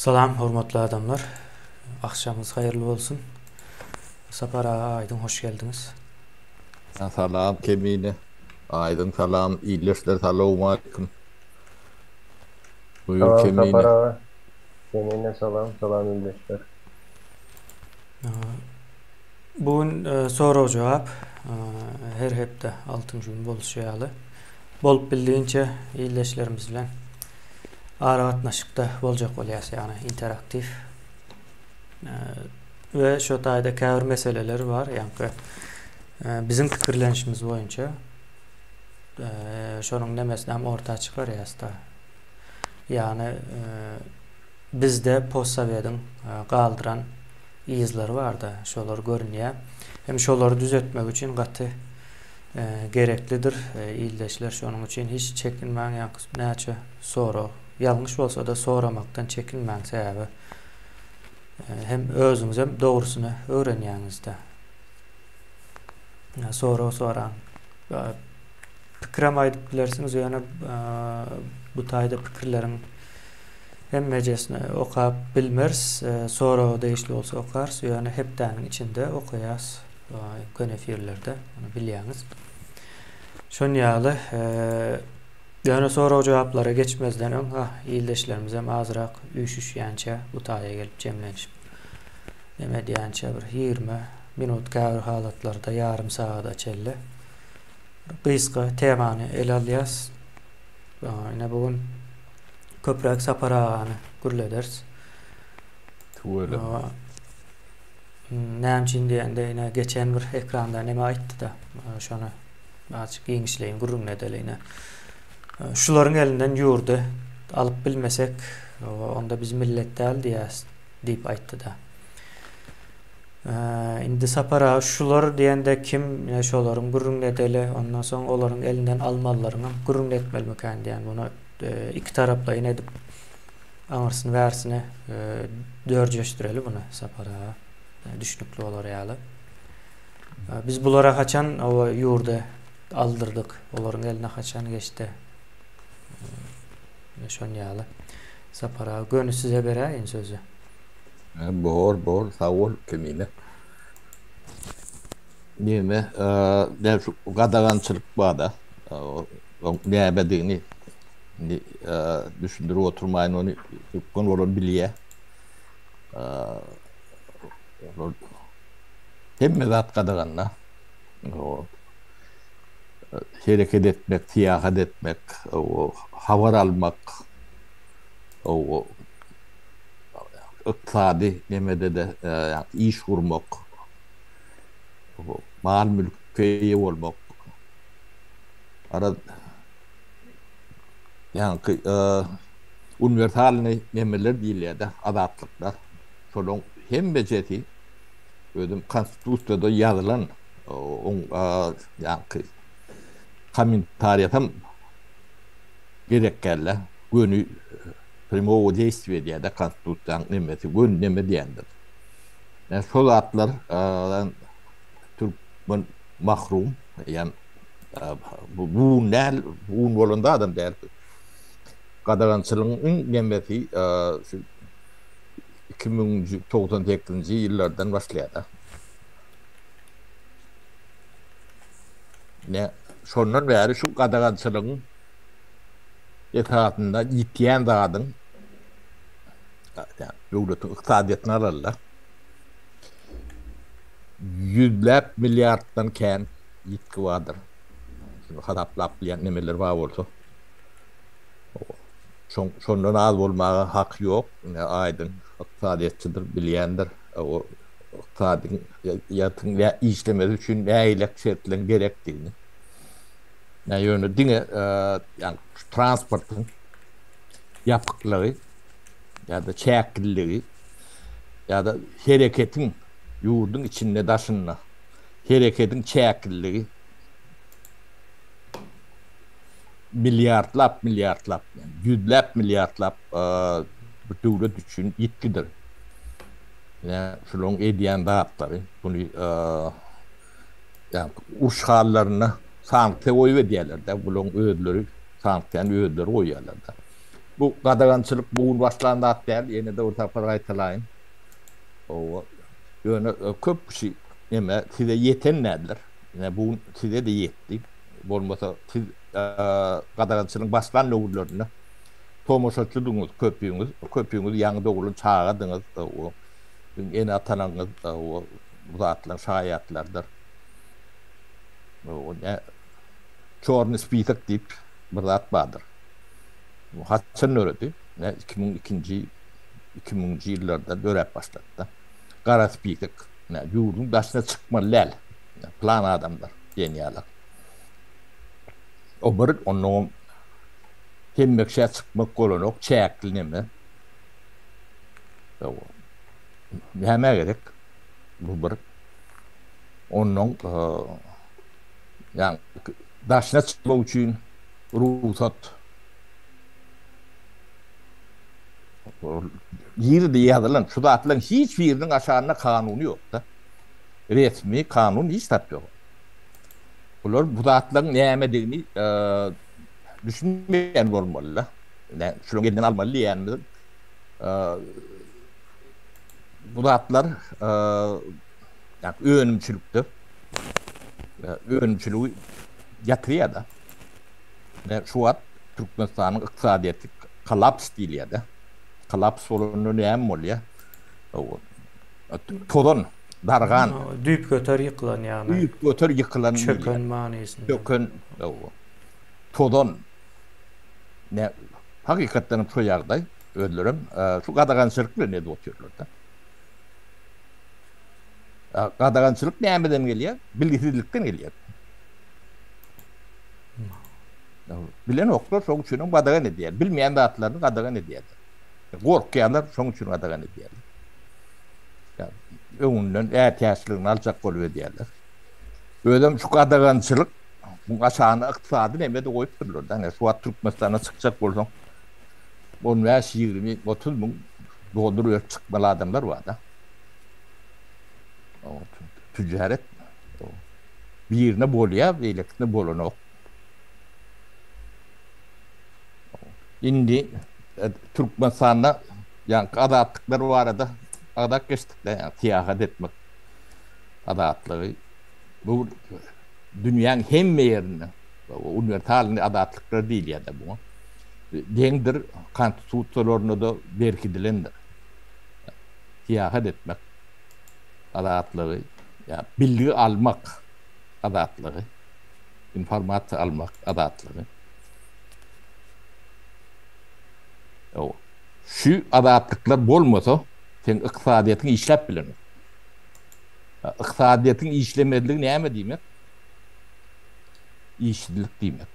Salam, hormatly adamlar. Akşamınız hayırlı olsun. Sapar Aydın, hoş geldiniz. Salam Kemine. Aydın salam. İyileşler selamun aleyküm. Buyur Salam Kemine. Sapara. Seninle salam ünleşler. Bugün soru cevap her hepde 6. gün boluşýaly. Bolup bildiğince iyileşlerimiz bilen ara atnaşykda boljak bolýas, yani interaktif. Ve şu taýda käbir meseleler var, yani bizim pikirlenişimiz boýunça şonuň nemesinden orta çykar ýa-da. Yani bizde postsowetyň galdyran izleri var da şolar görünýär. Hem şolary düzeltmek üçin gaty gereklidir. İldeşler şonuň üçin hiç çekinmäň, ýa-ni näçe soru ýalňyş bolsa da soramaktan çekinmäň sebäbi hem özüňiz hem dogrusyny öğrenýäňizde. Soran pikirem aýdyp bilersiňiz, ýöne bu taýda pikirleriň hem mejesini okap bilmers, sonra değişli olsa okars, yani hep däniň içinde okuyas, konefirlerde, onu bilýäňiz. Şon ýaly, yani sonra cevaplara geçmezden öň, iýildeşlerimiz hem azyrak üşüşýänçe bu taýa gelip jemlenişip neme diýänçe bir 20 minut käbir halatlarda yarım saata çelle gysga temany el alýas. Ine bugün köprek Saparany gürleders. Tuğla. Näçin diýende ine geçen bir ekranda neme aýtdy da şonu açyk giňişleýin gürrüňedeline. Şularyň elinden ýurdy, alyp bilmesek onda biz millet däl diýäs diýip aýtdy da. Indi Sapara şular diýende kim şolaryň gürrüňedeli, ondan soň olaryň elinden almallaryny gürrüňetmelmiken diýen bunu iki tarapla inedip aňyrsyn värsine dörjeşdireli bunu Sapara düşnükli olar ýaly. Biz bulara haçan o ýurda aldyrdyk, olaryň eline haçan geçdi. Şon ýaly. Sapara gönü size beräýin sözü. Bor, sağ ol Kemine. Neme, ne şu gadagançylyk bada. Näbediňi düşündürüp oturmaýyn, onu ýokgun bolan bilýär. Hemme zat gadaganna. Hereket etmek, tiýahat etmek, habar almak, iqtisadi nemede de yani iş kurmak, mal mülke ýa bolmak. Ara yani universal nemeler diýilýär da, azatlyklar. Şonuň hem bejeti ödüm konstitusiýada ýazylan yani kommentariýatam gerekkäle gönü primovo действие diýär da konstitusiýaň nemesi, gön neme diýendir. Yani şol atlar Türkmen mahrum, yani bu näl bu bolanda adam däl. Gadagançylygyň nemesi şu 2098-nji ýyllardan başlaýar da. Ne şondan bäri şu gadagançylygyň etaatynda ýitýän zadyň döwletiň ykdysadyýatyny alarlar. Yüzläp milyarddan kän ýitki bardyr. Şunu hadaplap bilýän nemeler bar bolsa. Şondan az bolmagy hak ýok. Aýdyn ykdysadyýatçydyr, bilýändir. O ykdysadyň ýatyň we işlemesi üçin näýilek şertler gerekdigini. Näýöne diňe yani transportyň ýapyklary ya da çäkilligi ya da hereketin yurdun içinde daşınna hereketin çäkilligi milyarlap yani yüzlap milyarlap bir döwlet üçün yetkidir. Yani şolong ediyen dağıtları bunu yani uç hallarına sanıkta oy ediyorlar da bunun ödülleri sanıktan ödülleri koyuyorlar da. Bu qadağançılık bu başlandı atlar yine de orta paraytalayın. O yani köp kişi neme size yetenlerdir. Yani bu size de yetti. Bolmasa siz qadağançılığın başlan ödüllerini tomoşatçılığınız köpüğünüz yanında olun çağırdınız o en atanağınız o zatlar şayatlardır. O ne çornu spisak deyip bir zat vardır. Bu Hasan öğretti. Ne 2000 yıllarda öğret başladı da. Qara spisak ne yurdun başına çıkma lel. Plan adamlar geniyalar. O bir onun hemmekşe çıkmak kolonok çäkli neme. O näme gerek? Bu bir onun yani daşına çıkmak için ruhsat yeri de yazılan şu da atılan hiçbir yerinin aşağına kanunu yok da resmi kanun hiç yok. Bunlar bu da atılan näme düşünmeyen olmalı. Yani şunu elinden almalı yani. Bu da atlar yani öğünümçülüktü. Öğünümçülüğü yatırıyor da. Şu an Türkmenistan'ın iktisadiyeti kolaps değil ya da. Kolaps olunun näme oluyor? Todon, dargan. Düýp göter yıkılan yani. Düýp göter yıkılan. Çökön manisinde. Çökön. Todon. Ne hakikaten şu ýagdaý ödülürüm. Şu qadağançylyk ne de oturlar da. Qadağançylyk nämeden gelýär? Bilgisizlikden gelýär. Bilen oklar şoň üçin qadağan edýär. Bilmeýän zatlaryny qadağan edýär. Gorkýanlar şoň üçin qadağan edýär. Ya öňünden ätäçligini aljak bolup edýärler. Ödüm şu qadağançylyk bu aşağına iktisadi näme de goýup durlar da. Şu wagt Türkmenistana çykjak bolsaň 15-20-30 ming doldurup çıkmalı adamlar var da. O tüccaret bir yerine bolýar, beýlekine bolanok. Indi Türkmenistan'da yani adatlıkları var da adak geçtik de yani tiyahat etmek adatlığı. Bu dünyanın hem yerine universal adatlıkları değil ya da bu. Dendir konstitüsiýalarına da berkidilendir. Tiyahat etmek adatlığı, ya bilgi almak adatlığı, informasiýa almak adatlığı. O şu adatlıklar bolmasa sen iqtisadiýatyny işläp bilen. Iqtisadiýatyň işlemediligi näme diýmek? İşsizlik diýmek.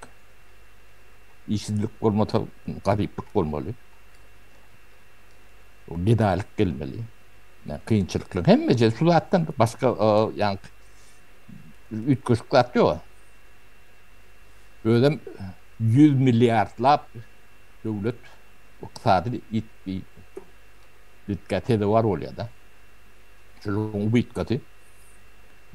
İşsizlik bolmasa garyplyk bolmaly. O gidalyk gelmeli. Yani kıyınçılıklar. Hem de şu zaten başka yani ütköşükler atıyor. Böyle 100 milyarlap devlet iqtisadi bir dikkate de var oluyor da. Şunun dikkati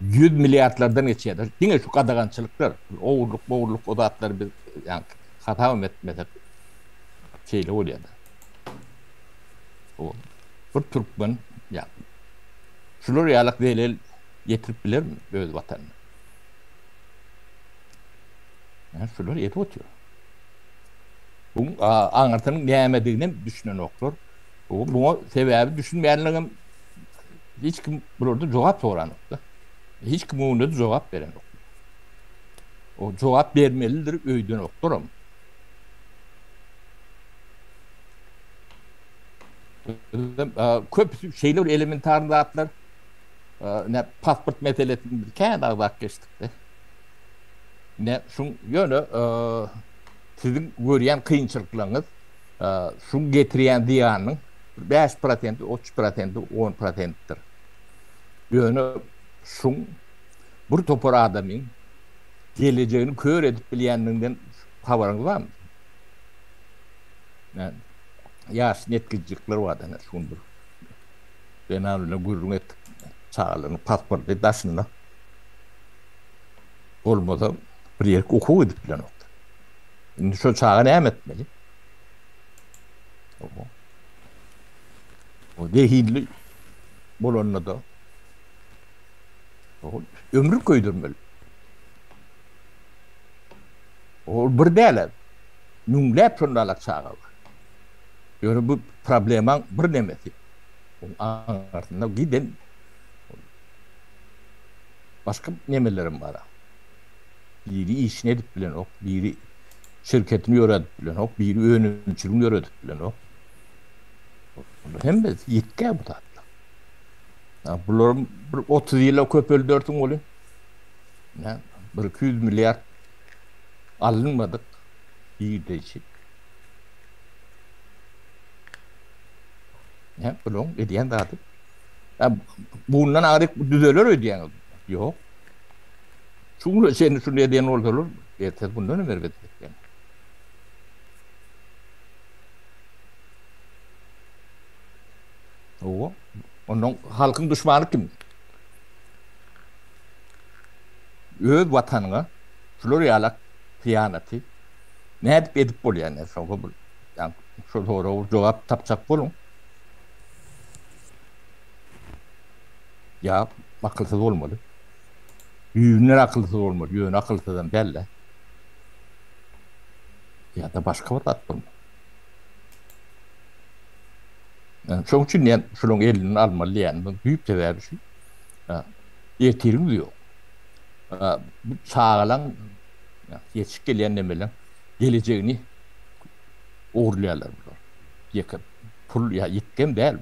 100 milyarlardan geçiyor. Yine şu qadağançılıklar, oğurluk odatları bir yani hata etmede şeyle oluyor da. O bir Türkmen ya şular ýalyk delil getirip biler mi öz vatanına? Ya şular yetip oturuyor. Bu anlatının nämedigini düşünen oklar. Buna sebebi düşünmeýänligim hiç kim burada jogap soran oklar. Hiç kim onda jogap beren oklar. O jogap bermelidir öýden oklarım. Köp şeyler elementar zatlar ne pasport meselesini Kanada bak geçtik de. Ne şun yönü sizin görýän kıyınçılıklarınız şun getirýän diýanyň 5%, 30%, 10%'tir. Ýöne şuň bir topar adamyň geleceğini kör edip bilýändiňden habaryň barmy? Yani yaş netkijikler wada şundur. Ben anla gurrun et çağalyny pasporty daşyna. Olmasa bir ýer okuw edip bilen okdy. Indi şo çağa näme etmeli? O dehilli bolonda da o ömrü köýdürmeli. O bir däle nüňläp şondalyk çağa bar. Ýöne bu problemaň bir nemesi. Artında giden başka nemelerim var. Biri işini edip bilen ok, biri şirketini yöretip bilen ok, biri önümçülüğünü yöretip bilen ok. Hem de yetkə bu tatlı. Bunların 30 yıla köp öldürdüm olun. Bir 200 milyar alınmadık. İyi değişik. Bulun ediyen dağıtıp. Bundan ağrık düzelir ödeyen. Yok. Şunu seni şunu ediyen olur. Yeter bundan ömer verir. O. Onun halkın düşmanı kim? Öz vatanına Floryalak hıyaneti ne edip bol yani. Yani şu doğru cevap tapacak bolun. Ya akılsız olmalı. Yüzünler akılsız olmalı. Yüzün akılsızdan belli. Ya da başka bir tat bulma. Yani şunun için yani şunun elini almalı yani. Büyük sever bir şey. Yetirim diyor. Sağalan yetişik gelen demelen geleceğini uğurlayarlar bunlar. Yakın. Pul ya yetken değil.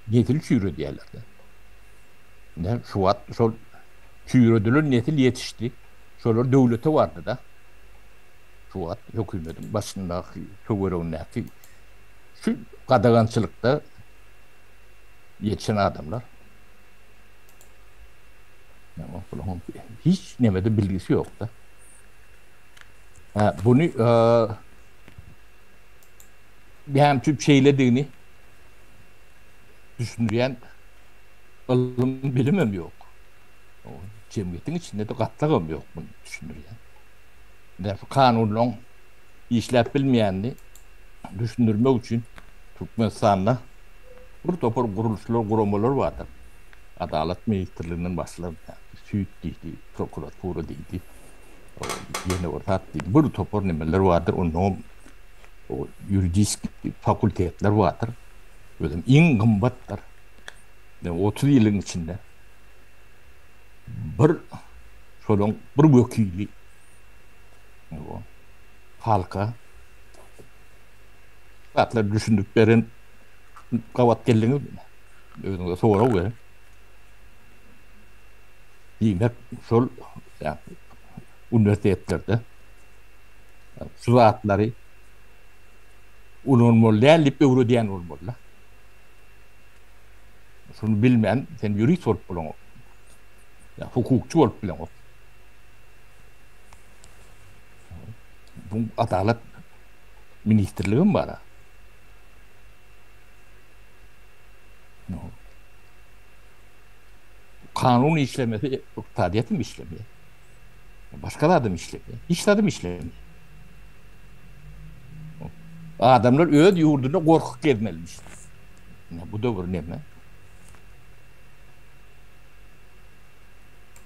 Netil çüyrü diyorlar da. Ne şu at şu çüyrüdülün netil yetişti. Şolar devleti vardı da. Şu at hükümetin başında kögöründeki şu qadağançılıkta yetişen adamlar. Hiç nemede bilgisi yok da. Bunu hem tüp şeylediğini düşündüren ılım bilimim yok. O cemiyetin içinde de katlağım yok bunu düşündüren. Kanunun işlep bilmeyenini düşündürmek için Türkmenistan'da bir topar kuruluşlar, kurumalar vardır. Adalet Ministrliği'nin başlarında Süt deydi, Prokuratura deydi, yeni ortak deydi. Bir topar nemeler vardır, onun yuridik fakültetler vardır. Böyle en gımbattır. 30 yılın içinde bir vekili halka atlar düşündüklerin kavat geldiğini sonra verin. Yine sol yani üniversitelerde suatları unutmalı, lip euro diyen olmalı. Şunu bilmeyen sen jurist olup bulan, ya hukukçu olup bulan. Bu Adalet Ministerliği mi var? Kanun işlemesi, iqtisadiyyat mı işlemiyor? Başka da adım işlemiyor. Hiç adım işlemiyor. Adamlar öz yurduna korkuk gelmelimiş. Bu da bir neme.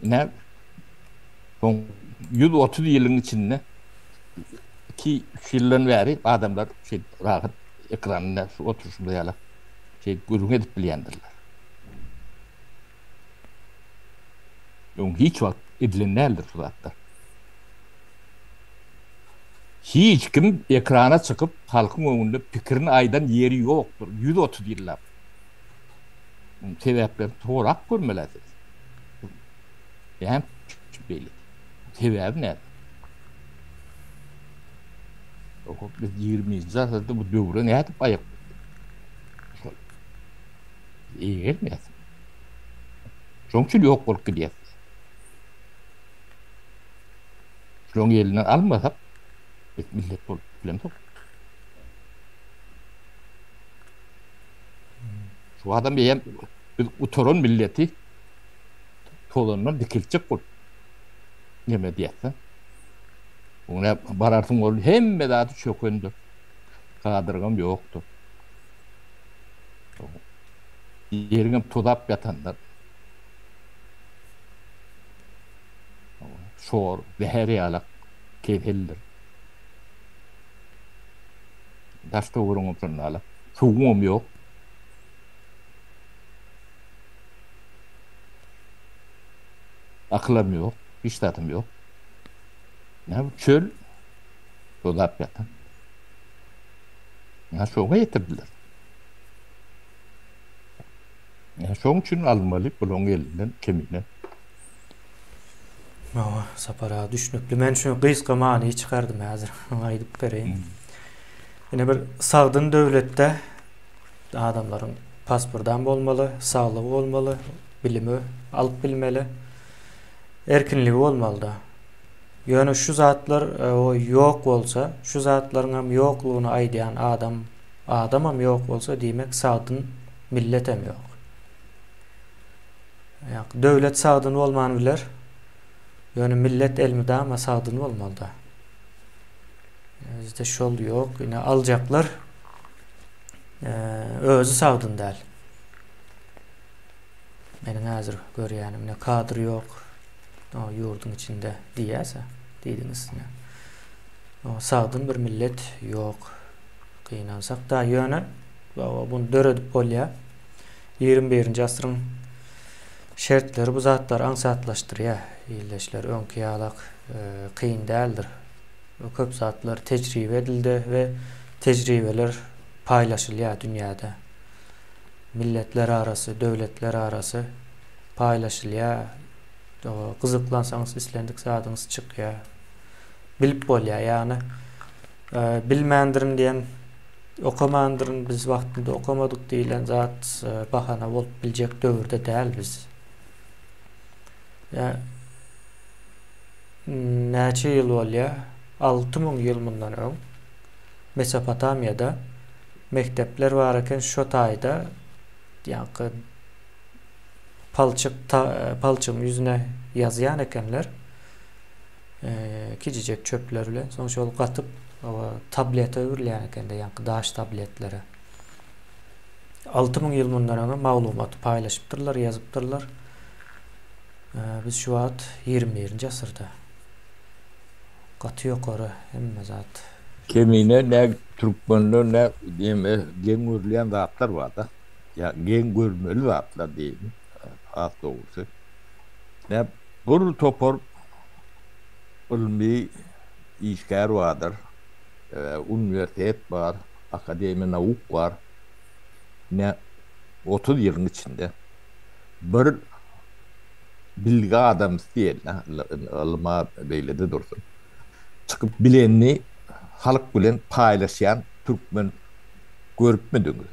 Ne? 130 yılın içinde 2-3 yıldan beri adamlar rahat ekranında oturuşunda yala gurrun edip bilyendirler. Hiç vakit edilen nedir suratlar? Hiç kim ekrana çıkıp halkın önünde fikrini aydan yeri yoktur. 130 yıllar. Sebepler torak görmelidir. Yani belli. Sebep ne? Biz 20. asırda bu dövrü ne yapıp ayıp iyi gelmez. Şoň üçin ýok bolup gidýär. Şoň eline almasak, biz millet bolup bilemok. Şu adam beýen biz utoran milleti tolandan dikilçek bol. Neme diýerse. Ona bararsyň ol hemme zat çökündür. Kadırgam ýokdur. Yerine tuzap yatanlar. Şor, zeheriyalak kefeldir. Daşta vurun sırnala. Suğum yok. Aklım yok. İştatım yok. Ne bu çöl? Tuzap yatan. Ya şoňa ýetebilir. Ya şoň üçin almaly bulan elinden kemine. Sapara düşnükli. Men şu gysga many çykardym häzir. Aýdyp bereýin. Ene bir sagdyn döwletde adamlaryň pasportdan bolmaly, saglygy bolmaly, bilimi alyp bilmeli, erkinligi bolmaly da. Ýöne şu zatlar o ýok bolsa, şu zatlaryň hem ýoklugyny aýdýan adam hem ýok bolsa diýmek sagdyn millet hem ýok. Ýa döwlet sagdyn bolmany biler. Ýöne millet elmide ama sagdyn bolmaly da. Bizde şol ýok, ýene aljaklar özü sagdyn däl. Meniň häzir görýänim ne kadr ýok. O ýurdun içinde diýäse, diýdiňiz. O sagdyn bir millet ýok. Kynansak da ýöne bunu döredip bolýar. 21-nji asyryň şertleri bu zatlar aňsatlaşdyrýar. Ýyleşler öňki ýalak kyn däldir. Köp zatlar tejribe edildi ve tejribeler paylaşylýar dünýäde. Milletler arasy, döwletler arasy paylaşylýar. Gyzyklansaňyz islendik sadyňyz çykýar. Bilip bolýar ýani. Bilmändirin diýen okamandyrin biz wagtynda okamadyk diýilen zat bahana bolup biljek döwürde däl biz. Ya näçe ýyl bolýar? 6000 ýyl mundan öň Mesopotamiyada mektepler bar eken şo taýda ýa-ni palçyk ýüzüne ýazýan ekenler. Kicicek çöpler bilen soň şol gatyp tableta öwürleýän ekende ýa-ni daş tabletlere. 6000 ýyl mundan öň maglumaty paýlaşypdyrlar, ýazypdyrlar. Biz şu wagt 21-nji asyrda. Gaty ýokary hemme zat. Kemine ne Türkmenler ne diýme gen görülen zatlar var da. Ya gen görmeli zatlar diýim. Az dogusy. Ne bir topor ilmi işgär vardır. Üniversitet var, akademi nawuk var. Ne 30 ýylyň içinde bir bilgi adam diýen alma beýlede dursun. Çıkıp bilenni halk bilen paýlaşýan türkmen görüpmediňiz.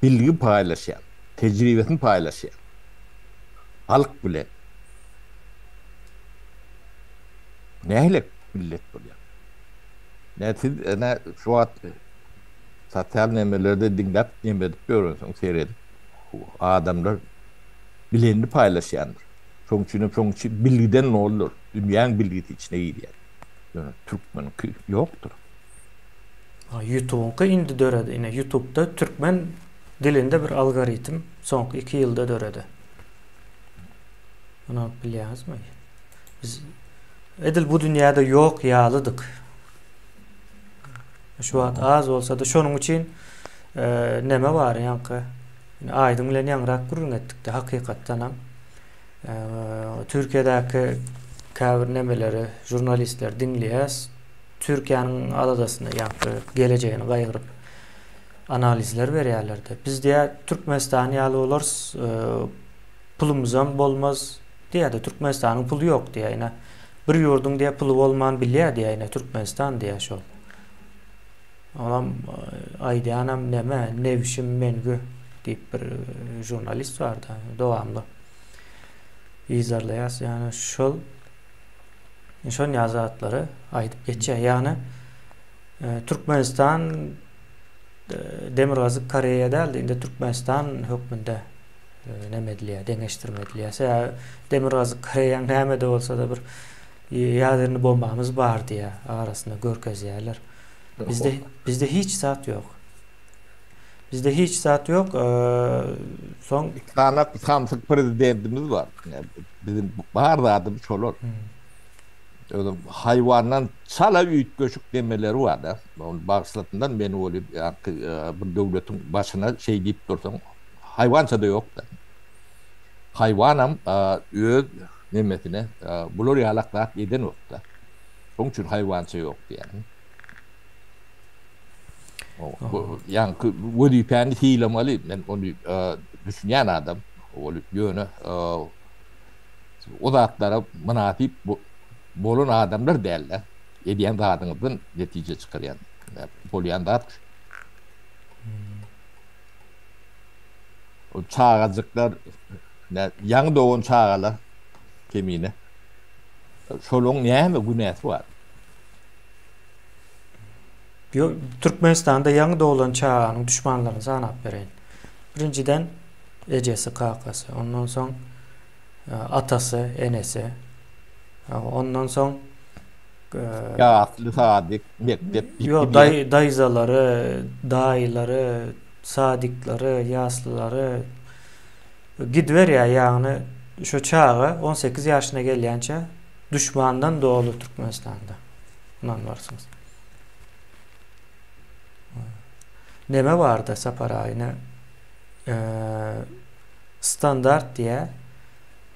Bilgi paýlaşýan, tejribesini paýlaşýan. Halk bilen. Nähile millet bolýar. Näsiz ana şu wagt sosyal nemelerde diňläp ýemedip görünsüň seredip. Adamlar bilenni paýlaşýandyr. Şoň üçin bilgiden ne olur? Dünýäň bilgisi içine girýär. Ýöne türkmen ýokdur. YouTube'da indi döredi. Ine YouTube'da Türkmen dilinde bir algoritm soňky 2 ýylda döredi. Onu bilýäňizmi? Biz edil bu dünýäde ýok ýalydyk. Şu wagt az bolsa da şonuň üçin neme bar ýa-ni aýdyň bilen ýanrak gurrun etdik-de hakykatdan ham. Türkiye'deki käbir nemeleri, jurnalistler dinleýäs. Türkiýanyň aladasyny ýa-ni geleceğini gaýgyryp analizler berýärler-de. Biz diýä Türkmenistan ýaly bolars, pulumuz hem bolmaz diýä-de Türkmenistanyň pulu ýok diýä. Bir ýurdun diýä pulu bolman bilýär diýä Türkmenistan diýä şol. Olam aýdanam näme Nevşin Mengü diýip bir jurnalist vardı. Dowamly izarlaýas. Yani şol ýazatlary aýdyp geçýär. Yani Türkmenistan Demirgazy Koreýa däl, indi Türkmenistan hökmünde nämedilýär, deňeşdirmedilýär. Demirgazy Koreýaň näme de bolsa da bir ýazyny bombamız bar diýe arasynda görkezýärler. Bizde hiç zat yok. Bizde hiç zat yok. Son Kanat Samsung prezidentimiz var. Yani bizim barda adım şolor. Öyle hayvandan çala üyüt göçük demeleri var da. Onun bağışlatından beni olup bir devletin başına şey deyip dursam hayvansa da yok da. Hayvanam öz nimetine bulur yalaklat eden yok da. Onun için hayvansa yoktu yani. Yani vazifeni hilemalı. Ben onu düşünen adam olup yönü o zatlara münasip bolun adamlar derler. Ediyen zadınızın netice çıkarıyan. Bolayan zat. O çağacıklar yan doğun çağalar kemine. Şolun neyme günahı var. Türkmenistan'da ýaňy dowulan çağanyň düşmanlaryny sanap bereýin. Birinciden ejesi, kakasy, ondan soň atasy, enesi, ondan soň Ýatly sadyk, mektep, daýzalary, daýlary, sadiklary, ýaslylary gidberýär. Ýagny şo çağa 18 ýaşyna gelýänçe düşmandan dowulu Türkmenistanda. Ondan barsyňyz. Neme vardı Saparaýyna standart diye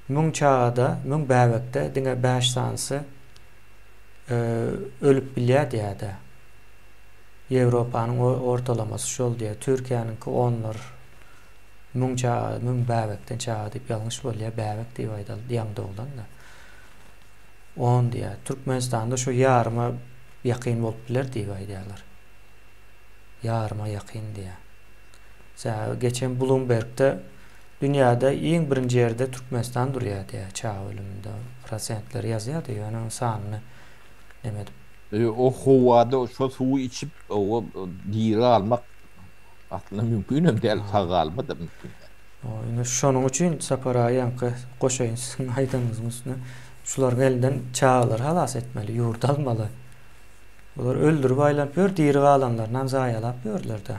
müň çağda, müň bäwekde diňe 5 sansy ölüp bilýär diýär. Ýewropanyň ortalamasy şol diýär. Türkiýanyňki 10'lar. Müň çağda, müň bäwekden çağda diýip ýalňyş bolýar. Bäwek diýip aýdal diýen dowlan da. 10 diýär. Türkmenistanda şu ýaryma ýakyn bolup biler diýip aýdýarlar. Yarıma yakın diye. Geçen Bloomberg'de dünyada en birinci yerde Türkmenistan duruyor diye çağ ölümünde prosentleri yazıyor diye. Yani sanını demedim. O hovada şu suyu içip o diri almak aslında mümkün hem değil, sağ alma da mümkün. Yani şunun için Saparaýyňky goşaýyn sizin aýdyňyzyň üstüne şular elinden çağlar halas etmeli, yurt almalı. Olar öldürüp aýlanıp diri galanlardan zaýalap ýörler de.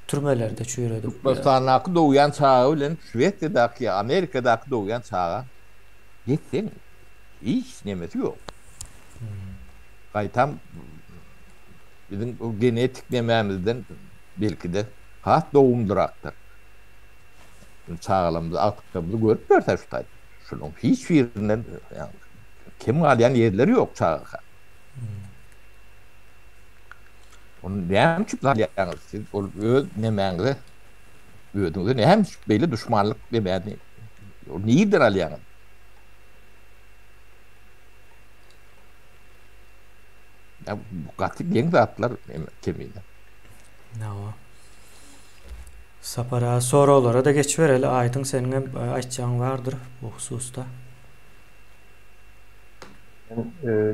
Türmelerde çüýredip. Türkmenistan'daki doğuyan çağı bilen Şweýçardaky, Amerikadaky doğuyan çağa gitsin. Hiç nemesi yok. Gaýtam bizim o genetik nemämizden belki de hat doğumdurakdyr. Çağlarymyzy, akıtlarymyzy görüp bersäşdi. Şunun hiç birinden yani kim alýan ýerleri yok çağa. Onu näme çıplak ýalňyz siz ol öz nemäňizi ödüňizi näme beýle düşmanlyk demäni. O niýdir alýaňyz? Ya bu gatyk ýeň zatlar kemine. Nawa. Sapara soralara da geçivereli. Aýdyň senin aýtjagyň bardyr bu hususda.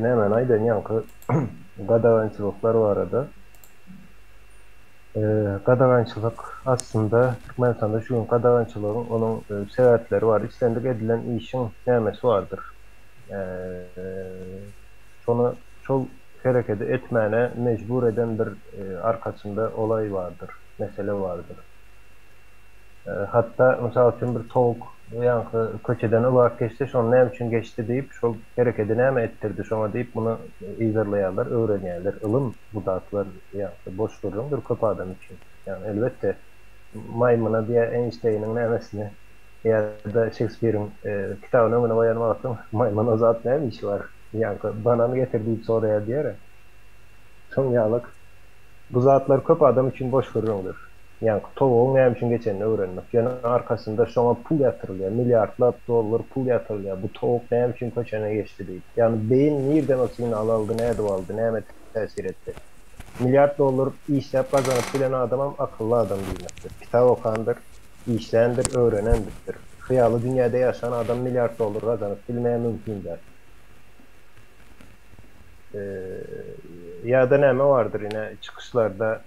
Nämen aýdan ýaňky gadawançylyklar barada. Gadawançylyk aslında Türkmenistanda şu gün gadawançylygyň onuň sebäpleri bar. Islendik edilen işiň nämesi bardyr. Şonu şol hereketi etmäne mecbur eden bir arkasında olay vardır, mesele vardır. Hatta mesela üçün bir tavuk ýaňky köçeden ulak geçti, şonu näme üçin geçti diýip şol hereketi näme ettirdi şoňa diýip bunu izarlaýarlar, öwrenýärler. Ilym bu zatlar ýaňky boş durun bir köp adam üçin. Yani elbette maymuna diýe Einstein'in nämesini ýa-da Shakespeare'in kitabyny öňüne goýanmagyň maymun o zat näme işi var? Ýaňky banany getirdiýip soraýar diýer. Şoň ýalyk bu zatlar köp adam üçin boş durundyr. Yani tovuğun näme üçin geçenini öwrenmek. Yani arkasında şoňa pul ýatyrylýar, milliardlap dollar pul ýatyrylýar. Bu towuk näme üçin köçene geçdi diýip. Yani beýin nirden o signal aldy, näde aldy, näme täsir etdi. Milyar dolar işlep kazanıp bilen adamam akıllı adam bilmektir. Kitap okandır, işlendir, öğrenendir. Hıyalı dünyada yaşayan adam milyar dolar kazanıp bilmeye mümkün der. Ya da neme vardır yine çıkışlarda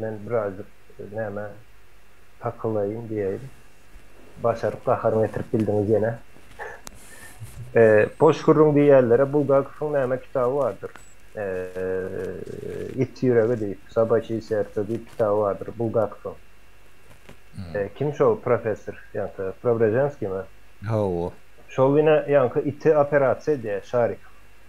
ben birazcık neme takılayım diyeyim. Başarıp kaharını getirip bildiniz yine. Boşkurun diye yerlere Bulgakov'un neme kitabı vardır. İt yüreği deyip, Sabaçı Sert'e deyip kitabı vardır. Bulgakov'un. Kim şol profesör? Yankı Preobrazhenski mi? Ha o. Şol yine yankı iti operasiya diye şarik.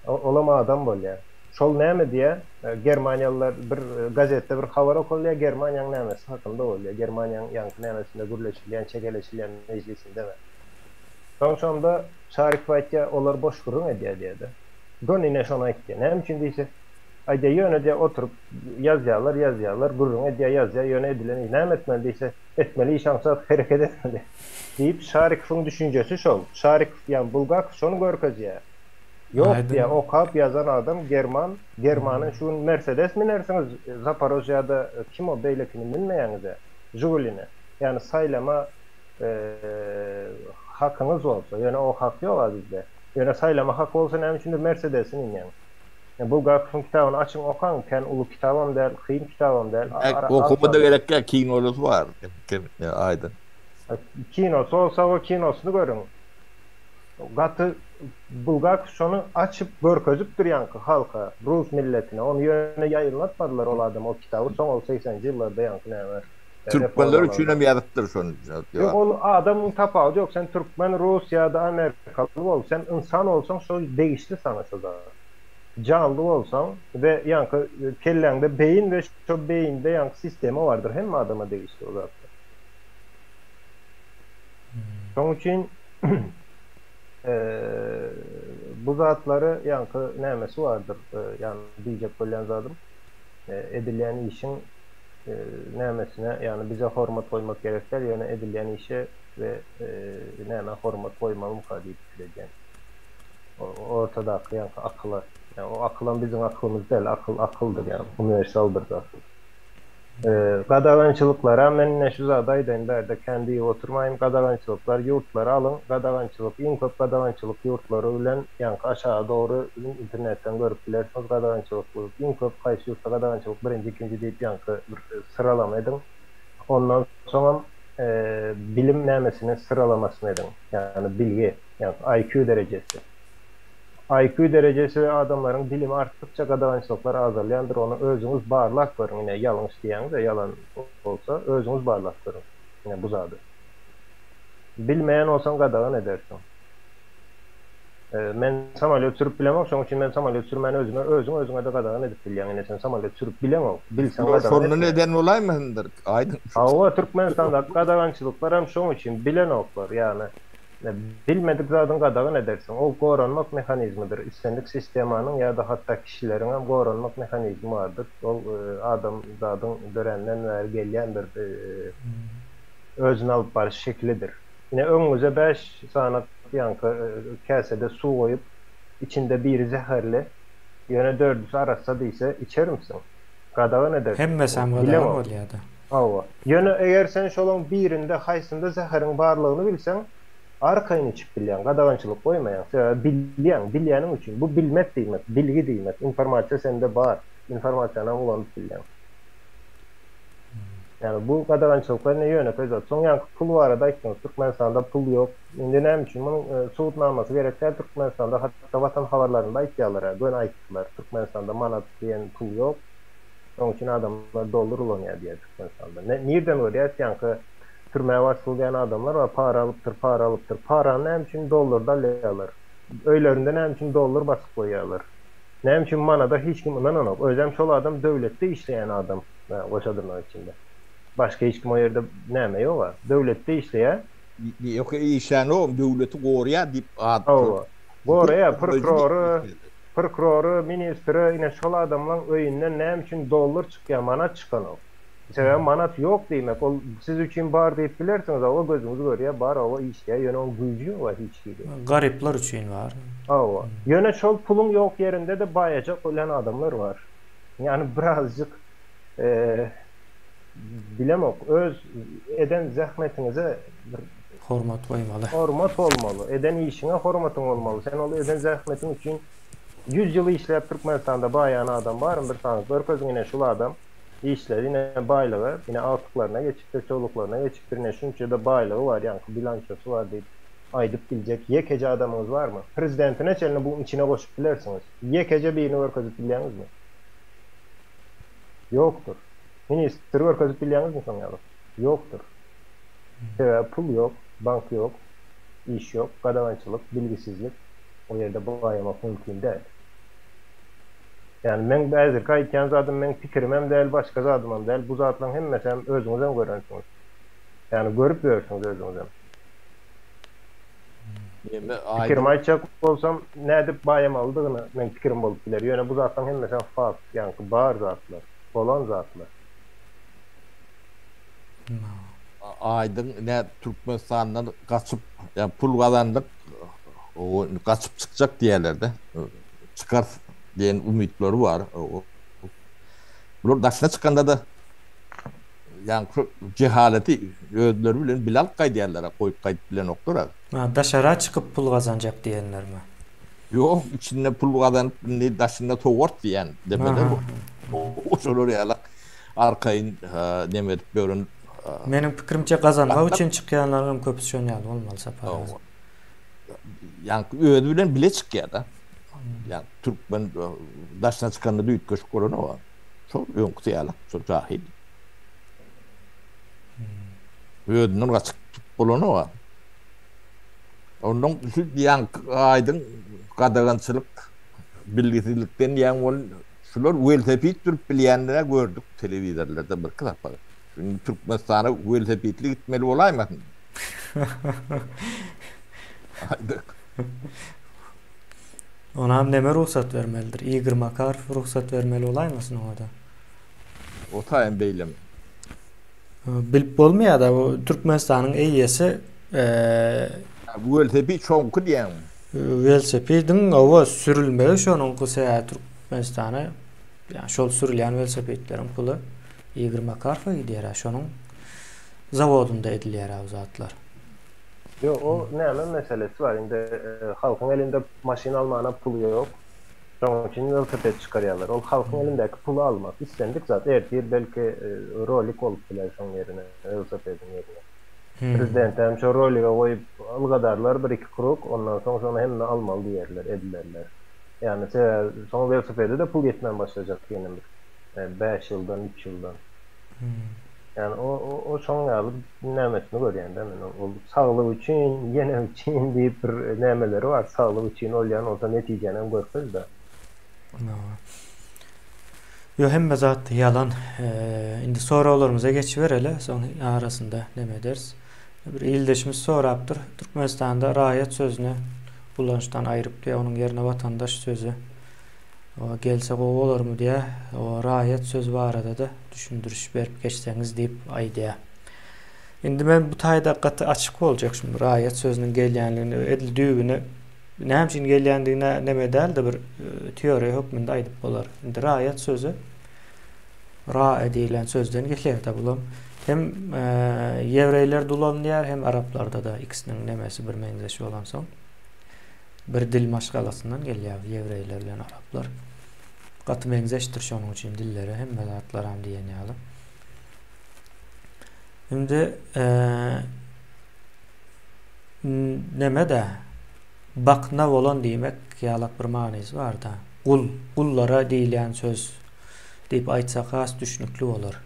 Olama adam bol ya. Şol neme diye Germaniyalılar bir gazette bir haber okulya Germaniyanın nemesi hakkında oluyor. Germaniyanın yankı nemesinde gürleşilen, çekeleşilen meclisinde mi? Sonunda şarik vaytya olar boş kurun ediyor diye de. Gönlüne şuna etti. Ne için deyse ayda yöne diye oturup yazıyorlar, gurrun ediyor yazıyor, yöne edilen ne etmeli deyse etmeli, iş ansat hareket etmeli. Deyip Şarik'ın düşüncesi şol. Şarik yani Bulgak şunu görkez ya. Yok diye o kap yazan adam German'ın şu Mercedes mi dersiniz? Zaporojya'da kim o beylekini bilmeyeniz ya. Jiguli'ni. Yani saylama hakkınız olsa. Yani o hak yok bizde. Yani saylama hakkı olsa ne için Mercedes'in yani. Bulgakov'un kitabını açın okan, ken ulu kitabım der, kıyım kitabım der. Okumada gerekli kinosu var. Aydın. Kinosu olsa o kinosunu görün. Gatı Bulgakov şunu açıp görkezüptür yankı halka, Rus milletine. Onu yöne yayınlatmadılar o adam o kitabı. Son 80. yıllarda yankı ne var. Türkmenler üçün mi yarattır şunu? Yok o adamın tapağı yok. Sen Türkmen, Rus ya da Amerikalı ol. Sen insan olsan şu değişti sana şu da. Canlı olsan ve yankı kellende beyin ve şu beyinde yankı sistemi vardır. Hem adama değişti o zaten. Onun için bu zatları yankı nemesi vardır. Yani diyecek böyle zadım. Edilen işin nemesine yani bize hormat koymak gerekler. Yani edilen işe ve neme hormat koymamı kadar bitireceğim. Ortada yankı akıla. Yani o akılan bizim aklımız değil. Akıldır yani. Universaldır zaten. Qadağançılıklara ben ne şu zadaydım da kendi oturmayım qadağançılıklar yurtları alın qadağançılık en köp qadağançılık yurtları bilen yani aşağı doğru internetten görüp bilersiniz qadağançılık en köp qaysı yurtda qadağançılık birinci ikinci deyip yankı sıralama edin ondan sonra bilim nemesinin sıralamasını edin yani bilgi yani IQ derecesi IQ derecesi ve adamların bilimi arttıkça qadağançılıklar azalyandır. Onu özünüz barlak görün. Yine yalan isteyeniz de yalan olsa özünüz barlak görün. Yine bu zadı. Bilmeyen olsan qadağan edersin. Men samolyot sürüp bilemem. Şunun için men samolyot sürmeni özüne de qadağan edip bilyen. Yine sen samolyot sürüp bilemem. Bilsen qadağan edip. Sorunu neden olay mıdır? Aydın. Hava Türkmenistan'da qadağançılıklar hem şunun için bilen oklar yani. Bilmedik zaten qadağan edersin. O qoranmaq mexanizmidir. İstenlik sistemanın ya da hatta kişilerin hem qoranmaq mexanizmi vardır. O adam zaten görenden və gələn bir özünü alıp barış şeklidir. Yine önünüze 5 sanat yankı kasede su koyup içinde biri zehirli yöne 4'üsü arasa değilse içer misin? Qadağan edersin. Hemmesem qadağan oluyor da. Ava. Yöne eğer sen şolun birinde haysında zehirin varlığını bilsen arkayını içip bilyen, qadağançılık koymayan, bilyenin için. Bu bilmek deymek, bilgi deymek, informasiya sende var. İnformasiyana ulanıp bilyen. Yani bu qadağançılıklar ne yöne koyacaq? Son yani pul var da ikiniz, Türkmenistan'da pul yok. İndi ne için? Bunun soğutlanması gerekler Türkmenistan'da hatta vatan havarlarında aytyalar. Gön ayttılar. Türkmenistan'da manat diyen pul yok. Onun için adamlar doldur ulanıyor diye Türkmenistan'da. Nereden öyle yani türmeye vasılayan adamlar var. Para alıptır. Paranın hem için dollar da alıyorlar. Öylerinde hem için dollar basıp koyuyorlar. Ne için manada hiç kim inanamaz. Özlem şol adam devlette işleyen adam. Koşadırlar içinde. Başka hiç kim o yerde neyme yok var. Devlette işleyen. Yok işleyen o devleti koruya deyip adı. Koruya prokuroru, ministri yine şol adamların öyünden ne için dollar çıkıyor, manat çıkan o. Mesela manat yok demek. O siz için bar deyip bilersiniz. O gözünüz görüyor. Bar o işe. Yani onun gücü var hiç değil. Garipler için var. Yöne şol pulun yok yerinde de bayacak olan adamlar var. Yani birazcık bilemok öz eden zahmetinize bir Hormat koymalı. hormat olmalı. Eden işine hormatın olmalı. Sen onu eden zahmetin için 100 yılı işlep Türkmenistan'da bayan adam barındır sanız. Örközün yine şul adam işleri yine baylığı, yine altıklarına geçiptir, çoluklarına geçiptir. Yine şunca da baylığı var yani bilançosu var deyip aydıp bilecek. Yekece adamınız var mı? Prezidentine çeline bunun içine koşup bilersiniz. Yekece birini örközüp biliyorsunuz mu? Yoktur. Minister örközüp biliyorsunuz mu sanıyorlar? Yoktur. Pul yok, bank yok, iş yok, kadavançılık, bilgisizlik. O yerde bağlamak mümkün değil. Yani men bazı kayıtken zaten men fikrim hem değil, başka zadımam değil. Bu zatlan hem mesela özünüzden görürsünüz. Yani görüp görürsünüz özünüzden. Fikrim aytacak olsam ne edip bağlamalıyığını men fikrim bolup biler. Yani bu zatlan hem mesela faz, yani bağır zatlar, olan zatlar. Aydın ne Türkmenistan'dan kaçıp yani pul kazandık o kaçıp çıkacak diyorlardı. Çıkar diyen umutları var. Bunun daşına çıkanda da yani cehaleti ödüler bilen bilal kaydiyerlere koyup kayıt bilen oktura. Daşara çıkıp pul kazanacak diyenler mi? Yok içinde pul kazanıp daşında toğurt diyen demeler bu. O şöyle ya arkayın demet börün. Mening pikrimçe kazanma üçün çıkýanlaryň köpüsi şonu ýaly bolmaly sapar. Yani ödü bilen bile çıkıyor da. Yani Türkmen daşına çıkanda düýüt köşk gorany var. Çok ýoňky ýaly, çok jahil. Ödünün gaçyk bolany var. Onun şu ýan aýdyň gadagançylyk bilgisizlikden ýan bol şular weltepit türk bilýänlere gördük telewizorlarda bir kılap. Şimdi Türkmenistan'a weltepitli gitmeli bolaymy? Ona hem neme ruhsat vermelidir? Igor Makarov ruhsat vermeli olaymasın orada? O taýyn beýlem. Bilip bolmaýar da o Türkmenistanyň eýesi weltepit çoňky diýen. Velosipediň owa sürülmegi şonuňky Türkmenistana yani şol sürülýän velosipedleriň pulu Igor Makarov'a gidiyor. Şonuň zavodunda edilýär o zatlar. Yok o näme meselesi var. Indi halkın elinde maşin almana pulu yok. Şoň üçin velosiped çıkarýarlar. Ol halkın elindeki pulu almak istendik zat. Ertir belki rolik olup biler şoň ýerine, velosipedin ýerine. Prezident hem şu rolige koyup algadarlar 1-2 krok ondan sonra hemme almalı diýerler, edilerler. Yani son velosipede de pul yetmem başlayacak ýene 5 ýyldan 3 ýyldan. Yani o son ýaly nämetini görýän de men o saglyk üçin, ýene üçin diýip bir nämeleri var. Saglyk üçin olýan olsa netijeni görüpüz da. Yo hemme zat yalan. Indi soralarımıza geçivereli. Soň arasında näme ders? Bir ildeşimiz sorapdyr. Türkmenistanda raýat sözüni bulançdan aýryp diýip onuň ýerine watandaş sözü gelse gowy bolarmy diýe o raýat söz barada da düşündürüş berip geçseňiz diýip aýdýa. Indi men bu taýda gaty açyk boljak şu raýat sözüniň gelýänligini, edildiğini, näme üçin gelýändigine näme däldi bir teoriýa hökmünde aýdyp bolar. Indi raýat sözü ra edilen sözden gelýär da bulam. Hem Ýewreýler dolanýar hem Araplarda da ikisiniň nemesi bir meňzeşi bolan soň bir dil maşgalasyndan gelýär Ýewreýler bilen Araplar. Gaty meňzeşdir şonuň üçin dilleri hem zatlar hem diýen ýaly. Şimdi neme de bakna bolan diýmek ýalak bir manysy bar da. Gullara diýilen söz diýip aýtsak has düşnükli bolar.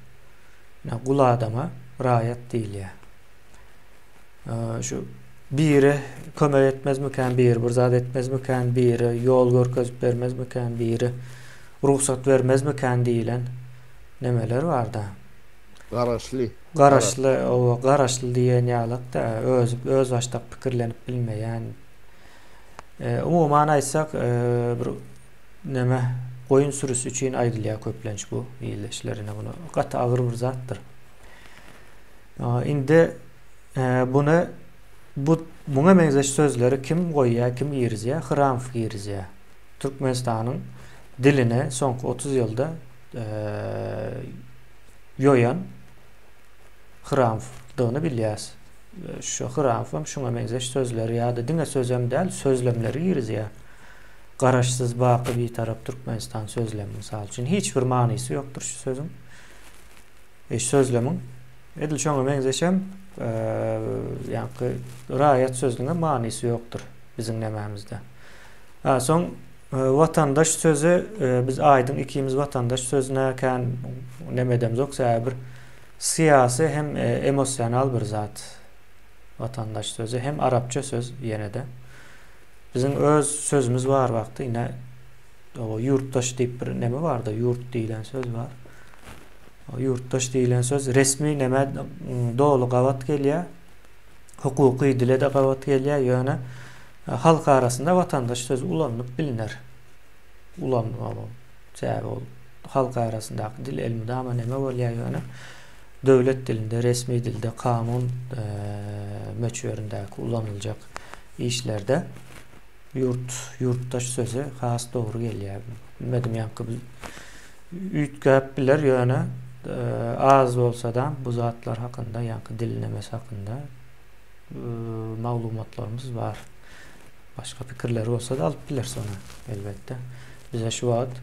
Yani kul adama raýat diýilýär. Şu biri kömek etmez miken, bir zat etmez miken, biri yol görkezip bermez miken, biri ruhsat vermez miken diýilen nemeler bar da. Garaşly, o garaşly diýen ýalyk da öz başda pikirlenip bilmeýän. Umumyň aýtsak bir neme koyun sürüsü üçin aýdylýar köplenç bu ýyldaşlaryna bunu gaty agyr bir zatdyr. Indi buna meňzeş sözleri kim goýýar, kim ýerizýär? Hıramov ýerizýär. Türkmenistanyň diline soňky 30 ýylda yoyan hıramflığını bilýäs. Şu hıramfam şuna benzeş sözleri ya da diňe sözlem däl, sözlemleri giriz ya. Garaşsız baky bir tarap Türkmenistan sözlemi misal üçin hiç bir manysy ýokdur şu sözüň. Sözlemin edil şoňa benzeşem ýa-ni raýat sözüňe manysy ýokdur biziň nämämizde. Soň vatandaş sözü biz aýdyň ikimiz vatandaş sözüne kan nemedem zoksa bir siyasi hem emosyonal bir zat. Vatandaş sözü hem Arapça söz ýene de. Bizim öz sözümüz var wagty ine o yurttaş diýip bir neme var da yurt diýilen söz var. O yurttaş diýilen söz resmi neme dolu gawat gelýär. Hukuky dile de gawat gelýär ýöne halk arasında vatandaş söz ulanyp bilinir. Halk arasında dil elmide ama neme bolýar ýöne döwlet dilinde, resmi dilde, kanun möçberindäki ulanıljak işlerde yurttaş sözü has doğru gelýär. Bilmedim ýa-ni üýtgäp biler ýöne az bolsa da bu zatlar hakynda ýa-ni dil nemesi hakynda maglumatlarymız var. Başka pikirleri olsa da alıp biler sonra elbette. Bize şu wagt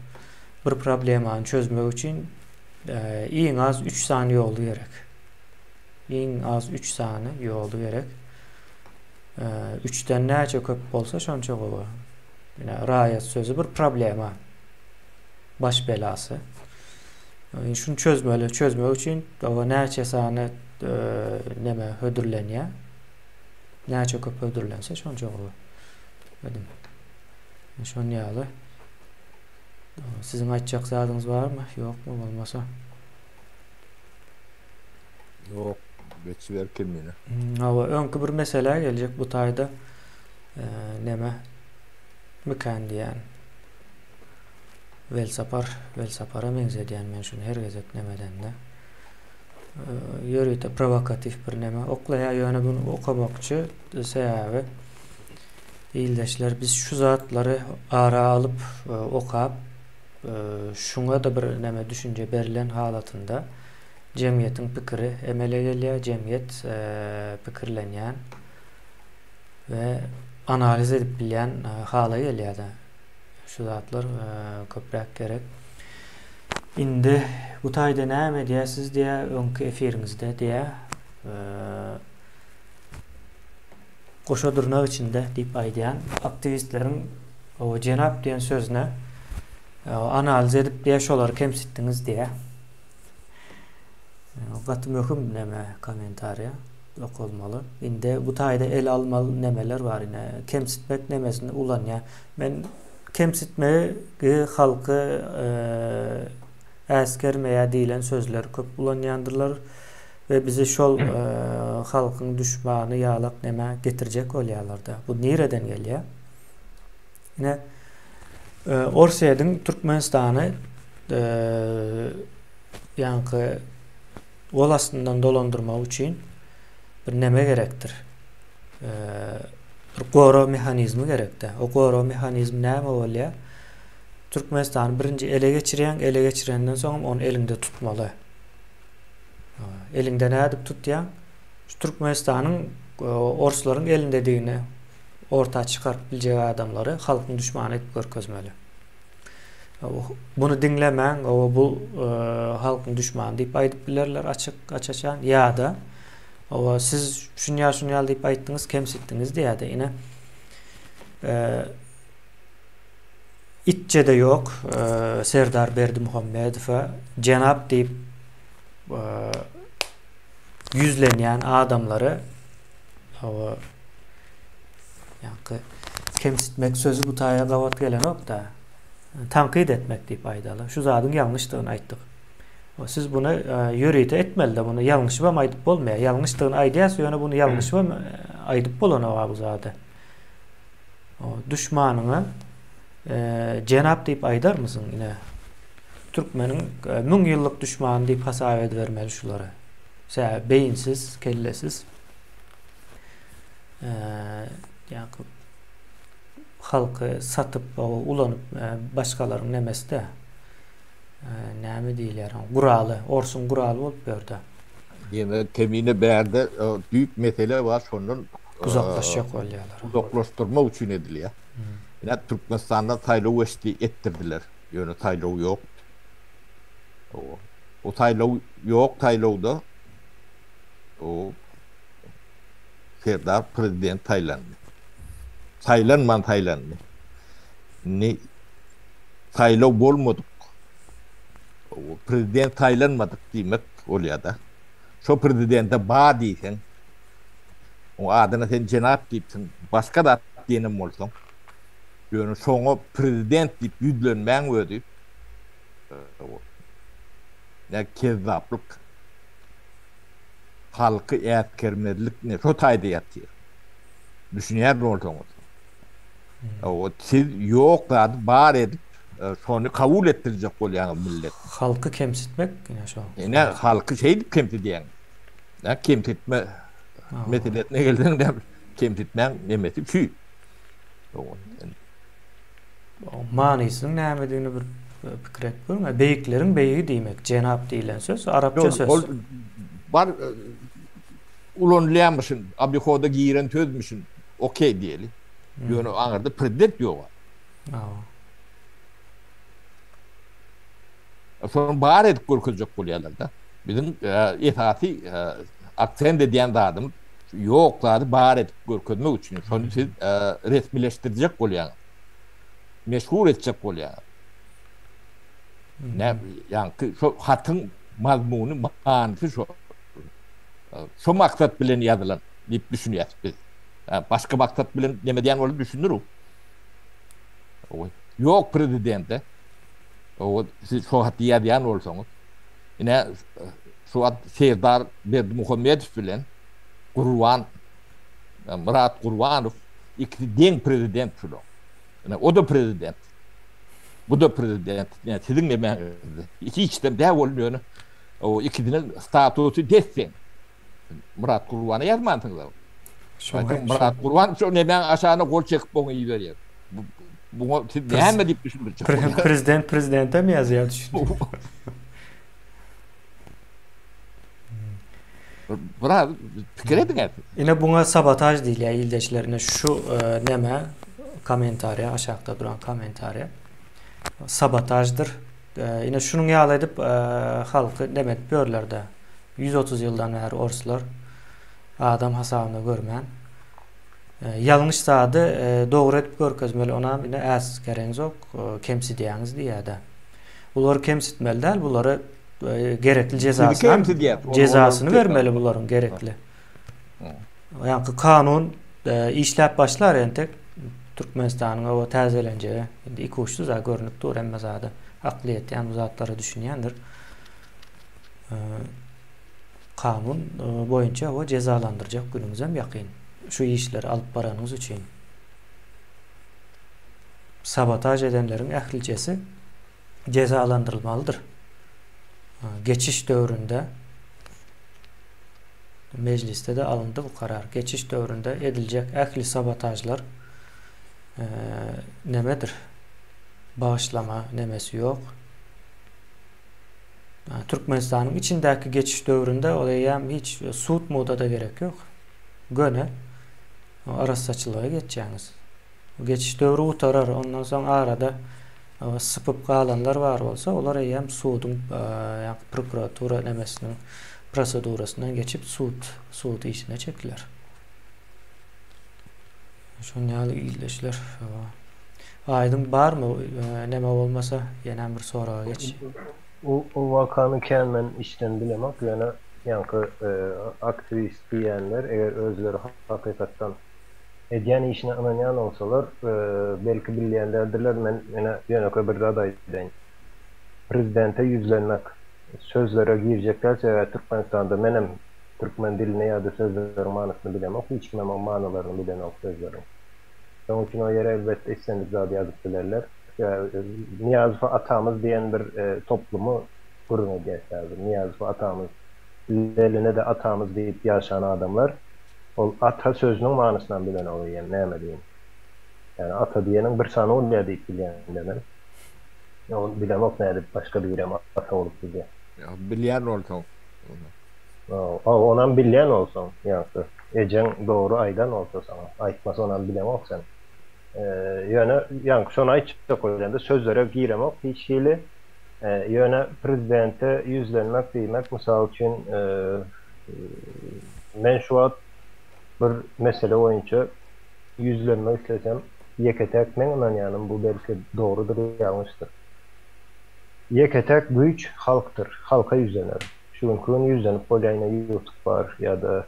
bir problemi çözmek için en az 3 saniye oldu gerek. En az 3 saniye oldu gerek. 3'ten näçe köp bolsa şonça gowy. Ýa raýat sözü bir problema. Baş belası. Şunu çözmek için o näçe saniye neme hödürlenýär. Näçe köp hödürlense şonça gowy. Dedim. Şon ýaly. Sizin aýtjak zadyňyz barmy? Ýokmy bolmasa? Yok. Geçiver kimine. Öňkü bir mesele geljek bu taýda neme mykan diýen. Velsapara meňzedýän men şunu her gezek nemeden de. Ýörüýte provokatif bir neme. Oklaýa ýöne bunu okamakçy sebäbi ildeşler biz şu zatlary ara alıp okap şuna da bir neme düşünce berilen halatında cemiyetin pikiri emele gelýär, cemiyet pikirlenýän ve analiz edip bilýän hala gelýär da. Şu zatlar köprek gerek. Indi bu taýda näme diýäsiz diýe öňkü efiriňizde diýe goşadurnak içinde diýip aýdýan aktivistleriň o jenap diýen sözüne analiz edip diýe şolary kemsitdiňiz diýe. Gatym ýokum neme komentarya okulmaly. Indi bu taýda el almaly nemeler bar ine. Kemsitmek nemesini ulanýar. Men kemsitmegi halky äskermeýä diýilen sözler köp ulanýandyrlar ve bizi şol halkyň düşmany ýalak neme getirjek bolýarlar da. Bu nereden gelýär? Ine Orsiýadyň Türkmenistany ýa-ni olasından dolandırmak için bir neme gerektir. Bir goro mehanizmi gerektir. O goro mehanizmi näme bolýar? Türkmenistan birinci ele geçirenden soň onu elinde tutmaly. Elinde näde tutýan? Şu Türkmenistanyň orslaryň elindediğini orta çıkarıp biljek adamlary halkyň düşmany etip görkezmeli. Bunu dinlemen, bu halkın düşmanı deyip aýdyp bilerler açaçan ya da siz şunyal deyip aýtdyňyz, kemsitdiňiz diýär de ine itçe de yok. Serdar Berdimuhammedow jenap deyip yüzlenýän adamları kemsitmek sözü bu taýa gawat gelen ok da tankid etmek diýip aýdaly. Şu zadyň ýalňyşdygyny aýtdyk. Siz bunu ýörüýte etmeli de bunu ýalňyşbam aýdyp bolmaýar. Ýalňyşdygyny aýdýas ýöne bunu ýalňyşbam aýdyp bolany bu zady. O düşmanyňa jenap diýip aýdarmysyň ine? Türkmeniň 1000 ýyllyk düşmany diýip hasap edibermeli şulara. Beyinsiz, kellesiz. Halkı satıp ulanyp başgalaryň nemesde näme diýler? Guraly, Orsun guraly bolup berdi. Yine temine berde büyük mesele var sonun Uzaklaşacak bolýarlar. uzaklaştırma için ediliyor. Yine Türkmenistan'da saylov ettirdiler. Yani saylov yok. O saylov yok, saylovda o Serdar prezident Taylandı. Saylanman Taylandı. Ne saylov bolmadık. O prezident saylanmadık demek oluyor da. Şu prezidente bağ deysen, o adına sen cenap deyipsin, başka da diyenim olsan, yani sonra prezident deyip yüzlenmen ödeyip, ne kezzaplık, halkı eğitkermezlik ne, şu tayda yatıyor. Düşünüyor ne olsanız. O siz yok da bağır edip, sonra kabul ettirecek oluyor millet. Halkı kemsitmek yine şu. Ne halkı şey kemsitiyen. Ne kemsitme meselesine geldiğinde kemsitmen demesi şu. Manysynyň näme bir pikir etdiň. Beýiklerin beýigi diýmek, cenap diýilen söz Arapça söz. Var ulonlaýamyşyn, abihoda giýiren tözmüşin, okey diýeli. Ýöne aňarda prezident ýok. Sonra bağır edip görkezecek bolýarlar da. Bizim esasy aksen diýen zadım ýoklary bağır edip görkezmek üçin. Şonu siz resmileşdirjek bolýar. Meşhur etjek bolýar. Ne yani şu hatyň mazmuny manysy şu. Şu maksat bilen ýazylan diýip düşünýär biz. Başka maksat bilen demedýän bolup düşünürük. Yok prezidente. O siz şu hat diýen bolsaňyz. Ine şu hat Serdar Berdimuhammedow bilen Gurwan Murat Gurwanow iki deň prezident şular. Ine o da prezident. Bu da prezident. Yani sizin neme iki içten dä bolýar. O ikisinin statusy dessin. Murat Gurwan'a ýazmansyňlar. Murat Gurwan şu neme aşagyna gol çekip boňa ýiberýär. Bu siz näme diýip düşünürjek? Prezidente mi ýazýar düşünür? Biraz pikir ediňer. Ine buňa sabotaj diýilýär ildeşlerine şu näme komentariýa aşagda duran komentariýa sabotajdyr. Ine şunuň ýaly edip halky demet börlerde 130 ýyldan bäri orslar adam hasabyny görmän. Yanlış zady dogry edip görkezmeli ona ine äs gereňiz ok, kemsidýäňiz diýýär. Bular kemsitmeli däl, bulary gerekli cezasyny vermeli bularyň gerekli. Ýa-ni kanun işläp başlar entek Türkmenistanyň o täzelenjegi indi iki uçlu za görünüp dur emma zady akliýet ýa-ni zatlary düşünýändir. Kanun boýunça o cezalandyrjak günüňiz hem ýakyn. Şu işleri alıp baranız üçün. Sabotaj edenlerin ählicesi cezalandırılmalıdır. Geçiş dövründe mecliste de alındı bu karar. Geçiş dövründe edilecek ähli sabotajlar nemedir? Bağışlama nemesi yok. Türkmenistan'ın içindeki geçiş dövründe olaya hiç suud moda da gerek yok. Göne arassaçılığa geçeceğiniz. Geçiş dövrü utarar. Ondan sonra arada sıpıp kalanlar var olsa olar hem suudun prokuratura nemesinin prosedurasından geçip suud işine çekilir. Şunyalı ildeşler. Aydın var mı? Neme olmasa yenen bir soruğa geç. O vakanı kelmen işten bilemek yani yankı aktivist diyenler eğer özleri hakikaten edýän işine ananyan olsalar belki bilýänlerdirler men ýöne bir adaýdaň prezidente yüzlenmek sözlere gireceklerse ve Türkmenistan'da menem Türkmen diline ýa-da sözlerin manysyny bilemek hiç kimem o manylaryny bilen o sözlerin. Şoň üçin o ýere elbetde islendik zady ýazyp bilerler. Niyazif atamız diyen bir toplumu kurun edýär. Niyazif atamız eline de atamız deyip yaşayan adamlar o ata sözünün manysyndan bilen oluyor. Näme diýen? Yani ata diýeniň bir sany bolýar diýip bilýänler. O bilemek neydi? Başka bir bilem ata olup bize. Ya, bilýän bolsaň. Onan bilýän olsaň, ýa-da ejen doğru aydan olsa sana. Aýtmasa onan bilemek sen. Ýöne ýa-da şonu aýtjak bolýanda sözlere giremek hiç hili. Ýöne prezidente yüzlenmek diýmek, mysal üçin men şu wagt bir mesele boýunça yüzlenmek istesem, ýeketek men anan ýanym bu belki doğrudur, ýalňyşdyr. Ýeketek güýç halktyr, halka yüzlenir. Şunkun yüzlenip bolýaýyna YouTube bar ýa-da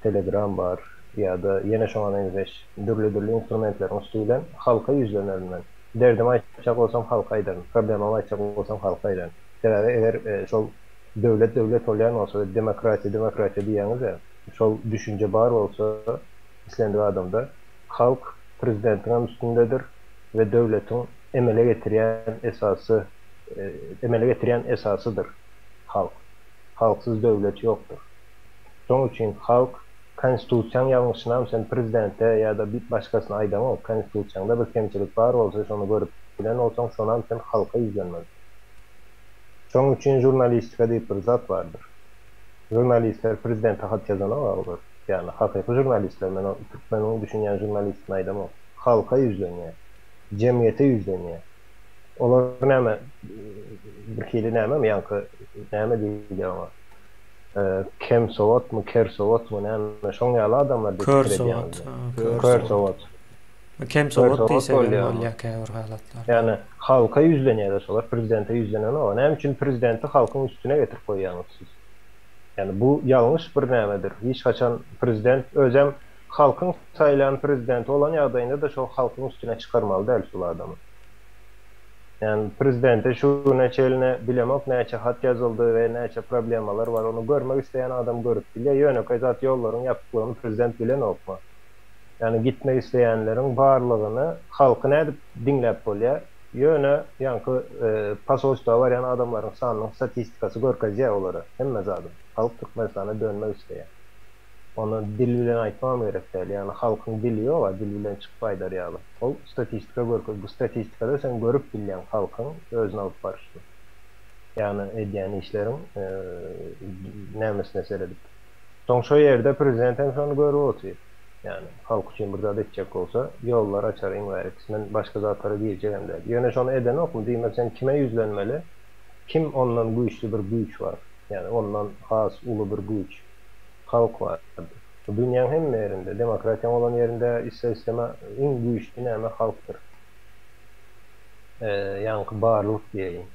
Telegram bar ýa-da ýene şoňa benzeş dürli instrumentler üstünden halka yüzlenirmen. Derdim aýtjak bolsam halka aýdarym, problemamy aýtjak bolsam halka aýdarym. Sebäbi eger şol döwlet bolýan bolsa, demokratiýa diýeniz, şol düşünje bar bolsa, islendi adamda halk prezidentiň üstündedir we döwletiň emele getirýän esasıdır halk. Halksız döwlet ýokdur. Şoň üçin halk konstitusiýaň ýalňyşynam sen prezidente ýa-da bir başgasyna aýdama, konstitusiýaňda bir kemçilik bar bolsa, şonu görüp bilen bolsaň, şonam sen halka yüzlenmez. Şoň üçin jurnalistika diýip bir zat bardyr. Jurnalistler prezidente hat ýazana bolar. Ýani hakyky jurnalistler, men onu düşünýän jurnalistni aýdama. Halka yüzlenýär, jemgyýete yüzlenýär. Olar näme bir hili näme näme diýýär. Kem sowat mı, ker sowat mı, näme şoň ýaly adamlar Kör sowat. Kör sowat. Kem sowat diýse bolýar käbir halatlar. Yani halka yüzlenýär şolar, prezidente yüzlenen o. Näme üçin prezidenti halkyň üstüne getirip goýýanyz siz? Yani bu ýalňyş bir nämedir. Hiç haçan prezident özem halkyň saýlan prezidenti olan ýagdaýynda da şol halkyň üstüne çykarmaly däl şol adamy. Yani prezidente şu neçeline bilemek, neçe hat yazıldı ve neçe problemalar var, onu görmek isteyen adam görüp bilýär. Ýöne kayzat ýollaryň ýapyklaryny prezident bilen okma. Yani gitmek isteyenlerin barlygyny halky nädip dinläp bolýar. Ýöne ýa-ni pasoçda barýan adamlaryň sanynyň statistikasy görkezýär olara. Hemme zady halk Türkmenistana dönmek isteýär. Onu dil bilen aýtmam gerek däl. Ýani halkyň dili ýok, dil bilen çykyp aýdar ýaly. O statistika görkezýär. Bu statistikada sen görüp bilýän halkyň özüne alyp barýşdy. Ýani edýän işleriň nämesine seredip. Soň şo ýerde prezident hem şonu görüp otur. Yani halk üçün bir zat etjek bolsa, ýollar açar iňwärik. Men başga zatlara diýjegem däl. Ýöne şonu eden okmy diýmek, sen kime yüzlenmeli? Kim ondan güýçli bir güýç bar? Yani ondan has ulu bir güýç. Halk var. Dünýäň hemme ýerinde, demokratiýa olan ýerinde isse-isteme iň güýçli näme halkdyr. Ýani barlyk diýeýin.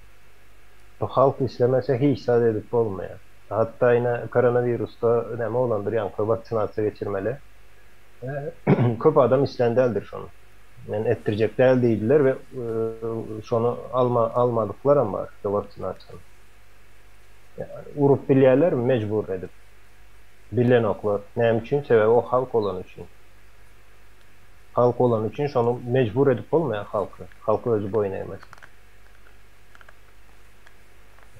Bu halk islemese hiç zat edip bolmaýar. Hatta ýene koronavirusda näme bolandyr, ýani vaksinasiýa geçirmeli. Köp adam islendeldir şonu. Men ettirjek däl diýdiler we şonu almadyklaram bar, vaksinasiýany. Yani urup bilýärler mecbur edip. Bilen oklar. Näme üçin? Sebäbi o halk olan üçin. Halk olan üçin şonu mecbur edip bolmaýar halky. Halky özü boyun eýmez.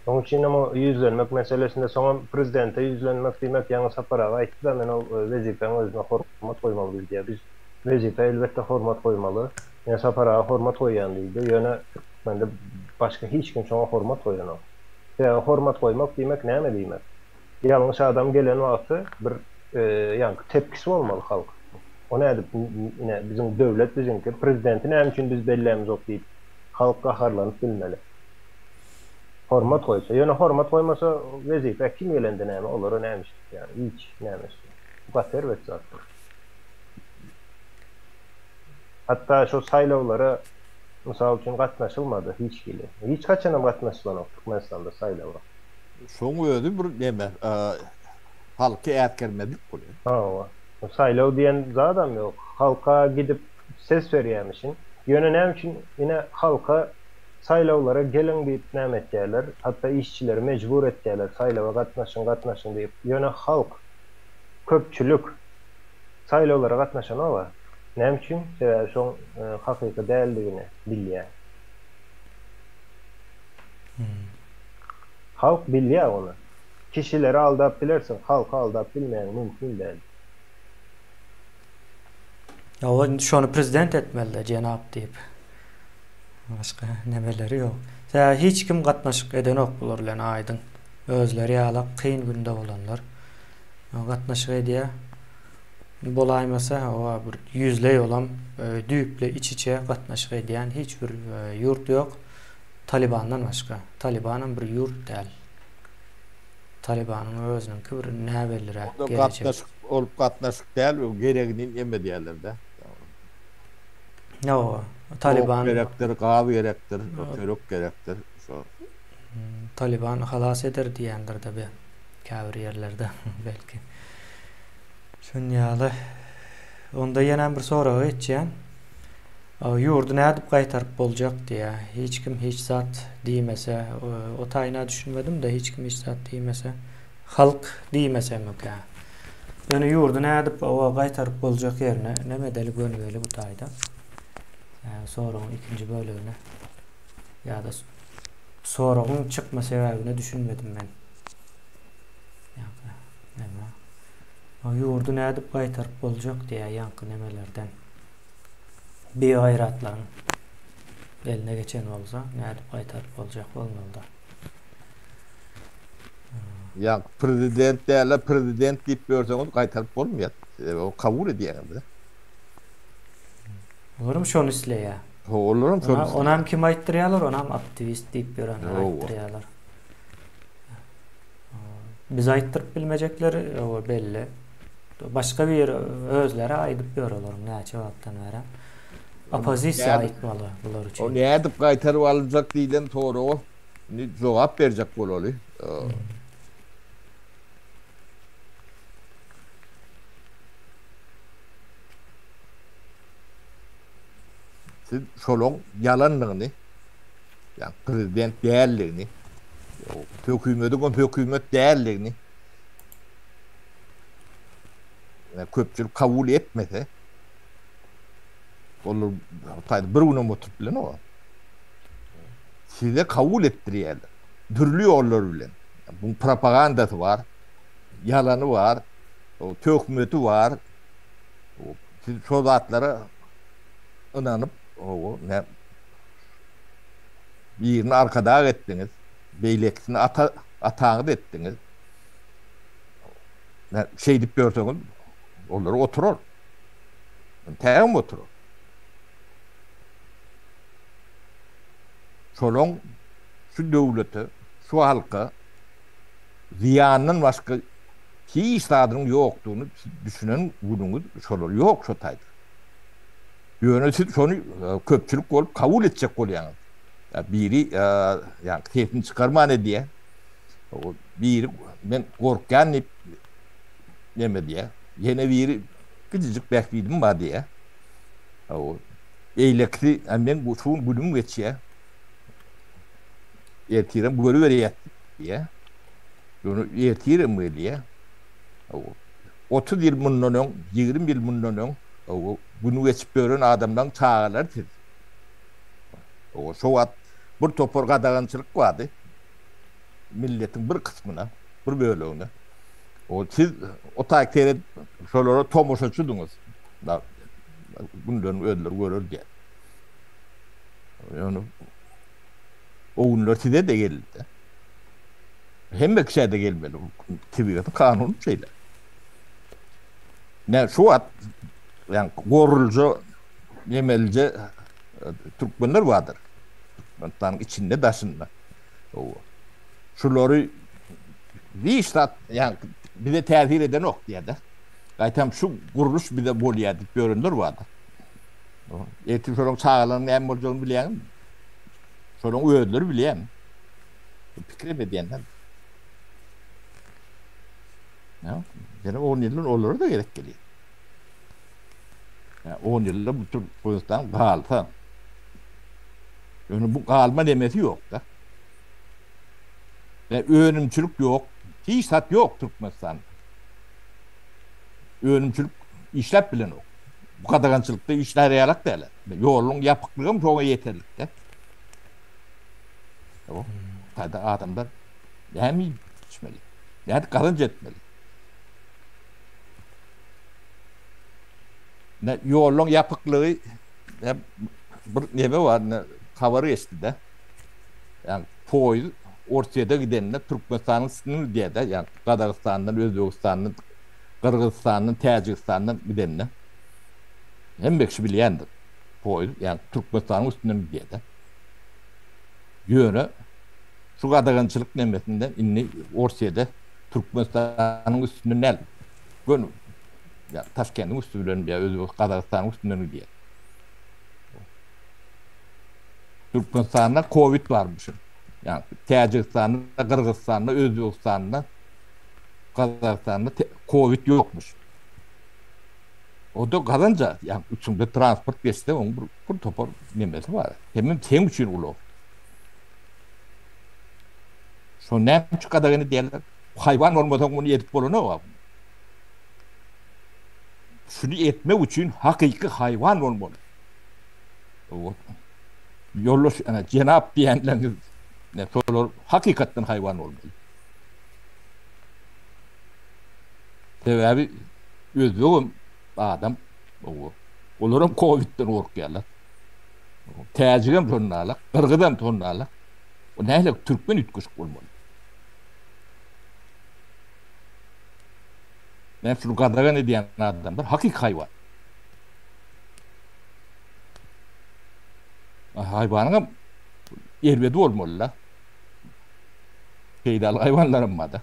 Onun için ama yüzlenmek meselesinde soňa prezidente yüzlenmek diýmek ýa-ni saparaga aýtdy da men o wezipeň özüne hormat goýmaly diýdi. Biz wezipe elbetde hormat goýmaly. Ýa saparaga hormat goýan diýdi. Ýöne mende başga hiç kim şoňa hormat goýanok. Ýa hormat goýmak diýmek näme diýmek? Ýalňyş adam gelen wagty bir ýa tepkisi bolmaly halk. O näde bizim döwlet bizinki prezidenti näme üçin biz bellämiz ok diýip halka harlanyp bilmeli. Hormat koysa, ýöne hormat koymasa wezipe kim gelende näme olara näme yani hiç näme. Bu kadar wetsatyr. Hatta şu saýlawlara mysal üçin gatnaşylmady hiç kili. Hiç kaçanam gatnaşylan Türkmenistanda saýlawlar. Şoň öýdi bir näme halky ätkermedik bolýar. Ha, saýlaw diýen zadam ýok. Halka gidip ses berýärmişin. Ýöne näme üçin ýine halka saýlawlara gelen diýip näme etýärler, hatta işçileri mecbur etýärler saýlawa gatnaşyň diýip. Ýöne halk, köpçülük saýlawlara gatnaşan olar. Näme üçin? Sebäbi şoň hakyky däldigini bilýär. Halk bilýär onu. Kişileri aldap bilersin, halky aldap bilmeýän mümkin däl. Ya şonu prezident etmeli cenab diýip. Başka nemeleri yok. Hiç kim gatnaşyk eden ok bular bilen aýdyň. Özleri ýala kyn günde bolanlar. Gatnaşyk edýär. Bolaýmasa o bir yüzle olam düýple iç-içe gatnaşyk edýän hiç bir ýurt ýok. Talibandan başga. Talibanın bir ýurt däl. Talibanyň özüniň bir näbelleri gelecek. Gatnaşyk olup gatnaşyk däl, o geregini emme diýerler-de. No, Taliban gerektir, gawy gerektir, törek gerektir. Şo. Taliban halas eder diýendir de be. Käbir ýerlerde belki. Şunýaly. Onda ýene bir soragy etjän. Ýurdu nädip gaýtaryp boljak diýä. Hiç kim hiç zat diýmese, o taýyna düşünmedim de hiç kim hiç zat diýmese, halk diýmese meka. Ýöne ýurdu nädip o gaýtaryp boljak ýerine nämedeli gönübeli bu taýda. Soragyň ikinji bölügüne ýa-da soragyň çykma sebäbini düşünmedim men. Näme? O ýurdu nädip gaýtaryp boljak diýä ýanky nemelerden. Bir ayratlaryň eline geçen bolsa nädip gaýtaryp boljak bolmaly. Ya prezident däle prezident diýip berseňiz gaýtaryp bolmaýar. O kabul edýär. Olurum şonu isleýär. Olurum şonu. Onam kim aýtdyrýarlar, onam aktivist diýip beren aýtdyrýarlar. Biz aýtdyryp bilmejekleri o belli. Başka bir özleri aýdyp berýärler näçe wagtdan beri. Opozisiýa aýtmaly bular üçin. O nädip gaýtaryp alyjak diýilen tory o. Ni jogap berjek bolaly. Siz şolong yalanlygyny, ýa prezident dälligini, hökümet dälligini köpçülik kabul etmese, olur taýda bir güne oturup bilen o. Size kabul etdirýärler. Türlü ýollar bilen. Bu propagandasy var, ýalany var, o hökümeti var. Siz şo zatlara inanyp o ne birini arkada etdiňiz, beýleksini ataňyz etdiňiz. Ne şey diýip berseňiz, onlar oturur. Tägem oturur. Şolong şu döwleti, şu halka ziyandan başka hiç sadyň ýokdugyny düşünen günüňiz şolar ýok şo taýda. Yönetim şonu köpçülük bolup kabul edecek bolýaňyz. Biri ýa keyfini çykarman diýe. O biri men gorkýan neme diýe. Ýene biri gıcıcık bäkbidim bar diýe. O eýlekli men bu şuň günüm geçýär. Ertirem göre berýär diýe. Ýöne ertirem diýe. O 30 ýyl mundan öň, 20 ýyl mundan öň o bunu geçip gören adamdan çağırlar tez. O şu wat bir topor gadagançylyk vardı. Milletin bir kısmına, bir bölüğüne. O siz o taýkere şolara tomoşaçydyňyz. Bundan ödler görür diye. Yani o günler size de geldi. Hem kişiye de gelmeli. Tabiatın kanunu şeyler. Ne şu at yani gorulcu yemelce Türkmenler vardır. Türkmenlerin içinde daşında. Şuları bir işte yani bir de terhir eden ok diye de. Gaytam şu kuruluş bir de bolýar diýip görünür vardı. Etim şolong çağalanın hem bolýagyny bilýän. Şolong öýdleri bilýän. Pikir edýänler. Ya, yani 10 ýyl olur da gerek gelýär. Ya 10 ýylda bu tür gözden galsa. Yani bu galma demesi yok da. Ve öğrenimçilik yok. Hiç sat yok Türkmenistan. Öğrenimçilik işlep bilen yok. Bu kadagançılıkta işler yarak derler. Yolun yapıklığım çok yeterlik de. O tadı adamlar hem içmeli. Yani kalınca etmeli. Ne yolun yapıklığı ne var ne habarı esti de. Yani poyuz Ortaya gidenler Türkmenistan'ın sınırı diye de yani Kazakistan'dan, Özbekistan'dan, Kırgızistan'dan, Tacikistan'dan gidenler. Hem bekşi bileyendir. Poyuz yani Türkmenistan'ın sınırı diye de. Yöne şu kadagancılık nemesinden inni Ortaya'da Türkmenistan'ın üstünü nel. Gönü ya Taşkent'in üstünü diye Özbekistan Kazakistan'ın üstünü diye. Türkmenistan'da Covid varmış. Yani Tacikistan'da, Kırgızistan'da, Özbekistan'da, Kazakistan'da Covid yokmuş. O da kazanca yani üçünde transport geçti onun bir topar nemesi var. Hemen tem için ulu. Şu ne şu kadarını diyorlar. Hayvan olmadan bunu yetip bolunu var. Şunu etmek için hakiki hayvan olmalı. O yolluş yani Cenab diyenler ne sorular hakikaten hayvan olmalı. Sebebi özlüğüm adam o. Olurum Covid'den korkuyorlar. Tecrübem tonlarla, kırgıdam tonlarla. O neyle Türkmen ütküş olmalı. Ben şu kadar ne diyen adamlar hakik hayvan. Hayvanın yerbedi olmalı. Şeydalı hayvanlarım var da.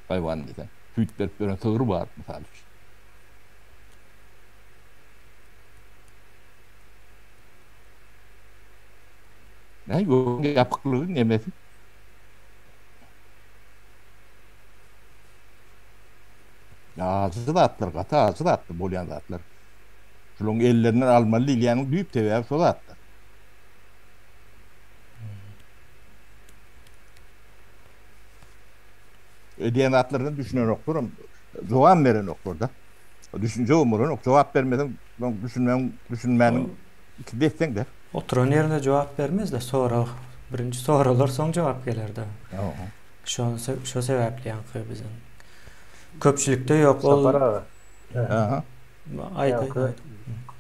Hayvan desen. Hütler böyle sığır var misal. Ne yok yapıklığı nemesi. Ağzı da atlar, katı ağzı da atlar, bolyan da atlar. Şunun ellerinden almalı ilyanın büyük teveğe sola atlar. Ödeyen atlarını düşünen okurum. Cevap veren okurda. Düşünce umurun, cevap vermeden düşünmenin iki desen de. Oturan yerine cevap vermez de sonra birinci sorular son cevap gelir de. Şu sebeple yankı bizim. Köpçülükte yok. Sapar abi. Aha. Yankı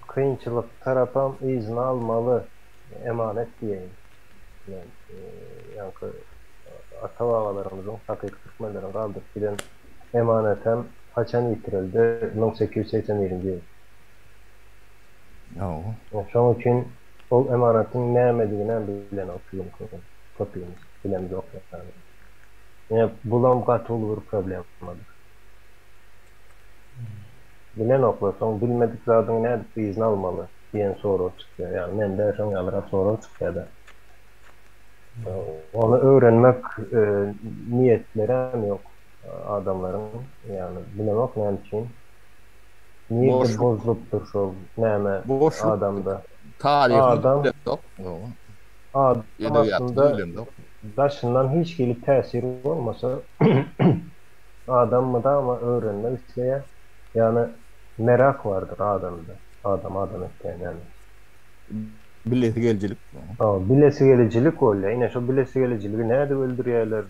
kıyınçılık tarafım izin almalı. Emanet diyeyim. Yani, yankı atavalarımızın hakiki Türkmenlerin kaldırıp giden emanetem haçan yitirildi 1881 yıl. Şunun için o emanetin nämediğine bilen okuyum kopyumuz bilemiz okuyum. Yani bulam katılı bir problem olmadı. Bilen oklasın bilmedik zaten ne izin almalı diyen soru çıkıyor. Yani ben de şun yalara soru çıkıyor da. Onu öğrenmek niyetleri yok adamların yani bilemek ne için niyeti bozuluptur şu neme adamda adam aslında başından hiç gelip tesiri olmasa adam mı da ama öğrenmek isteye yani merak vardır adamda adam etken yani. Bilesi gelicilik. Bilesi gelicilik öyle. Yine şu bilesi geliciliği nerede öldürüyorlar?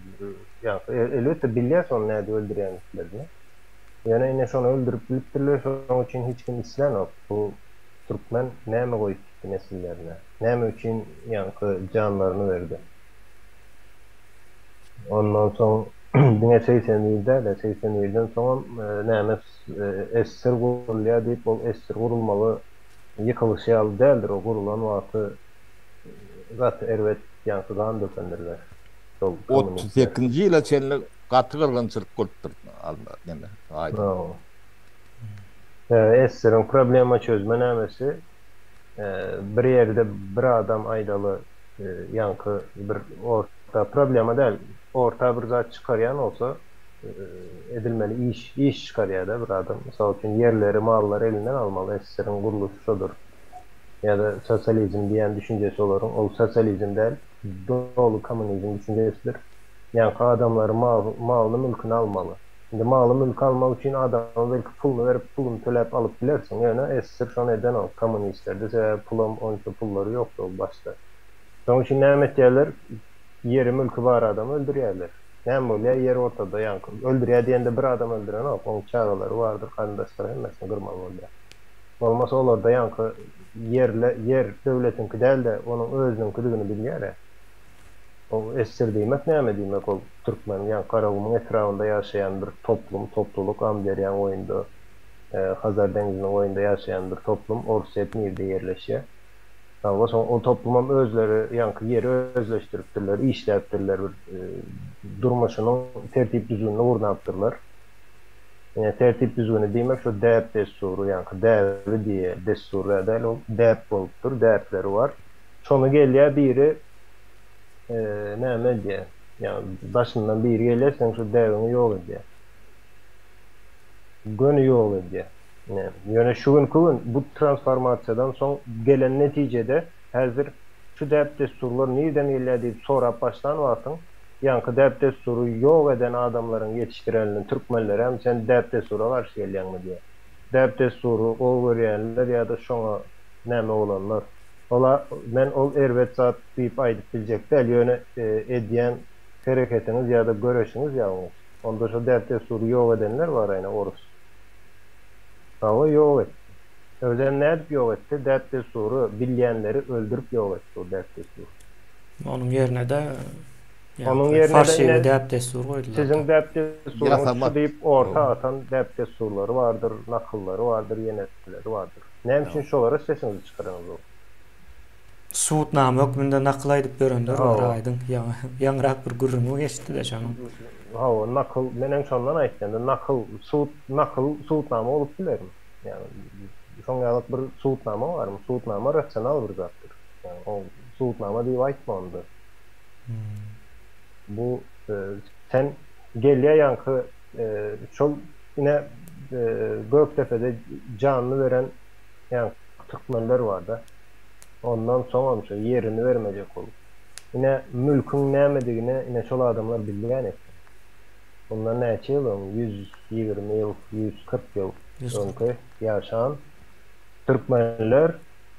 Ya elbette biliyorsun nerede öldürüyorlar. Yani yine şunu öldürüp biliptirler. Şunun için hiç kim isyan yok. Bu Türkmen neyme koyup gitti nesillerine? Neyme için yankı canlarını verdi? Ondan sonra 1980'lerde de 80'lerden sonra neyme esir kuruluyor deyip o esir kurulmalı yıkılışı al değildir o kurulan vakti zaten ervet yansıdan dökendirler. 32. yıla çenli katı kırgınçılık kolptur alma deme. Aynen. Esirin problema çözme nemesi bir yerde bir adam aydalı yankı bir orta problema değil orta bir zat çıkaryan olsa edilmeli iş çıkarıyor da bir adam. Mesela için yerleri, malları elinden almalı. Esirin kuruluşu şudur. Ya da sosyalizm diyen düşüncesi olarak o sosyalizm değil, doğulu komünizm düşüncesidir. Yani adamları malını mülkünü almalı. Şimdi malı mülk almak için adamın belki pulunu verip pulunu tölep alıp bilersin. Yani esir şu neden o komünistlerde sebep pulları yoktu o başta. Onun için nimet yerler yeri mülkü var adamı öldürüyorlar. Yani böyle yer ortada yankı. Öldürüyor diyen de bir adam öldüren o. Onun çağrıları vardır. Kandaşları hemmesini kırmalı oluyor. Olmasa olar da yankı yer devletinki değil de onun özününkülüğünü bilýär. O esir diýmek näme diýmek ol Türkmen ýa Karagumun etrafında ýaşaýan bir toplum, topluluk, Amberýan oýunda, Hazar deniziň oýunda ýaşaýan bir toplum, Orset nirde ýerleşýär. Tawa o toplumam özleri ýanky ýeri özleşdiripdirler, işläpdirler, durmuşynyň tertip düzgünini ornatdyrlar. Tertip düzgünü diýmek şu däp desturu ýanky däbi diýe desturu däl o däp bolupdyr, däpleri bar. Şonu gelýär biri näme diýe, ýani başyndan biri gelýär, sen şu däbini ýok edýär. Gönü ýok edýär. Ýöne şu gün bu transformasiýadan soň gelen netijede häzir şu däp desturlar nirden gelýär diýip sorap başlan wagtyň ýanky däp desturu ýok eden adamlaryň ýetişdirenini türkmenler hem sen däp destura garşy gelýärmi diýär. Däp desturu ol görýänler ýa-da şoňa näme bolanlar. Men ol erwet zat diýip aýdyp biljek däl ýöne edýän hereketiniz ýa-da göreşiňiz ýalňyz. Onda şu däp desturu ýok edenler bar aýna orus. Tawa ýok etdi. Ölen nädip ýok etdi? Däp desturu bilýänleri öldürüp ýok etdi o däp desturu. Onun ýerine de Onun ýerine Farsça däp desturu goýdular. Sizin däp desturuňyz diýip orta atan däp desturlary bardyr, nakyllary bardyr, ýenetleri bardyr. Näme üçin şolara sesiňizi çykaryňyz ol? Suutnama hökmünde nakıl aýdyp berenler bar aýdyň. Ýaňrak bir gürrüňi geçdi de şonuň. Hawa nakyl menen şondan aýtganda nakyl suutnama bolup bilermi? Ýani şoňa bir suutnama barmy? Suutnama rasional bir zatdyr. Ýani o suutnama diýip aýtmandy. Bu sen gelýär ýanky şol ine Göktepe'de canlı veren ýanky türkmenler bar da. Ondan soňra şu ýerini vermejek bolup. Ine mülküň nämedigini ine şol adamlar bilýän etdi. Bundan näçe ýyl? 120 ýyl, 140 ýyl öňkü ýaşan türkmenler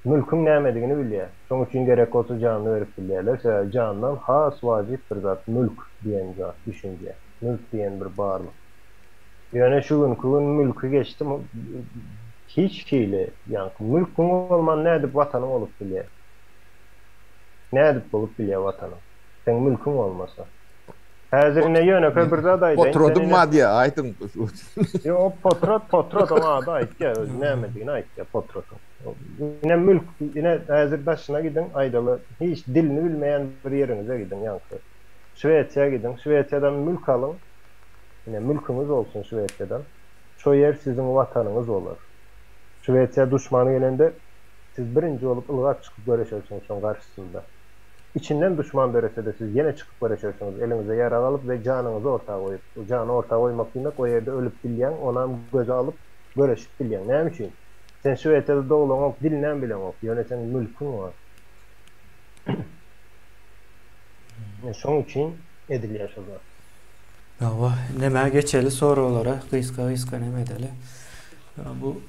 mülküň nämedigini bilýär. Şoň üçin gerek bolsa janyny berip bilýärler. Jandan has wajyp bir zat mülk diýen zat düşünje. Mülk diýen bir barlyk. Ýöne şu gün mülkü geçdi hiç kile ýanky mülküň bolman nädip watanyň bolup bilýär. Nädip bolup bilýär watanyň. Sen mülküň bolmasa. Häzirine ýöne bir zat aýdyn. Potrodum madya aýdyň. Yo potrod ama da aýtdy. Näme diýen aýtdy potrod. Ine mülk, ine häzir başyna gidin aýdaly hiç dilini bilmeýän bir ýeriňize gidin ýanky. Şweýçiýa gidin, Şweýçiýadan mülk alyň. Ine mülküňiz bolsun Şweýçiýadan. Şo ýer siziň watanyňız bolar. Şweýçiýa düşmany gelende siz birinji bolup ılgap çykyp göreşersiňiz şoň garşysynda. İçinden düşman berese de siz ýene çykyp göreşersiňiz, eliňize ýara alyp we janyňyzy ortaga goýup, o jany ortaga goýmak diýmek o ýerde ölüp bilýän, onam göze alyp göreşip bilýän. Näme üçin? Sen Şweýçiýada dogulaň dilinen bilen ok, ýöne sen mülküň bar. Şoň üçin edilýär şo zat. Ýa, näme geçeli soralara gyska näme edeli. Bu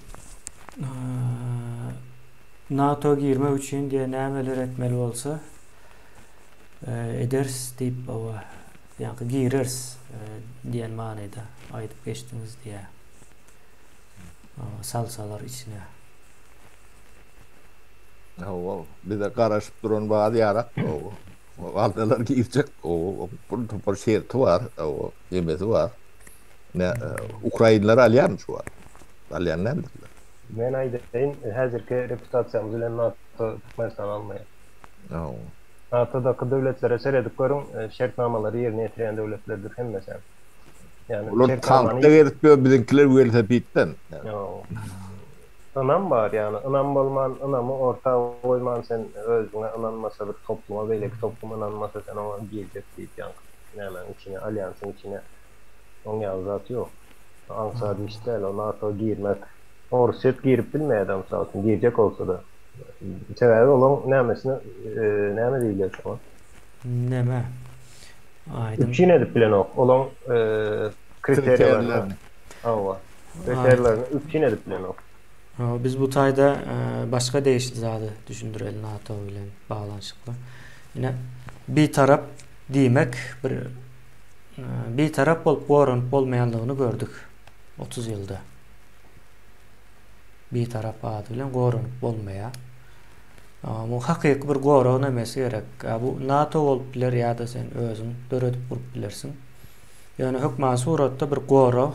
NATO girme üçin diye nämeler etmeli bolsa eders diýip ýa-da girers diýen manyda aýdyp geçdiňiz diýe. Salsalar içine. Bir de garaşyp duran bazı ýarak aldalar girjek bu topar şerti var, o ýemesi var. Ukraynalar alýan şu var. Alýan nämedir? Men aýdyn, häzirki reputasiýamyz bilen NATO Türkmenistan almaýar. NATO'daky döwletlere seredip görüň, şertnamalary ýerine ýetirýän döwletlerdir hemmesi. Yani ular tankda verip bizimkiler welse bitden. Anam bar yani, anam bolman, anamı orta goýman sen özüňe ananmasa bir topluma, beýleki topluma ananmasa sen ona girecek diýip ýanky. Näme içine, alýansyň içine oň ýazat ýok. Ansa diýişde o NATO girmek. Orset girip bilmeýär adam girecek olsa da. Sebebi olan nämesini näme diýilýär şoňa? Näme? Aýdym. Üçin edip bilen ok. Olan kriteriýalaryny. Hawa. Kriteriýalaryny üçin edip bilen ok. Biz bu taýda başga değişli zady düşündireli NATO bilen baglanşykly. Ine bir tarap diýmek bir tarap bolup bolmaýanlygyny gördük 30 ýylda. bir taraf adı bilen gorunup bolmaya. Bu hakyky bir goraw nemesi gerek. Bu NATO bolup biler ýa-da sen özüň döredip burup bilersiň. Ýani hökman suratda bir goraw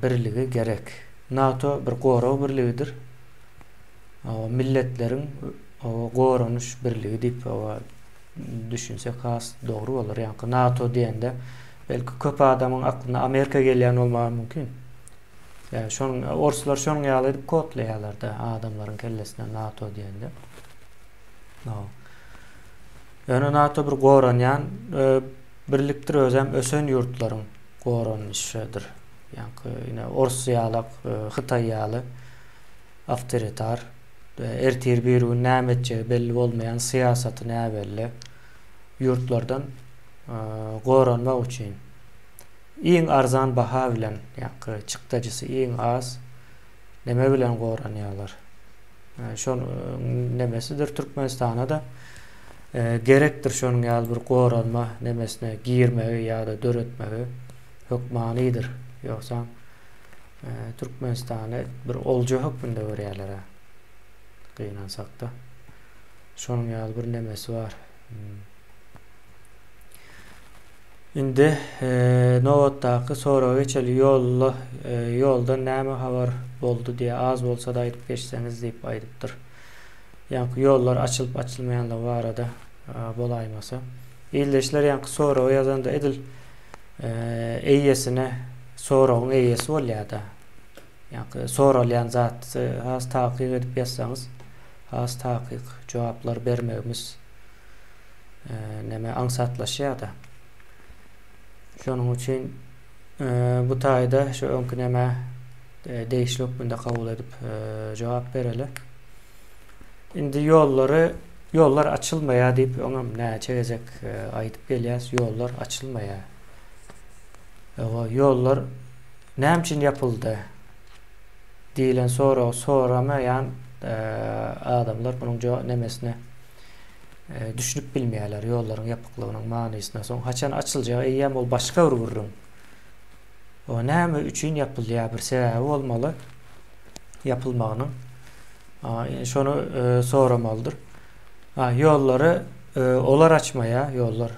birligi gerek. NATO bir goraw birligidir. Milletleriň goranuş birligi diýip düşünsek has dogry bolar. Ýani NATO diýende belki köp adamyň aklyna Amerika gelýän bolmagy mümkin. Yani Orslar şonuň ýaly edip kodlaýarlar da adamlaryň kellesine NATO diýende. Yani NATO bir goranýan birlikdir özem ösen ýurtlaryň goranýyşydyr. Yani Ors ýaly, Hytaý ýaly awtoritar, ertir birigi nämetçe belli bolmaýan syýasaty näbelli ýurtlardan goranmak üçin iň arzan baha bilen ýa-da çykdajysy iň az neme bilen goranýarlar. Şol nemesidir Türkmenistana da gerekdir şonuň ýaly bir goranma nemesine girmegi ýa-da döretmegi hökmanydyr. Ýoksa Türkmenistana bir olja hökmünde görýärler. Gynansak da şonuň ýaly bir nemesi bar. Indi nowatdaky soraga geçeli ýolda näme habar boldy diýe az bolsa da aýdyp geçseňiz diýip aýdypdyr. Ýani ýollar açylyp açylmaýanlar barada bolaýmasa. Ýyldaşlar ýani soraga ýazanda edil eýesine soragyň eýesi bolýar-da. Ýani soralýan zat has takyk edip ýazsaňyz has takyk jogaplar bermegimiz neme aňsatlaşýar-da. Şonuň üçin bu taýda şu öňkü näme değişlik bunda kabul edip jogap bereli. Indi yollar açılmaya diýip oňam näçe gezek aýdyp gelýäs, yollar açılmaya. Yollar näme üçin yapyldy diýilen soramaýan adamlar bunyň nemesine düşünüp bilmeýärler ýollaryň ýapyklygynyň manysyna. Soň haçan açyljagy eýem ol başga bir gurrun. O näme üçin yapylýar bir sebäbi bolmaly yapylmagynyň. Şonu soramalydyr. Ýollary olar açmaya, ýollar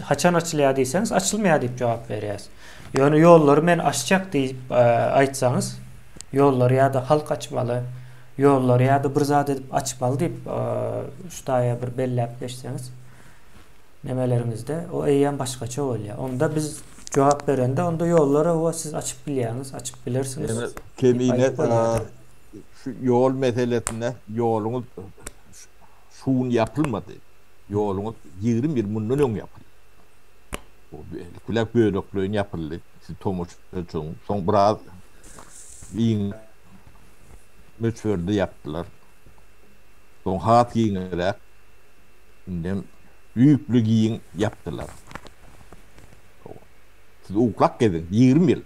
haçan açylýar diýseňiz açylmaýar diýip jogap berýäs. Ýöne ýollary men açjak diýip aýtsaňyz ýollar ýa-da halk açmaly, ýollar ýa-da bir zat edip açmaly diýip şutaýa bir belläp geçseňiz nemeleringizde o eýen başgaça bolýar. Onda biz jogap berende onda ýollary o siz açyp bilýäňiz, açyp bilersiňiz. Yani kemine şu yol meselesine yoluňuz şuun yapılmadı. Yoluňuz 21 mundan öň yapyldy. O kulak böreklerin yapıldı. Siz tomuş üçün soň biraz iň möçörde yaptılar. Soň hat giňerek indem büyüklü giyin yaptılar. Siz uklak edin 20 yıl.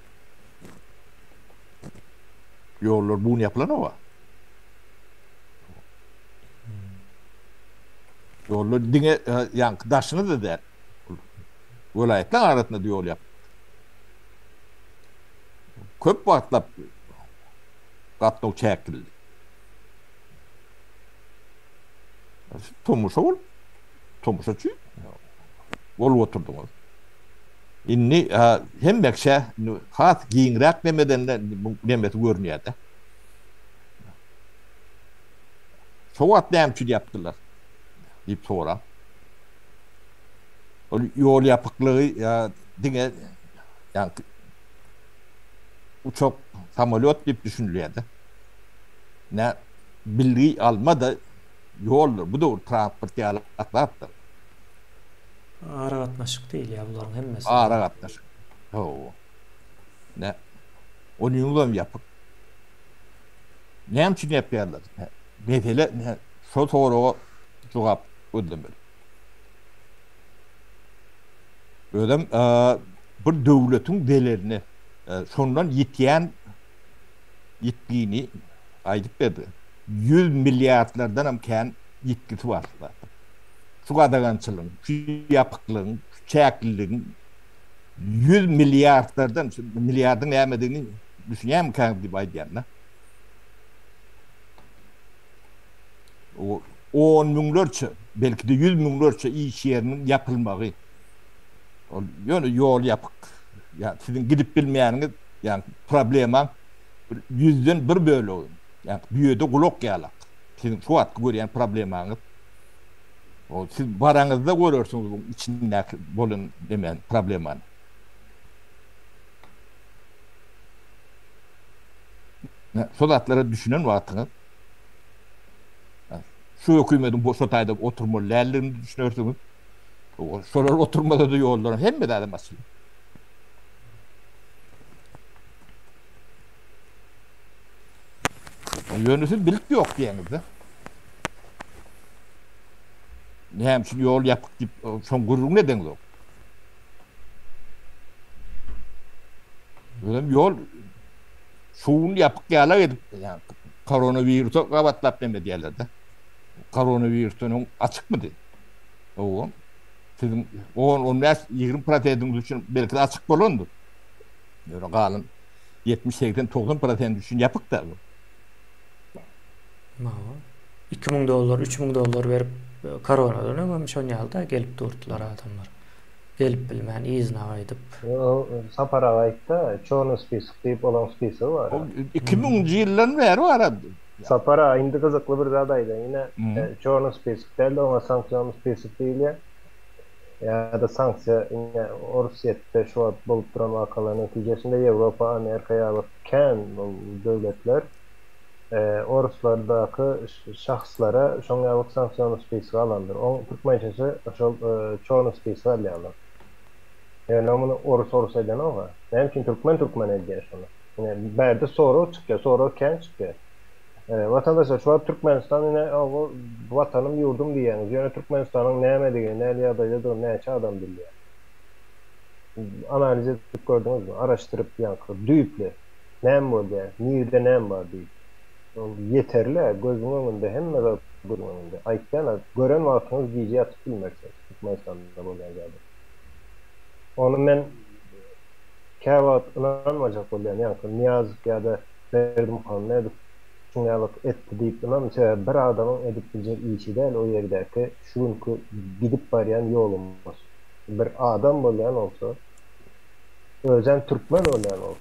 Yollar bunu yapılan o. Yollar dine yankı daşını da der. Vilayetler arasında yol yap. Köp vakitlap katno çekildi. Tomuşa ol. Tomuşa çü. Ol oturdunuz. İnni hem bekşe hat giyinrak demeden de demet görünüyordu. Soğat demçü yaptılar. Deyip sonra. O yol yapıklığı dine yani uçak samolyot deyip düşünülüyordu. Ne bilgi alma da yoldur. Bu da transport yalatlattır. Ara gatnaşyk diýil ýa buların hemmesi. Ara gatnaşyk. Ne? Onu ýoldan yapyp. Näme üçin ýapýarlar? Mesele şo soraga jogap ödemeli. Ödem bir döwletiň belerini şondan yetdiğini aýdyp berdi. 100 milyardlardan hem kän yetkisi var. Şu gadagançylygyň, şu ýapyklygyň, şu çäkliligin 100 milyardlardan milyardyň nämedigini düşünýän kan diýip aýdýanlar. O 10 miňlerçe, belki de 100 miňlerçe iş ýeriniň ýapylmagy. Ol ýöne ýol ýapyk. Ya sizin gidip bilmeýäniňiz, yani problema 100den 1 bölegi. Yani büyüde gulak ýalak. Sizin şu wagt görýän problemaňyz. O siz baraňyzda görürsüňiz bu içindäki bolan demen problemany. Sodatlara düşünen wagtyňyz. Şu hökümetin bu sotaýda oturmalarını düşünürsüňiz. Şolar oturmada da ýollar hemme de masal. Yönüsü bilip ýok diýeniz-de. Näme üçin ýol ýapyk diýip şoň gurrun neden ýok? Böyle ýol şuun ýapyk ýalar edip, yani koronawirusa gabatlap deme diýerler-de. Koronawirusyň açykmydy? O sizin 10-15-20% üçün belki de açyk bolandy. Ýöne galan 70-80-90% üçün ýapyk da. $2000, $3000 berip koronadan öňemiş oňalda gelip durdular adamlar. Gelip bilmän izna aýdyp. Sapara aýtda çoğunu spesik diýip olan spesik var. 2000-nji ýyldan beri bar. Sapara indi gyzykly bir zat aýdy. Ýene çoğunu spesik däl, ona sanksiýon spesik diýilýär. Ya da sanksiya Russiýada şu an bolup duran wakalar netijesinde Ýewropa, Amerika ýaly kän döwletler Oruslardaky şahslara şoň ýaly sanksiýon spesik alandyr. O türkmençesi şol çoğunu spesik alýarlar. Yani onu Orus aýdan oga. Näme üçin türkmen edýär şonu. Yani bärde soru çykýar, soru kän çykýar. Vatandaşlar şu an Türkmenistan yine o vatanım yurdum diýeniz. Yani Türkmenistan'ın nämedigini, näle ýadaýydy, näçe adam bilýär. Analiz edip gördüňizmi? Araşdyryp ýa-da düýpli. Näme bolýar? Nirde näme bar diýip. Yeterli, gözüň öňünde hemme zat görmeginde. Aýtdan gören wagtyňyz giýje ýatyp bilmersiniz. Türkmenistanda bolýan ýa-da. Onu men käwat inanmajak bolýan ýa-da Niýazyk ýa-da Berdimuhan näde şunyalık etdi deyip mesela bir adamın edip bilecek işi değil o yerdeki şunku gidip barayan yolumuz. Bir adam olayan olsa özen Türkmen olayan olsa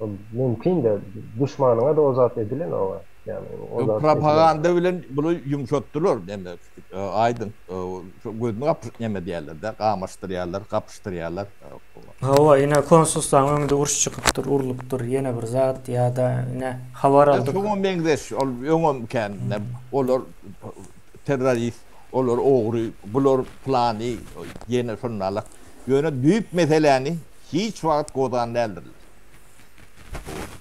o mümkün de düşmanına da o zat edilen o var. Yani o zat propaganda bilen bunu yumşatdırlar demek. Aydın gözünü kapıştırma diýerler, gamaşdyrýarlar, kapışdyrýarlar. Hawa ina konsulstan öňünde uruş çykypdyr, urulupdyr, ýene bir zat ýa-da ine habar aldyk. Şoň beňdeş, ol öňüm känne, olar terrorist, olar ogry, bular plany, ýene şonlarla. Ýöne büýük meseleni hiç wagt godan däldirler.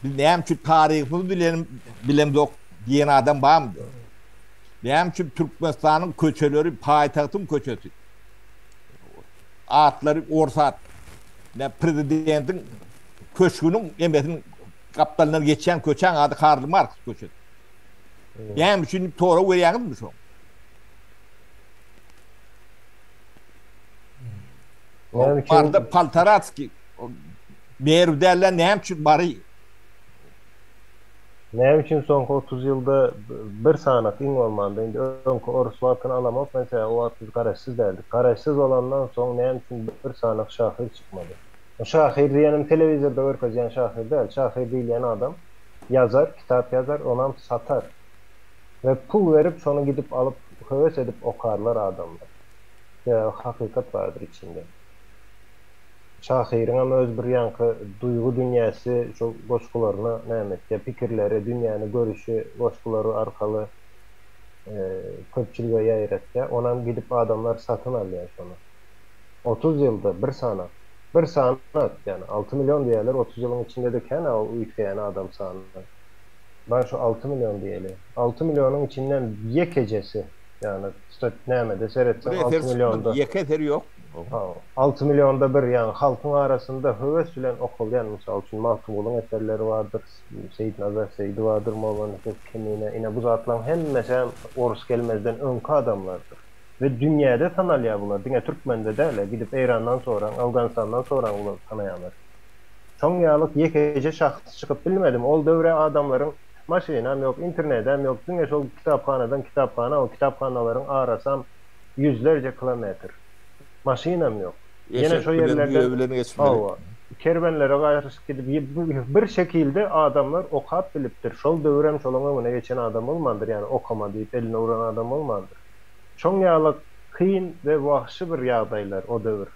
Biz näme üçin taryhymy bilemdok diýen adam barmy? Näme üçin Türkmenistanyň köçeleri paýtagtyň köçesi? Atlary orsat. Ne prezidentin köşkünün emretinin kaptanlar geçen köçen adı Karl Marx köçesi. Näme üçin toğra berýänizmi şo? Barda Paltaratski beru derler näme üçin bary? Näme üçin soňky 30 ýylda bir sanaty iň bolmanda indi öňkü Orus wagtyny alamak mesela o wagt garaşsyz däldi. Garaşsyz olandan soň näme üçin bir sanaty şahir çykmady? O şahir diýenim telewizorda görkezýän şahir däl. Şahir diýen adam yazar, kitap yazar, onam satar. Ve pul verip şonu gidip alıp höwes edip okarlar adamlar. Ya hakikat vardır içinde. Şahirin ama öz bir yankı duygu dünyası şu goşkularına nämetde pikirleri, dünýäni görüşü goşkulary arkaly köpçülüge ýaýratdy. Onam gidip adamlar satın alýar şonu. 30 ýylda bir sana. Bir sanat yani 6 milyon diýerler 30 ýylyň içinde de kän o ýetýän adam sanaty. Ben şu 6 milyon diýeli. 6 milyonun içinden yekecesi yani işte näme seretsem 6 milyonda yeketeri yok. 6 milyonda bir yani halkın arasında höwes bilen okulyan misal üçin Mahtumulun eserleri vardır. Seyyid Nazar Seydi vardır. Mawlana Kemine ine bu zatlaryň hemmesi Orus gelmezden öňkü adamlardır. Ve dünýäde tanalýar bular. Diňe Türkmende däl, gidip Eýrandan sonra, Awganistandan sonra ular tanaýarlar. Çoň ýalyk ýekece şahsy çykyp bilmedim. Ol döwre adamlaryň maşynam ýok, internetem ýok. Diňe şol kitaphanadan kitaphana, o kitaphanalaryň arasam yüzlerce kilometr. Maşynam ýok. Ýene şo ýerlerde kerbenlere gaýryşyp gidip bir şekilde adamlar okap bilipdir. Şol döwrem şolaňa mene geçen adam bolmandyr, ýani okama diýip eline uran adam bolmandyr. Çoň ýalyk kıyın ve wahşy bir ýagdaýlar o döwür.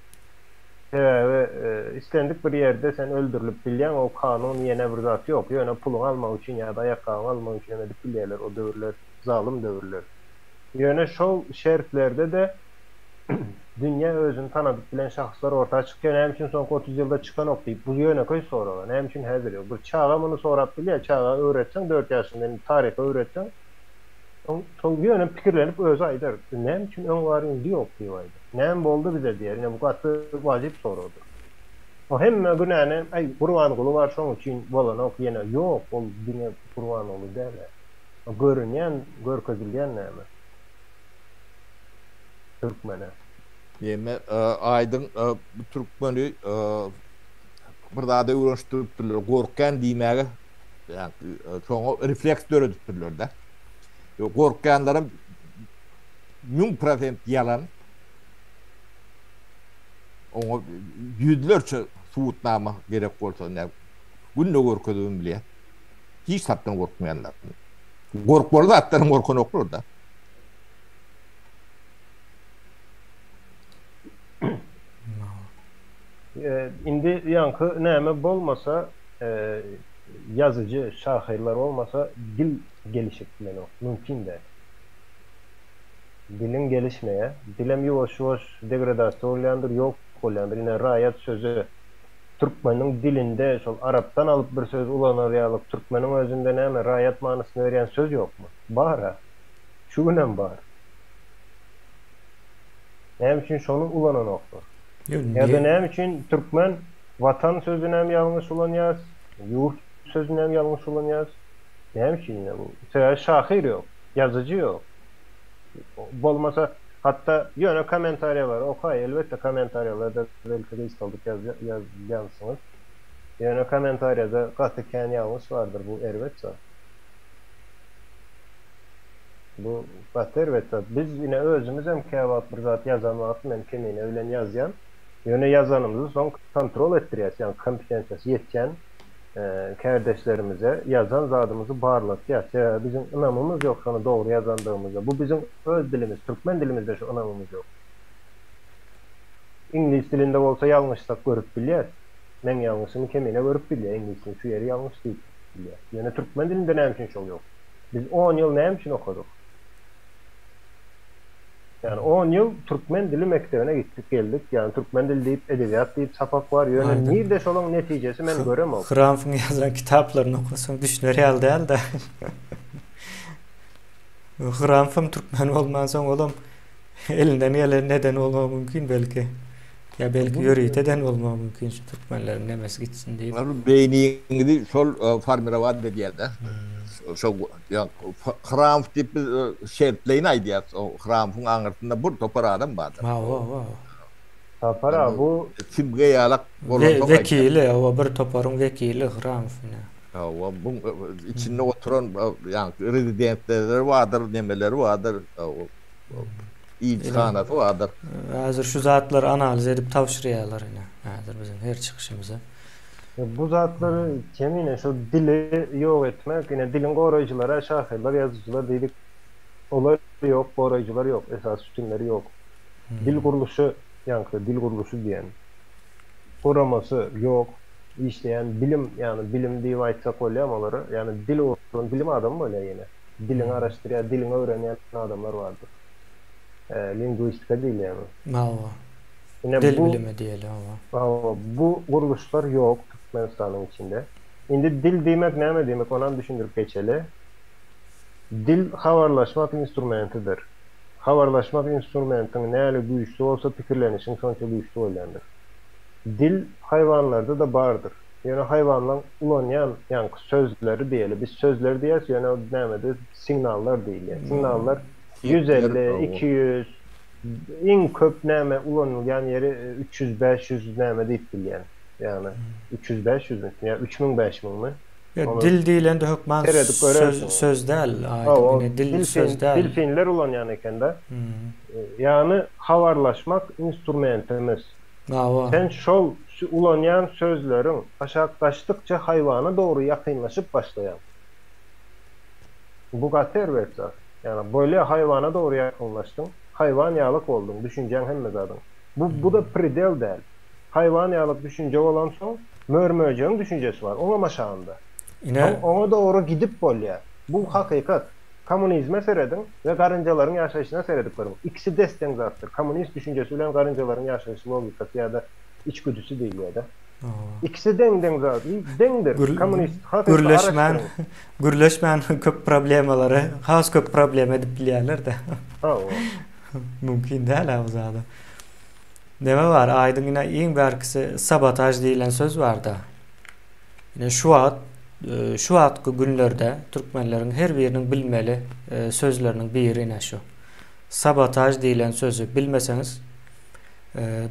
Ve istendik bir yerde sen öldürülüp bilýän o kanun ýene bir zat ýok. Ýöne puluň almak üçin ýa-da ýakaň almak üçin edip bilýärler o döwürler, zalim döwürler. Ýöne şol şertlerde de dünya özünü tanadyp bilen şahslar ortaya çykýan. Näme üçin soňky 30 ýylda çykan ok diýip bu ýöne köý soralar. Näme üçin häzir ýok? Bir çağa muny sorap bilýär, çağa öwretseň 4 ýaşyndan taryhy öwretseň şol ýöne pikirlenip özü aýdar. Näme üçin öňwaryňdy ýok diýip aýdar. Näme boldy bize diýär. Ýene bu gatly wajyp soradyr. O hemme günäne ay Qur'an guly bar şoň üçin bolan ok ýene ýok, ol diňe Qur'an oly däle. O görünýän, görkezilýän näme? Türkmene. Ýeme aýdyň türkmeni bir zada öwrenişdiripdirler, gorkan diýmäge, ýani şoňa refleks döredipdirler-de. Gorkanlarym 1000% ýalan. Oňa ýüzlerçe suwutnama gerek bolsa, näme günde gorkadym bilýär. Hiç sapdan gorkmaýanlar. Gorkbolda atlaryň gorkan oklar da. Indi ýaňky näme bolmasa, yazıcı, şahyrlar olmasa dil gelişip bilen o. Mümkin de. Dilin gelişmeye, dilem ýoş-ýoş degradasiýa bolýandyr, ýok bolýandyr. Ine raýat sözü Türkmeniň dilinde şol Arapdan alyp bir söz ulanar ýalyk Türkmeniň özünde näme raýat manysyny berýän söz ýokmy? Bar. Şu bilen bar. Näme üçin şonu ulanan oklar? Ýa-da näme üçin türkmen watan sözüne hem ýalňyş ulanýar, ýurt sözüne hem ýalňyş ulanýar? Näme üçin bu? Şahyr ýok, yazıcı ýok. Bolmasa hatta ýöne kommentariýa bar. Okay, elbetde kommentariýalarda belki de istaldyk ýazýansyňyz. Ýöne kommentariýada gatykän ýalňyş bardyr, bu elbetde. Bu elbetde biz ine özümüz hem käwap bir zat ýazan wagt men kimine bilen ýazýan. Ýöne ýazanymyzy soň kontrol etdirýär, ýani kompetensiýasy ýetken kardeşlerimize yazan zadımızı barlatýar. Bizim ınamımız yok şonu doğru yazandığımızda. Bu bizim öz dilimiz, Türkmen dilimizde şu ınamımız yok. İngiliz dilinde olsa yanlışlık görüp bilýär. Men yanlışını kemine görüp bilýär. İngilizin şu yeri yanlış diýip bilýär. Yani Türkmen dilinde näme üçin şol yok? Biz 10 ýyl näme üçin okudyk? Yani 10 ýyl Türkmen dili mektebine gittik geldik. Yani Türkmen dili diýip edebiyat diýip sapak var. Ýöne nirde şolaň netijesi men göremem. Hramfyň ýazan kitaplaryny okusaň düşüner ýal däl-de. Hramfym Türkmen bolmansaň olam elinden gelen neden bolmagy mümkin belki. Ya belki ýöriteden bolmagy mümkin şu Türkmenleriň nemesi gitsin diýip. Beýniňdi şol formirawat diýerler. Şo ýa Hramf diýip şertleýin aýdýar. O Hramfyň aňyrtynda bir topar adam bardyr. Tapara bu kimge ýalak bolan vekili, o bir toparyň vekili Hramfyna. O bu içinde oturan ýa rezidentler bardyr, nemeler bardyr. İlhanat vardır. Hazır şu zatlar analiz edip tavşirýarlar ine. Hazır bizim her çıkışımıza. Bu zatları kemine şu dili yok etmek, yine dilin goraýjylary, şahyrlar, yazıcılar diýdik. Olar yok, goraýjylar yok, esas üstünleri yok. Dil guruluşu, yankı dil guruluşu diýen. Koraması yok. İşleyen bilim, yani bilim diýip aýtsak bolýar olary, yani dil okuyan bilim adamı bolýar ýene. Dilini araşdyrýar, dilini öwrenýän adamlar bardyr. Linguistika diýil ýani. Dil bilimi diýeli bu guruluşlar yok Türkmenistanyň içinde. Indi dil diýmek näme demek, onan düşündirip geçeli. Dil habarlaşmak instrumentidir. Habarlaşmak instrumentiň näle güýçli bolsa pikirlenişiň şonça güýçli bolýandyr. Dil hayvanlarda da bardyr. Yani hayvanlaryň ulanýan ýanky sözleri diýeli. Biz sözler diýäs, ýani nämedir? Signallar diýilýär. Signallar 150, 200, en köp näme ulanylýan ýeri 300, 500 näme diýip bilýän. Yani 300-500 mü? Ya 3000-5000 mi? Ya Onu dil diýlen de hökman seredip görersin. söz däl. O Aýdy, dil söz dil däl. finler ulan yani ekende. Hmm. Yani havarlaşmak instrumentimiz. Awa. Sen şol ulanyan sözlerin aşaklaştıkça hayvana doğru yakınlaşıp başlayan. Bu gater versat. Yani böyle hayvana doğru yakınlaştın. Hayvan yalık oldun. Düşüncen hem mezadın. Bu da predel değil. Hayvan yalık düşünce olan son mörmöceğin düşüncesi var. Ona maşağında. Ine Ona doğru gidip bolya. Bu hakikat. Komünizme seredin ve karıncaların yaşayışına serediklerim. İkisi desten zattır. Komünist düşüncesi ile karıncaların yaşayışı logikası ya da içgüdüsü değil ya da. İkisi den zat. Dendir. Komünist hakikat gürleşmen gürleşmen köp problemleri, has köp problem edip bilýärler de. Mümkin däl awzada. Neme var? Aýdyň ine iň bärkisi sabotaj diýilen söz bar da. Ine şu atky günlerde türkmenleriň her biriniň bilmeli sözleriniň biri ine şu. Sabotaj diýilen sözü bilmeseňiz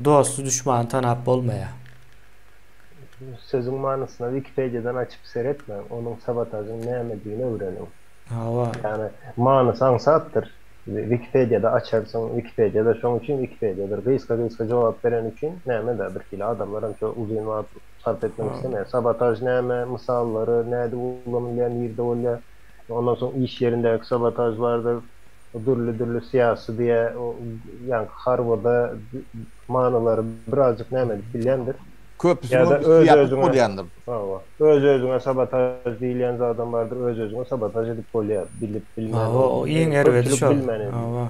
dostu düşman tanap bolmaýar. Sözün manasına Wikipedia'dan açıp seyretme. Onun sabotajın ne emediğini öğrenin. Yani manası ansattır. Wikipedia'da açarsın. Wikipedia'da şunun için Wikipedia'dır. Gıyska cevap veren için ne emededir ki adamların çok uzun vaat sarf etmek istemiyor. Sabotaj ne eme, misalları, nerede kullanılan yerde oluyor. Ondan sonra iş yerindeki sabotaj vardır. Dürlü siyasi diye yani Harvard'da manaları birazcık ne emedik bilendir. Köpüsünün siyasi bolyandır. Öz özüne sabotaj diýilen adam vardır. Öz özüne sabotaj edip bolýar, bilip bilmän. O iň erbedi şol.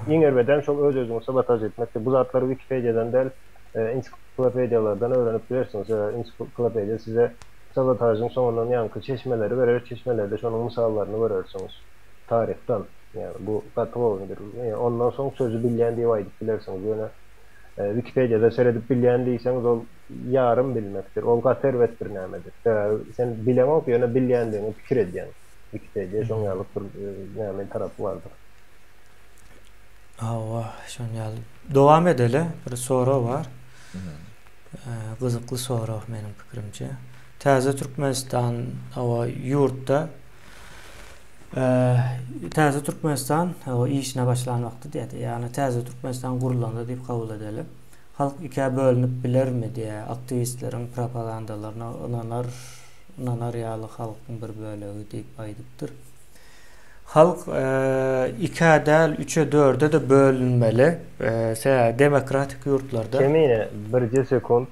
Iň erbeden şol öz özüne sabotaj etmek. Bu zatlary Wikipedia'dan del, ensiklopediyalardan öğrenip bilersiniz. Ensiklopedia size sabotajın sonundan yankı çeşmeleri verir. Çeşmelerde şonun misallarını verirsiniz. Tarihten. Yani bu katılımdır. Yani ondan sonra sözü bilýän diýip aýdyp bilersiniz. Yani Wikipedia'da seyredip bilýän diýseniz ol yarım bilmektir. Ol gatervettir nämedir. Sen bilen ok ýöne bilýändiňi pikir edýän. Wikipedia şoňalyk bir näme tarapy bardyr. Şoňaly. Dowam edeli. Bir soru var. Gyzykly soru meniň pikirimçe. Täze Türkmenistan ýurtda Täze Türkmenistan işine başlanan wagty diýdi. Yani Täze Türkmenistan gurulandy diýip kabul edeli. Halk ikiye bölünüp bilermi diye aktivistlerin propagandalarına inanar ýaly halkyň bir bölegi diýip aýdypdyr. Halk 2'e däl 3'e 4'e de bölünmeli. Demokratik ýurtlarda. Kemine birce sekund.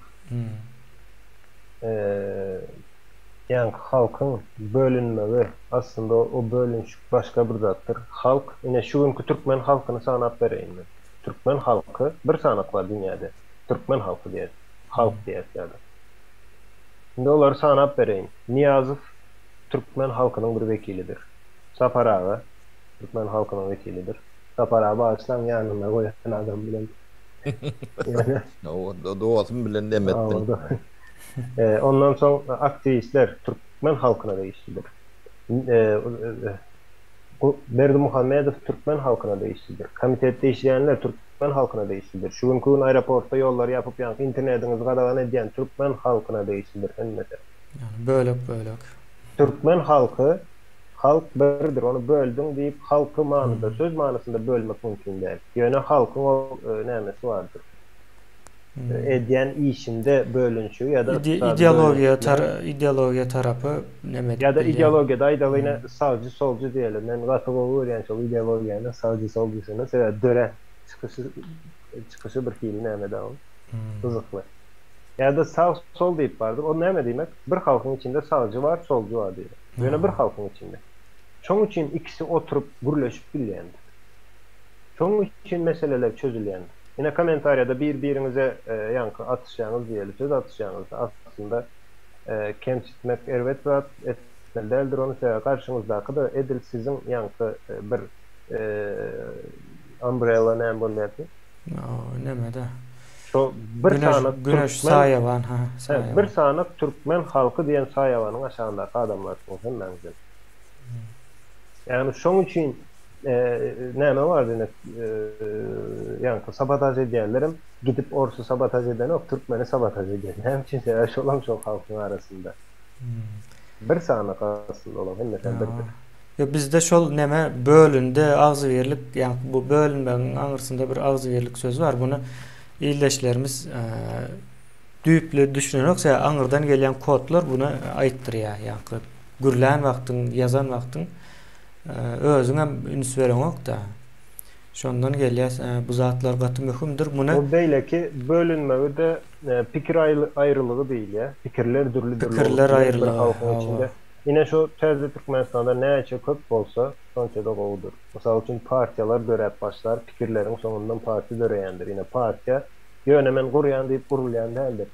Yani halkın bölünmeli. Aslında o bölünüşük başka bir zattır. Halk, yine şu günkü Türkmen halkını sanat vereyim. Türkmen halkı, bir sanat var dünyada. Türkmen halkı diye. Halk diye yani. Şimdi onları sanat vereyim. Niyazov Türkmen halkının bir vekilidir. Saparağı Türkmen halkının vekilidir. Saparağı açlan yanına koyan adam bilen. Yani. O doğasını bilen demettin. Ondan sonra aktivistler Türkmen halkına değiştiler. Berdi Muhammedov Türkmen halkına değiştiler. Komitette işleyenler Türkmen halkına değiştiler. Şu günkü aeroportta yolları yapıp internetinizi qadağan edýän Türkmen halkına değiştiler. Yani bölük. Türkmen halkı halk birdir. Onu böldüm deyip halkı manada, söz manasında bölmek mümkün değil. Yani halkın o nemesi vardır. Edýän işinde bölünüşü ya da ideologiya tarapy neme ya da ideologiyada aýdagyna sağcı solcu diýelim. Men gatyp bolýan şol ideologiýany sağcı solcusyna sebäp döre çıkışı bir fiil näme däl. Gyzykly. Ya da sağ sol diýip bardyr. O näme diýmek? Bir halkyň içinde sağcı var, solcu var diýer. Ýöne bir halkyň içinde. Şoň üçin ikisi oturup gürleşip bilýändir. Şoň üçin meseleler çözülýändir. Yine komentariyada birbirinize yankı atışacağınız diyelim. Söz atışacağınız aslında kemsitmek evet ve etmelidir. Onu karşınızdaki da edil sizin yankı bir umbrella ne bolýardy? Nemede? Bir sanat Güneş sayavan. Bir sanat Türkmen halkı diýen sayawanyň aşağındaki adamlar hemen güzel. Yani şoň üçin näme bardy ne ýa-ni sabotaj edýänlerim gidip orsu sabotaj eden ok Türkmeni sabotaj edýän. Hem üçin şolam şol halkyň arasynda. Bir sany aslında olan hemmeten birdir. Ya bizde şol neme bölünde agzybirlik, yani bu bölünmenin aňyrsynda bir agzybirlik söz var. Bunu illeşlerimiz düýüple düşünerek aňyrdan gelen kodlar bunu aýtdyrýar. Yani gürlän wagtyň, yazan wagtyň özüňe üns bereňok da. Şondan gelýär bu zatlar gaty möhümdir. Buna o beýleki bölünmegi de pikir aýrylygy diýil ya. Pikirler dürli-dürli. Pikirler aýrylygy. içinde. Yine şu terzi Türkmenistan'da näçe köp bolsa şonça da gowdur. Mesela üçün partiyalar dörep başlar, pikirlerin sonundan parti döreýändir. Yine partiya ýönemen gurýan diýip gurulýan däldir.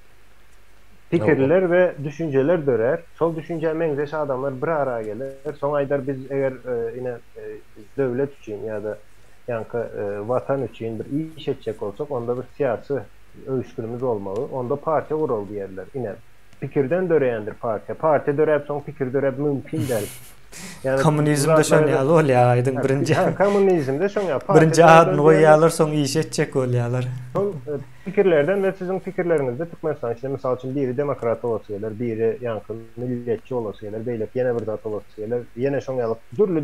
Pikirler ve düşünceler dörer. Sol düşünce meňzeş adamlar bir araya gelir. Son aýdar biz eger yine döwlet üçin ýa-da vatan üçin bir iş etjek bolsak, onda bir siyasi öýüşgünimiz bolmaly. Onda partiya guruldy diýerler. Yine pikirden döreýändir partiya. Partiya dörep soň pikir dörep mümkin däl. Yani komünizmde şoň ýaly bolýar, birinji. Komünizmde şoň ýa. Birinji adyny goýýarlar, soň iş etjek bolýarlar. Fikirlerden ve sizin fikirlerinizde Türkmenistan içinde misal için biri demokrat olasılar, biri yankı milliyetçi olasılar, beylek yine bir zat olasılar, yine şoň ýaly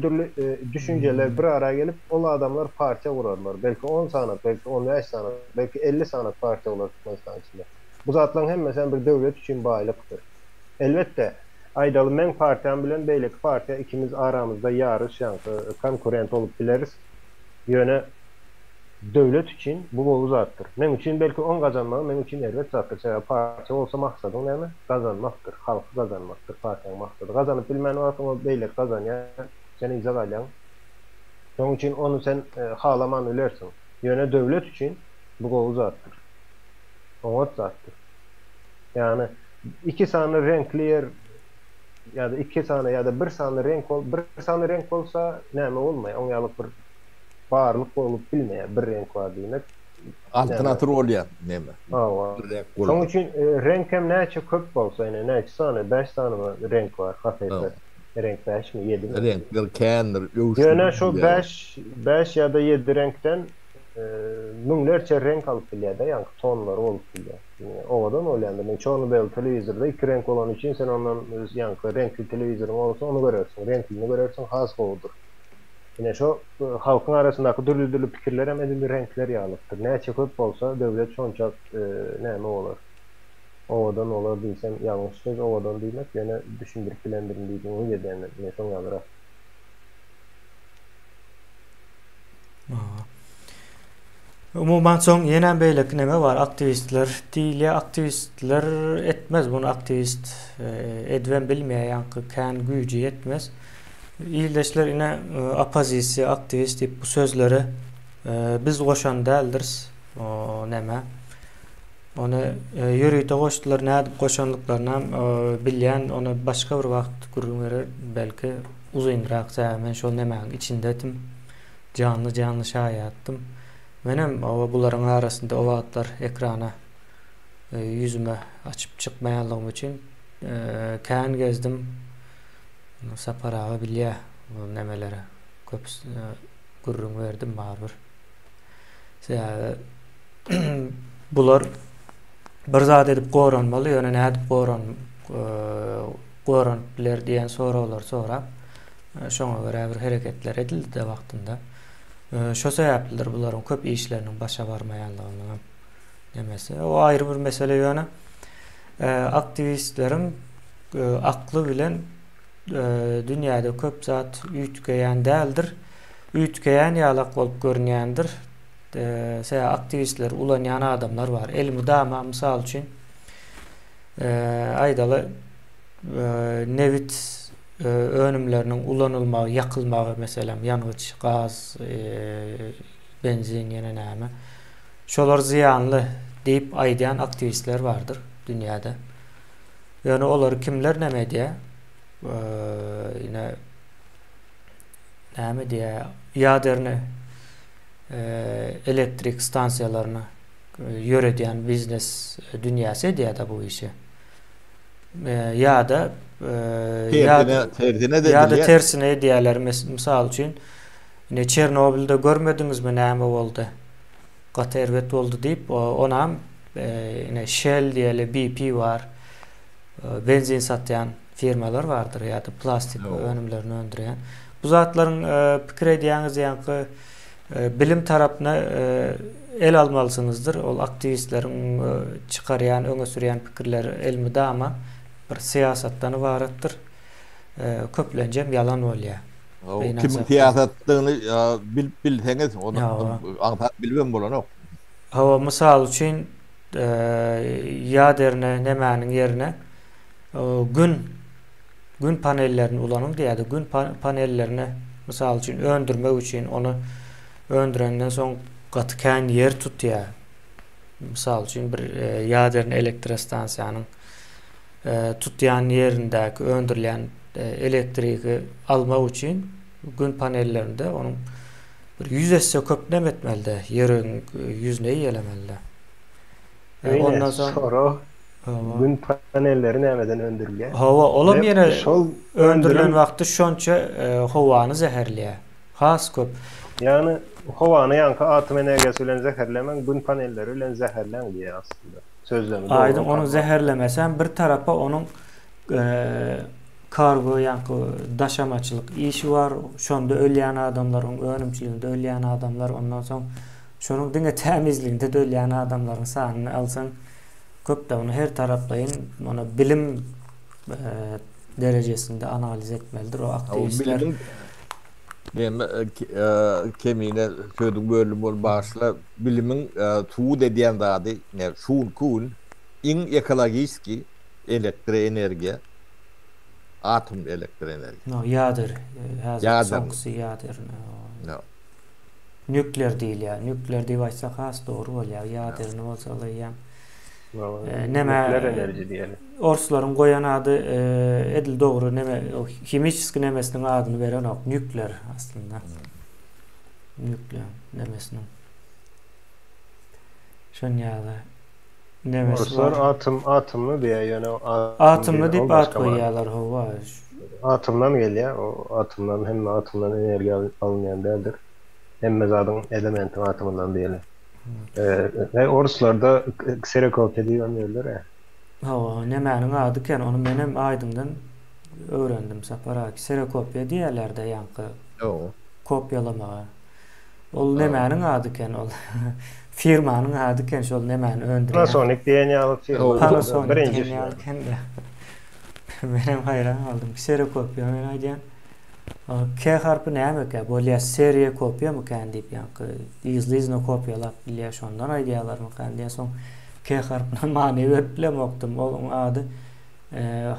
dürli düşünceler bir araya gelip ola adamlar partiya gurarlar. Belki 10 sanat, belki 15 sanat, belki 50 sanat partiya olar Türkmenistan içinde. Bu zatlaryň hemmesi bir döwlet üçin baýlykdyr. Elbetde aýdaly men partiyam bilen beýlek partiya ikimiz aramızda ýarış konkurrent olup bileriz. Ýöne döwlet üçin bu bolu zatdyr. Men üçin belki 10 gazanmagy men üçin elbet zatdyr. Şeýle partiýa bolsa maksadyň näme? Gazanmakdyr, halky gazanmakdyr, partiýanyň maksady. Gazanyp bilmän wagtyň o beýlek gazanýar, sen iza galýan. Şoň üçin onu sen halaman ölersiň. Ýöne döwlet üçin bu bolu zatdyr. Oňat zatdyr. Yani iki sanly renkli yer ya da iki sanly ya da bir sanly renk bolsa näme bolmaýar? Oň ýalyk bir barlyk bolup bilmeýär, bir renk bar diýmek. Alternatyw bolýar näme? Şoň üçin renk hem näçe köp bolsa, ýene näçe sany, 5 sany renk bar, hasysy. Renk 5 mi, 7 mi? Renkler kändir, ýöne şu 5 ya da 7 renkden müňlerçe renk alyp bilýär-de, ýani tonlar bolup bilýär. Owadan olýandy. Men çoğunu bel telewizorda 2 renk olan üçin sen ondan ýani renkli telewizoryň bolsa onu görersiň, renklini görersiň, has gowdur. Yine şu halkın arasındaki dürlü pikirler hem edildi renkler ýalypdyr. Näçe köp bolsa döwlet şonça näme bolar. Owadan olar diýsem ýalňyş söz, owadan diýmek ýene düşündirip bilendirin diýdiň o ýerden ne şoň ýalyra. Umuman soň ýene beýlek näme bar? Aktivistler diýilýär, aktivistler etmez bunu, aktivist edwen bilmeýän kän güýji etmez. İyileşler yine apozisiya, aktivist deyip bu sözleri biz goşan däldirs. O näme? Onu ýürüýte goşdylar, nädip goşanlyklaryny bilýän, onu başga bir wagt gurulmaly, belki uzunrak men şol nämeň içindedim. Canlı şaýatdym. Menem bularyň arasynda o wagtlar ekrana yüzüme açyp çykmaýanlygym üçin kän gezdim. Saparaga bilýär bu nämelere. Köp gurrun berdim barbyr. Bular bir zat edip goranmaly, ýöne nädip goran biler diýen soralar sonra şoňa görä bir hereketler edildi de wagtynda. Şo sebäpledir bularyň köp işleriniň başa barmaýanlygynyň nemesi. O aýry bir mesele ýöne. Aktivistleriň akly bilen dünýäde köp zat üýtgeýän däldir. Üýtgeýän ýalak bolup görünýändir. Aktivistler ulanýan adamlar bar. Elmudama mysal üçin aýdaly nevit önümlerinin ulanılmağı, yakılmağı mesela yanğıç, gaz, benzin, ýene näme. Şolar ziyanlı deyip aýdýan aktivistler vardır dünyada. Yani olar kimler näme diýär? Ýine näme diýär? Ýaderne elektrik stansiýalaryny ýöredýän biznes dünýäsi diýär bu işi. Ya da tersine diýerler, misal üçin Yine Çernobil'de görmediniz mi näme boldy? Gata erwet boldy diýip onam yine Shell diýeli BP var. Benzin satýan firmalar vardır ya da plastik önümlerini öndüren. Bu zatların pikir edýäňiz ýa-ni bilim tarapyna el almalısınızdır. Ol aktivistlerin çıkaryan, öňe sürýän pikirleri elmi dama bir siyasatdan ibaretdir. Köplenjem yalan bolýar. Kim siýasatdyny bilseňiz onu bilmem bolanok. Hawa mysal üçin ýaderne nemäniň ýerine gün panellerini ulanım diýdi. Gün panellerini mysal üçin öndürmek üçin onu öndürenden soň gatykän yer tutýar. Mysal üçin bir ýaderne elektrostansiýanyň tutýan ýerindäki öndürilen elektriki almak üçin gün panellerinde onun bir 100 esse köp nemetmelde yerin yüzüne ýelemelde. Ondan sonra gün panelleri nämeden öndürilýär? Hawa olam ýene öndürilen wagty şonça howany zäherleýär. Has köp. Yani howany ýa-ni atom energiýasy bilen zäherlemen gün panelleri bilen zäherlenýär aslında. Sözlemi doğru. Aýdym onu zäherlemesen bir tarapa onun kargo ýa-ni daşamaçylyk işi var. Şonda ölýän adamlaryň önümçiliginde ölýän adamlar, ondan soň şonuň diňe tämizliginde ölýän adamlaryň sanyny alsaň köp de onu her taraplayın, onu bilim derejesinde analiz etmelidir o aktivistler. Kemine söýdüň bölüm bol başla bilimin tuğ dediýen zady ne şunkun iň ekologiski elektroenergiýa atom elektroenergiýa. No, ýadyr. Soňky ýadyr. No. Nükleer diýil ya. Nükleer diýip aýtsak has dogry bolýar. Ýadyr bolsa da ýa. Nükleer enerji diýelim. Orslaryň goýan ady edil dogry neme himiçiski nemesiniň adyny beren ok nükleer aslında. Nükleer nemesiniň. Şon ýaly. Nemesi var. Atomly diýär, ýani atomly diýip at goýýarlar howa. Atomdan gelýär, o atomdan hemme atomdan energiýa alınýan däldir. Hemme zadyň elementi atomyndan diýelim. Ve oruslarda kserokopya diýenler. Hawa, nemäniň ady ken onu menem aýdymdan öwrendim sapara. Kserokopya diýerler-de ýa-ni. Kopýalama. Ol nemäniň ady ken ol. Firmanyň ady ken şol nemäni öndürýär. Panasonic diýen ýaly firma. Birinji ken de. Menem hayran aldım. Kserokopya men aýdýan. K harpy näme ke? Bolýa seriýa kopya mı kan diýip ýa-ni izli-izli kopýalap bilýär şondan aýdýarlar mı kan diýen soň K harpyna many berip bilen okdum. Onuň ady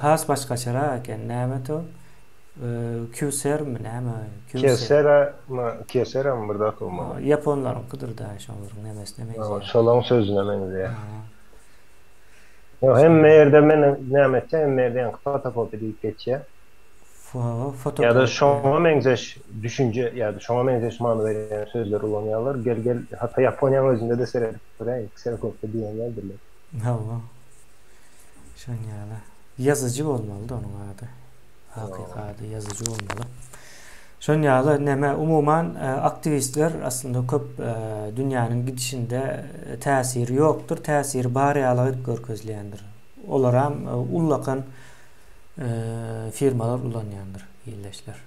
has başgaçara eken näme to? Kyocera mi näme? Kyocera mı birde atulma? Japonlaryň kydyr da şonlaryň nämesi näme? Şolaň sözüne benziýär. Yo hemme ýerde men näme etjek, hemme ýerde fotokopya diýip geçýär. Ya da şoňa meňzeş düşünje ýa-da şoňa meňzeş many beren sözler ulanýarlar. Gel hatta Ýaponiýanyň özünde de kserokopya diýen ýerdirler. Hawa. Şon ýaly. Yazıcı bolmaly da onuň ady. Hakykatda yazıcı bolmaly. Şon ýaly näme umuman aktivistler aslında köp dünýäniň gidişinde täsiri ýokdur, täsiri bar ýaly görkezleýändir. Olar hem ullakan firmalar ulanýandyr, ýerleşler.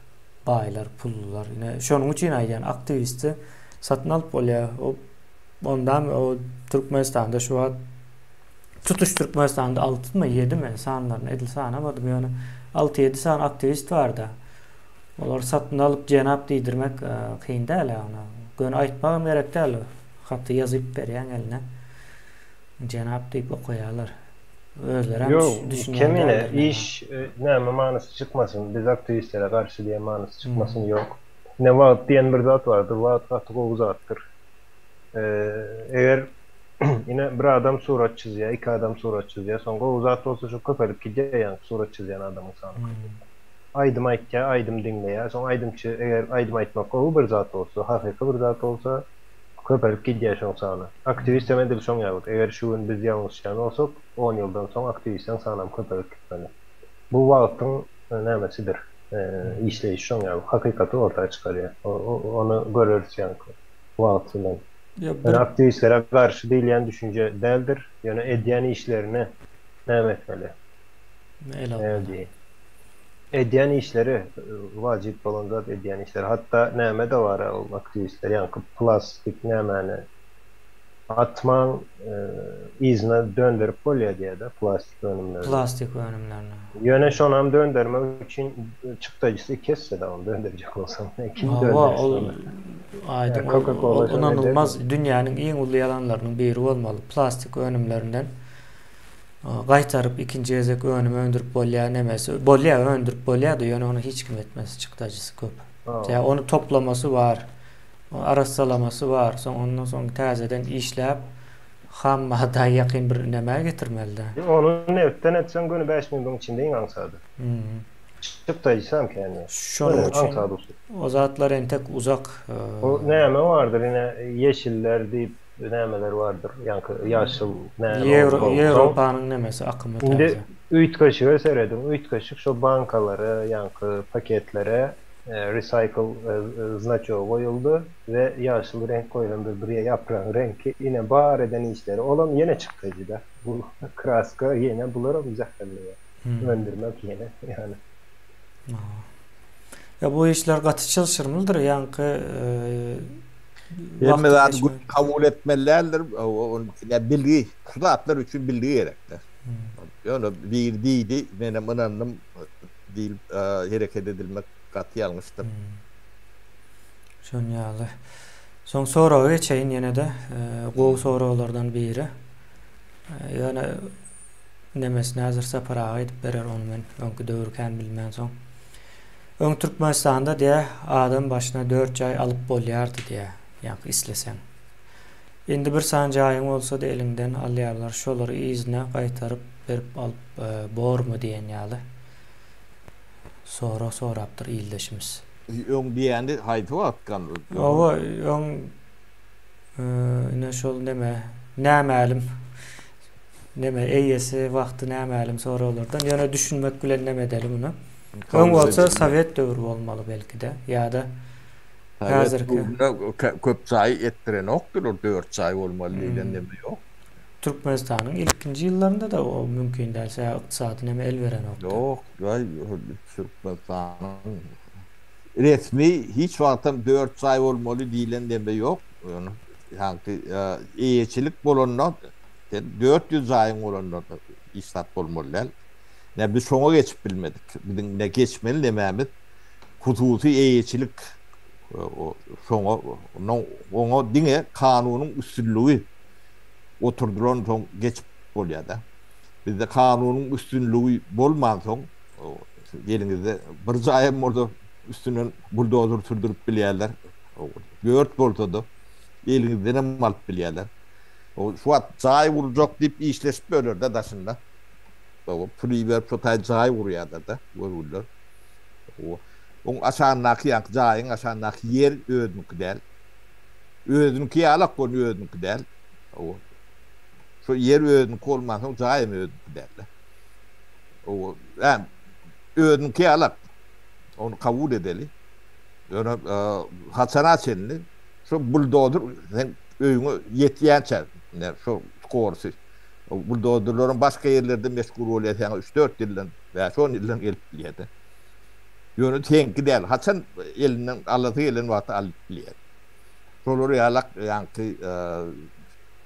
Baýlar, pullular. Ýene şonuň üçin aýdan aktivisti satyn alyp bolýar. Ondan o Türkmenistanda şu an tutuş Türkmenistanda 6 mı 7 mi sanlaryny edil sanamadym ýöne 6-7 san aktivist bar da. Olar satyn alyp jenap diýdirmek kyn däl ýa-ni. Gön aýtmagam gerek däl. Hatda ýazyp berýän eline. Jenap diýip okuýarlar. Kemine iş näme manysy çykmasyn, biz aktivistlere karşı diýen manysy çykmasyn ýok. Ne wagt diýen bir zat bardyr, wagt gaty zatdyr. Eger ine bir adam surat çizýär, iki adam surat çizýär, soňra o zat bolsa şu köpelip gidýär, surat çizýän adamyň sany. Aýdym aýtja, aýdym diňleýär, soň aýdymçy eger aýdym aýtmak o bir zat bolsa, hakyky bir zat bolsa köpelip gidýär şoň sany. Aktivist hem edil şoň ýaly. Eger şu gün biz ýalňyşçan bolsak 10 ýyldan soň aktivistden sanam köpelip gitmeli. Bu wagtyň nämesidir. işleyiş şoň ýa hakykaty ortaya çykarýar. Onu görürüz ýa wagt bilen. Ya Yani bir aktivistlere karşı değilen düşünce değildir. Yani edyen işlerini ne etmeli? el Ne almalı. diyeyim? Edyen işleri vacip olan zat edyen işleri. Hatta neme de var o aktivistler. Yani plastik nemeni atman izne döndürüp bolya diye de plastik önümlerini. Plastik önümlerine. Yöne şonam döndürmek için çıktıcısı kesse de onu döndürecek olsam. Kim Hava ol döndürsün? aydın Yani Coca-Cola şöyle onanılmaz dünyanın en ulu yalanlarının biri olmalı. Plastik önümlerinden qaytarıp ikinci ezek önüme öndürüp bolya nemesi. Bolya öndürüp bolya da yani onu hiç kim etmez çıktıcısı köp. Ya onu toplaması var. Araçsalaması var. Ondan sonra tazeden işlep ham madda yakın bir neme getirmeli. Onu nevtten etsen günü 5 milyonun içinde inansadı. Çıktıysam kendi. Şunun için o zatlar en tek uzak. O neme vardır yine yeşiller deyip nemeler vardır. Yani yaşıl Avrupa'nın nemesi akımı tarzı. Şimdi 3 kaşığı seyredim. 3 kaşık şu bankalara, yankı paketlere recycle znaço koyuldu ve yaşıl renk koyuldu. Buraya yaprağın renki yine bahar eden işleri olan yine çıktıcı da. Bu kraska yine bulamayacak öndürmek yine yani. Ya bu işler katı çalışırmıldır yankı Yemeden kabul etmelilerdir. Ya bilgi, kuratlar için bilgi gerektir. Yani bir değildi, benim anlamım değil, hareket edilmek katı yanlıştır. Şönyalı. Son soruya geçeyim yine de. Bu sorulardan biri. Yani nemesine hazır sapara edip verir onu ben. Önkü dövürken bilmem son. Ön Türkmenistan'da diye adam başına 4 ay alıp bolyardı diye. Yani islesen. Indi bir sancayın olsa da elinden alyarlar. Şoları izine qaytarıp verip alıp bor mu diyen yalı. Soraptır ildeşimiz. Ön diyende haytı atkan. Ova ön ne şol nemelim. Neme eyyesi vakti nemelim sonra olurdan. Yani düşünmek gülen nemedelim bunu. Ön olsa Sovet dövrü olmalı belki de. Ya da hazırki. Köp sayı ettiren oktur. O 4 sayı olmalı diyen neme yok. Türkmenistan'ın ilkinci yıllarında da o mümkün derse iktisadı neme el veren oktur. Yok. Türkmenistan'ın resmi hiç vaktim 4 sayı olmalı diyen neme yok. Yani eyeçilik bolonlar 400 ayın olanlar istat olmalılar. Ne biz şoňa geçip bilmedik. Bizim ne geçmeli dememiz hususi eyeçilik şoňa onu dine kanunun üstünlüğü oturduran soň geçip bolýar da. Bizde kanunun üstünlüğü bolman soň elinizde bir zaýym orada üstünden buldozer sürdürüp bilýärler. 4 bolsa da elinizden alyp bilýärler. O şu at zay vuracak deyip işleşip bölür de daşında. O priver protay zay vuruyor da vururlar. O aşağındaki yank zayın aşağındaki yer ödünük del. Ödünük alak konu ödünük del. O şu yer ödünük olmazsa zayım ödünük del. O yani ödünük alak onu kabul edeli. Yani Hasan Asenli şu buldozer öyünü yetiyençer. Ne şu korsu. Buldozerlerin başka yerlerde meşgul oluyor. 3-4 yıldan veya 10 yıldan gelip biliyedi. Yönü tenki değil. Hasan elinden Allah'ı elin vakti alıp biliyedi. Şoları yalak yankı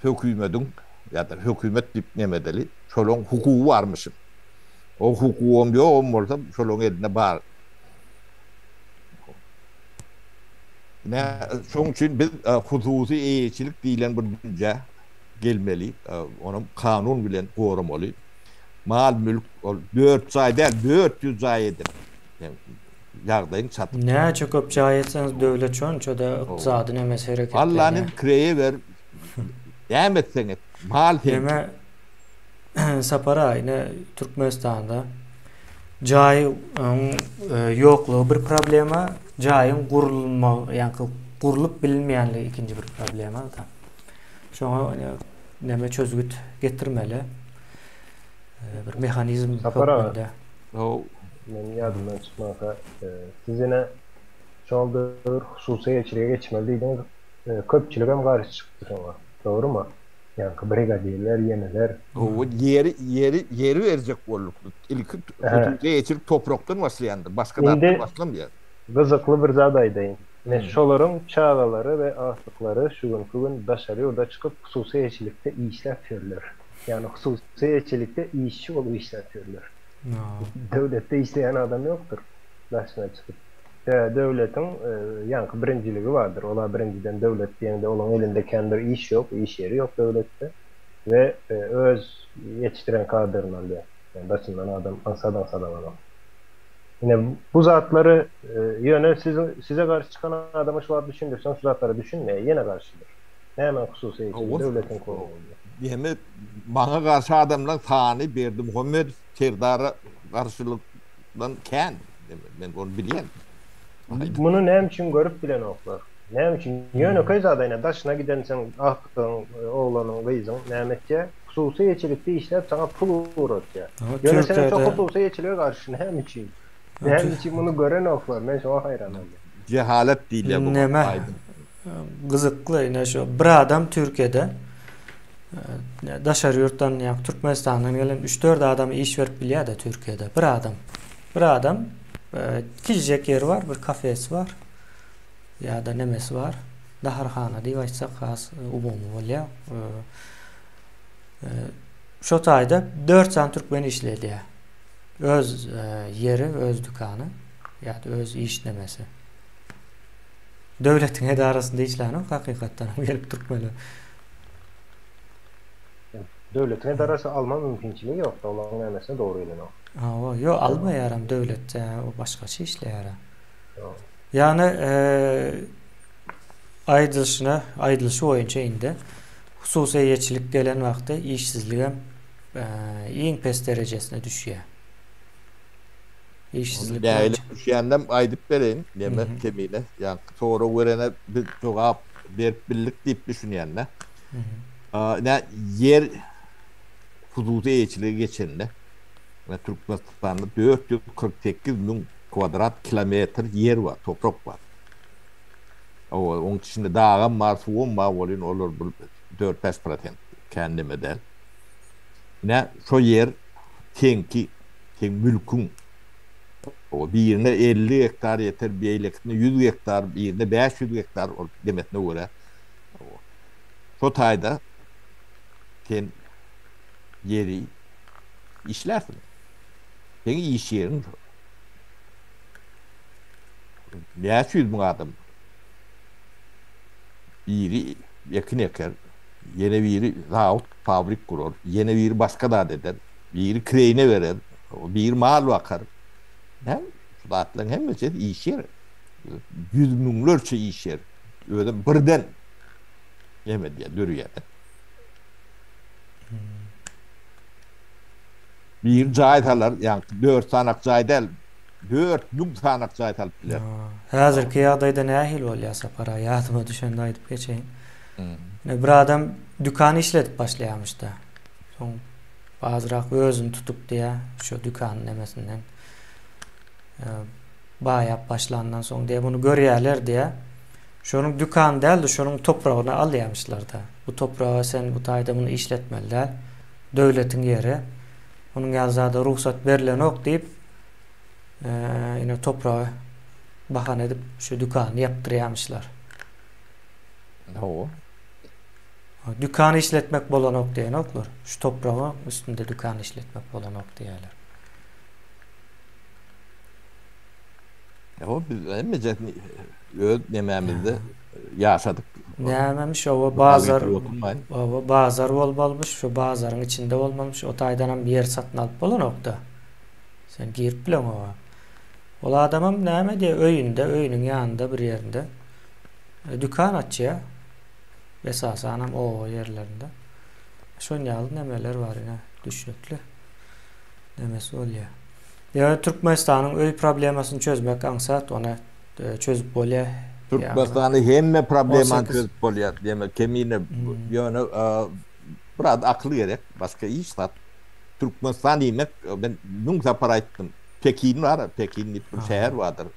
hükümetin ya da hükümet dip nemedeli. Şolun hukuku varmışım. O hukuku olmuyor, olmazsa şolun eline bağır. Şoň üçin biz hususi eýeçilik diýilen bir düşünje gelmeli. Onun kanun bilen gorumaly. Mal mülk 4 saýda 400 saýdyr. Ýagdaýyň çat. Näçe köp jaý etseniz döwlet şonça da iqtisady nemes hereket. Allah'ın kreye ver. Ýa-da mal heme sapara ine Türkmenistan'da jaý ýoklugy bir problema. Jaýyň gurulma, yani gurulup bilinmeýänligi ikinci bir problema da. Şoňa neme çözgüt getirmeli. Bir mehanizm köpünde. benim yadımdan çıkmasa siz yine şu anda hususi elçiliğe geçmeliydiniz. Köpçülük hem karşı çıktı ona. Doğru mu? Yani brigadierler, yemeler. O yeri verecek bolluk. İlk hududu geçirip topraktan başlayandı. Başka Şimdi dağıttan başlamayacak. kızıklı bir zadaydayım. Meşşoların çağlaları ve ahlıkları şu gün daşarı orada çıkıp hususi elçilikte işler görürler. Yani hususi elçilikte işçi olup işler görürler. Devlette işleyen adam yoktur. Daşına çıkıp. Devletin yankı birinciliği vardır. Ola birinciden devlet diyende olan elinde kendi iş yok, iş yeri yok devlette. Ve öz yetiştiren kadırın alıyor. Yani başından adam, ansadan adam. Yine bu zatları yöne size karşı çıkan adamı şu an düşündürsen şu zatları düşünmeye yine karşıdır. Hemen hususi için devletin kolu oluyor. Yeme bana karşı adamlar tani berdi Muhammed Serdara karşılıktan ken. Ben onu biliyorum. Bunu ne için görüp bilen oklar. Ne için yöne köy zadayına daşına giden sen ahtın oğlanın kızın Mehmetçe hususi elçilikte işler sana pul uğratıyor. Yöne senin çok hususi elçiliğe karşı ne için? Ne için bunu gören oklar. Ben şu an hayran oldum. Cehalet değil ya bu. Neme kızıklı yine şu bir adam Türkiye'de daşarı yurttan yani Türkmenistan'dan gelen 3-4 adam iş verip biliyor da Türkiye'de bir adam gidecek yer var, bir kafesi var ya da nemesi var. Daharhana diye açsa khas umumu oluyor. Şu tayda 4 tane Türkmen işledi. Öz yeri, öz dükkanı ya da öz iş nemesi. Devletin edarasında işlerini hakikaten gelip Türkmenler. Devletin edarası alma mümkünçiliği yok da olan nemesine doğru ilen o. Yok almayaram devlet o başka şey işleyaram. Yani aydılışı oyunca indi. Hususi elçilik gelen vakti işsizliğe en pes derecesine düşüyor. İşsizlik yani düşüyenden aydıp vereyim deme kemiğine. Yani sonra verene bir cevap verip birlik deyip düşünüyenler. Ne yer hududu elçiliği geçenle ve Türkmenistan'da 448 bin kvadrat kilometre yer var, toprak var. Onun içinde dağın var, suğun var, olur 4-5% kendime del. Ne şu yer ten mülkün o birine 50 hektar yeter, bir elektrine 100 hektar, birine 500 hektar demetine göre. Şu tayda ten yeri işlersin. Senin iş yerin 500 bin adam biri yakın yakar, yine biri rahat fabrik kurur, yine biri başka da eder, biri kreyine verir, bir mal bakar. Hem sudatların hem mesela iş yer, 100 binlerce iş yer, öyle birden yemedi ya, dörüyor. Bir cahit alır, yani 4 tanak cahit el, 4 bin tanak cahit alıp bilir. Hazırki yağdayda ne ahil oluyorsa para, yadıma düşen daydıp geçeyim. Bir adam dükkanı işletip başlayamıştı. Son bazırak özünü tutup diye şu dükkanın nemesinden bayap başlandan sonra diye bunu görüyorlar diye şunun dükkanı değil de şunun toprağını alayamışlar da. Bu toprağı sen bu tayda bunu işletmeliler. Devletin yeri. Onun yazdığı ruhsat verilen ok deyip yine toprağı bahane edip şu dükkanı yaptırayamışlar. O. Dükkanı işletmek bolan ok diyen oklar. Şu toprağın üstünde dükkanı işletmek bolan ok diyorlar. O biz emecek nememizde yaşadık. Nememiş o bazar olmamış, şu bazarın içinde olmamış. O taydan bir yer satın alıp bolan okta. Sen girip bilen o. Ola adamım neme diye öyünün yanında bir yerinde dükkan açıyor. Esas anam o yerlerinde. Şonyalı nemeler var yine düşünüklü. Nemesi oluyor. Yani Türkmenistan'ın öyle problemasını çözmek ansat ona çözüp bolya. Türkmenistan'ın hemme problemini çözüp bolya. Demek kemiğine yani biraz aklı gerek. Başka iş sat. Türkmenistan demek ben nunca para ettim. Pekin var, Pekin bir şehir vardır.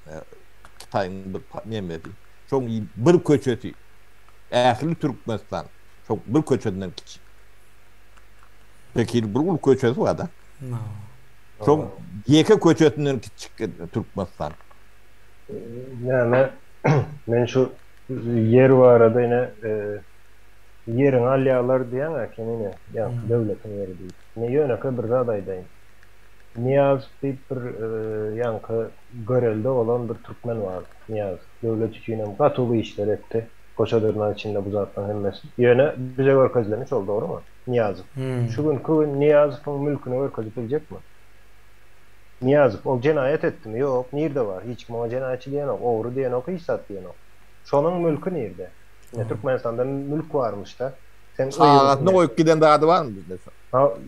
Kitay'ın bir memleketi. Çok iyi bir köçeti. Ähli Türkmenistan. Çok bir köçetinden kiçik. Pekin bir ul köçeti var da. Çok yeke köçetinden kiçik Türkmenistan. Yani men şu yer var arada yine yerin alyalar diyen erkenine ya devletin yeri değil. Ne yöneke bir adaydayım. Niyaz deyip bir yankı görelde olan bir Türkmen var. Niyaz. Devlet içine katılı işler etti. Koçadırlar içinde bu zaten hemmesi. Yöne bize görkezlemiş oldu, doğru mu? Niyaz. Şu gün Niyaz'ın mülkünü görkez bilecek mi? Niyaz o cenayet etti mi? Yok. Nerede var? Hiç mi o cenayetçi diyen yok. Oğru diyen yok. İhsat diyen yok. Şonun mülkü nerede? Yine Türkmenistan'da mülk varmış da. Sen Sağatına koyup giden de adı var mı bizde?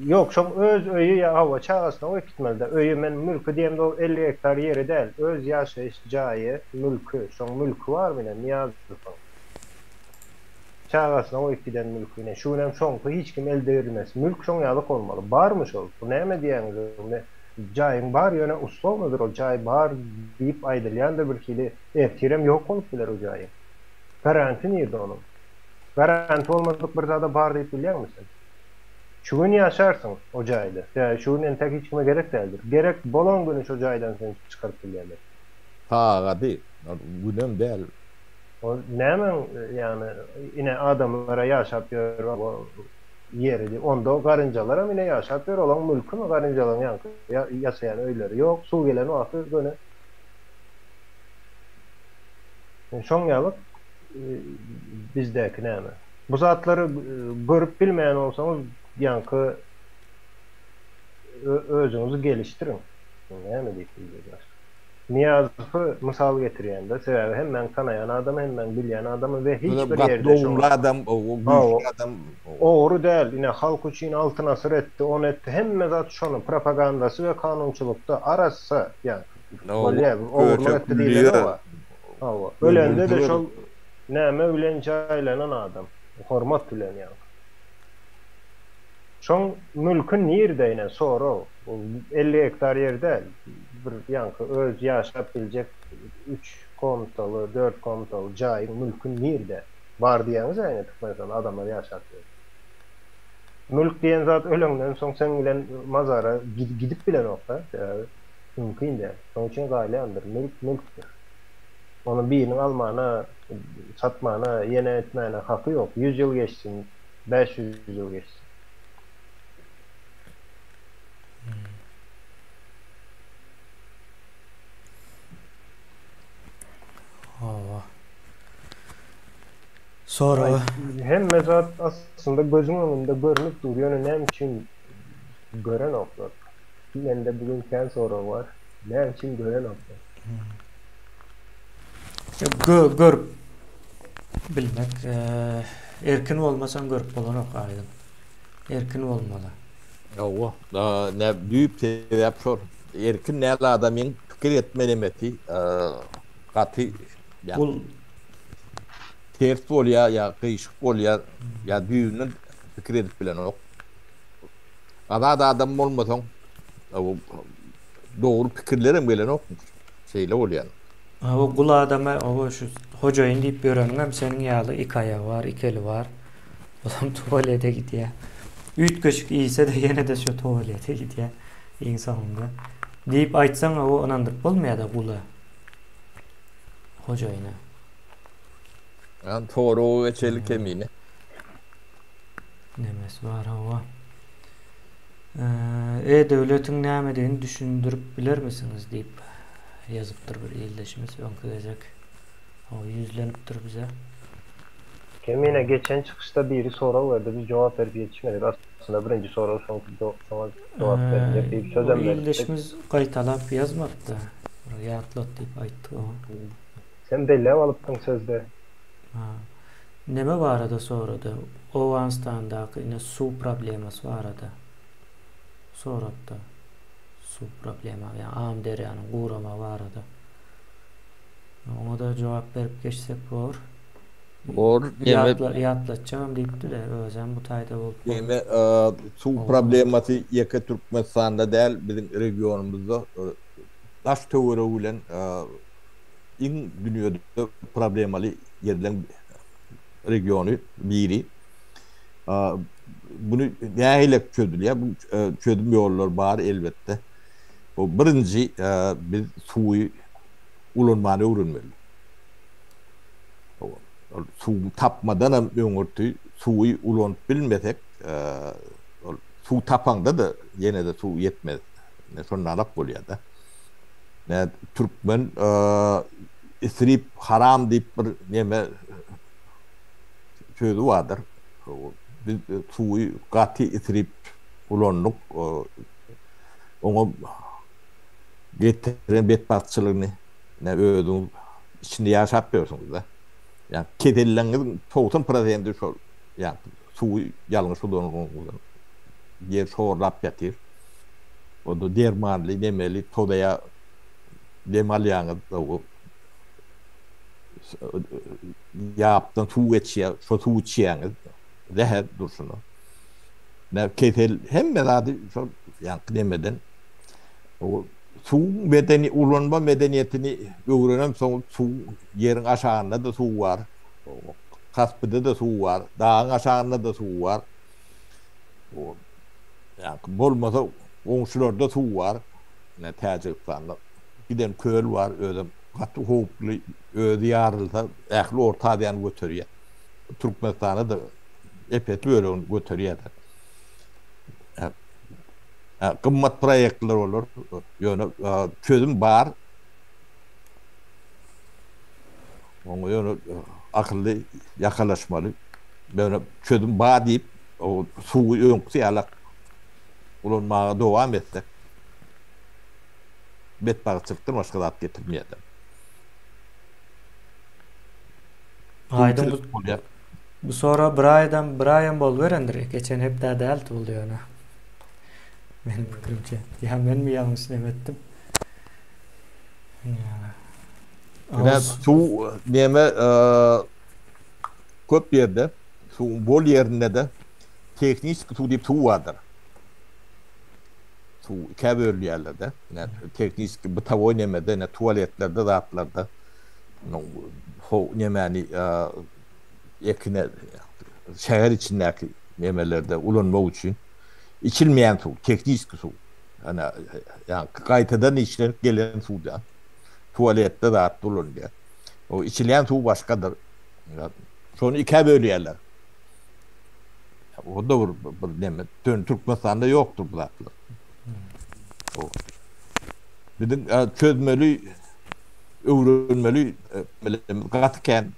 Yok, çok öz öyü ya hava çağasına o gitmeli de öyü men mülkü diyem de o 50 hektar yeri değil. Öz yaşayış cayı mülkü. Son mülkü var mı ne? Niyaz çağasına o giden mülkü ne? Şunem şonku hiç kim elde edilmez. Mülk şon yalık olmalı. Barmış ol. Bu ne mi diyen ne? Cayın bar yöne usta olmadır o cay bar deyip aydırlayan da bir kili eftirem yok olup bilir o cayı. Garanti neydi onun? Garanti olmadık bir zada bar deyip biliyor musun? Şu gün yaşarsın o cayda. Yani şu gün tek hiç kime gerek değildir. Gerek bolon günü şu caydan seni çıkartıp biliyorlar. Hadi. Bu değil. O ne hemen yani yine adamlara yaşatıyor o yeri. Onda o karıncalara yine yaşatıyor olan mülkün o karıncaların yankı. Yasayan öyleri yok. Su gelen o atı böyle. Şon yalık bizdeki ne hemen. Bu zatları görüp bilmeyen olsanız yankı özünüzü geliştirin. Ne mi diyeceğiz? Niyazı misal getiriyen de sebebi hemen kanayan adam, hemen bilyen adamı ve hiçbir yerde doğumlu adam, o güçlü adam. Oğru değil. Yine halk için altına sır etti, on etti. Hemen zaten şunun propagandası ve kanunçulukta arası yani. Oğurlu etti değil ama. Ölende de şu neme ölen caylenen adam. Hormat bilen yani. Şon mülkün nerede sonra o 50 hektar yerde bir yankı öz yaşayabilecek 3 komutalı 4 komutalı cayın mülkün nerede var diyeniz aynı mesela adamlar yaşatıyor. Mülk diyen zat ölümden son sen bilen mazara gidip bile nokta mümkün de. Onun için gayleyandır. Mülktür. Onu birinin almana, satmana, yeni etmene hakkı yok. 100 yıl geçsin, 500 yıl geçsin. Sonra hem mezat aslında gözün önünde görünüp duruyor. Ne için gören oklar. Bende bugün kendi soru var. Ne için gören oklar. Görüp bilmek erkin olmasan görüp bolan okaydın. Erkin olmalı. Yo, ne büyük sebep sor. Erkin ne adamın fikir etmelemeti katı yani ters bolya ya kıyışık bolya ya düğünün fikir edip bilen yok. Adam olmasan doğru fikirlerin bilen yok. Şeyle oluyor. O kula adama o şu hocayın deyip öğrenmem senin yağlı iki ayağı var, iki eli var. Adam tuvalete gidiyor. Üç kaşık iyiyse de yine de şu tuvalete gidiyor insanında. Deyip açsan o anandırıp olmaya da kula. Hocayına. Yani doğru ve çelik emini. Nemes var hava. Devletin ne amedini düşündürüp bilir misiniz deyip yazıptır bir ildeşimiz okuyacak. O yüzleniptir bize. Kemine geçen çıkışta biri soru verdi. Biz cevap verip yetişmedik. Aslında birinci soru sonra cevap verince bir çözüm verdik. İldeşimiz kaytalap yazmadı da. Oraya atlat deyip ayttı o. Sen belli alıptın sözde. Neme var arada sonra da Ovanstan'daki yine su probleması var arada. Sonra da su problemi yani Amderya'nın uğrama var arada. Ona da cevap verip geçsek var. Yatlatacağım deyipti de özem bu tayda oldu. Yani su problemati yaka Türkmenistan'da değil bizim regionumuzda taş töwere bilen iň dünýede problemaly ýerden regiony biri. Bunu nähile çözdüler? Bu çözüm ýolları bar elbette. O birinji biz suwy ulanmany öwrenmeli. Suw tapmadan hem öňürtü suwy ulanyp bilmesek, suw tapanda da ýene de suw ýetmez. Ne sonralap bolýar da. Ne Türkmen isrip haram diýip bir neme sözü vardır. Biz suwy gaty isrip ulandyk. Oňa getiren betbatçylygyny ne özüň içinde ýaşap berýärsiňiz da. Yani kedelleňiz 90% şol yani suwy ýalňyş ulanýan yer şorlap ýatyr. O da dermanly demeli todaya demalýaňyz da o ýapdan suw etýär, şo suw içýäňiz zäher dursun. Ne ketel hemme zady şol ýa demeden o suw medeni ulanma medeniýetini öwrenen soň suw ýeriň aşagynda da suw bar. Kaspyda da suw bar, dağın aşagynda da suw bar. O ýa bolmasa oňşularda suw bar. Ne täjekdanlar. Giden köl bar özüm gaty howply özi ýarylsa ähli orta diýen göterýär. Türkmenistana da epet böyle göterýär. Gymmat proyektler olur. Ýöne çözüm bar. Oňa ýöne akylly ýakalaşmaly. Böyle çözüm bar diýip o suwy öňkü ýalak ulanmaga dowam etsek betbarçylykdan başga zat getirmeýär. Aydın bu sonra bir aydan bol verendir. Geçen hep daha delt oldu yana. Benim fikrimce. Ya ben mi yanlış demettim? Yani su neme köp yerde, su bol yerinde de teknik su diýip su vardır. Su iki bölü yerlerde. Yani teknik bu tavoy nemede, ne tuvaletlerde, zatlarda. Ho nemeni ekine şehir içindeki yemelerde ulanmak için içilmeyen su, teknik su. Yani kaytadan içilen gelen su da tuvalette rahat bulunur. O içilen su başkadır. Sonra ikiye bölüyorlar. O da bir neme. Türkmenistan'da yoktur bu zatlar. Bizim çözmeli, öwrenmeli, gatyken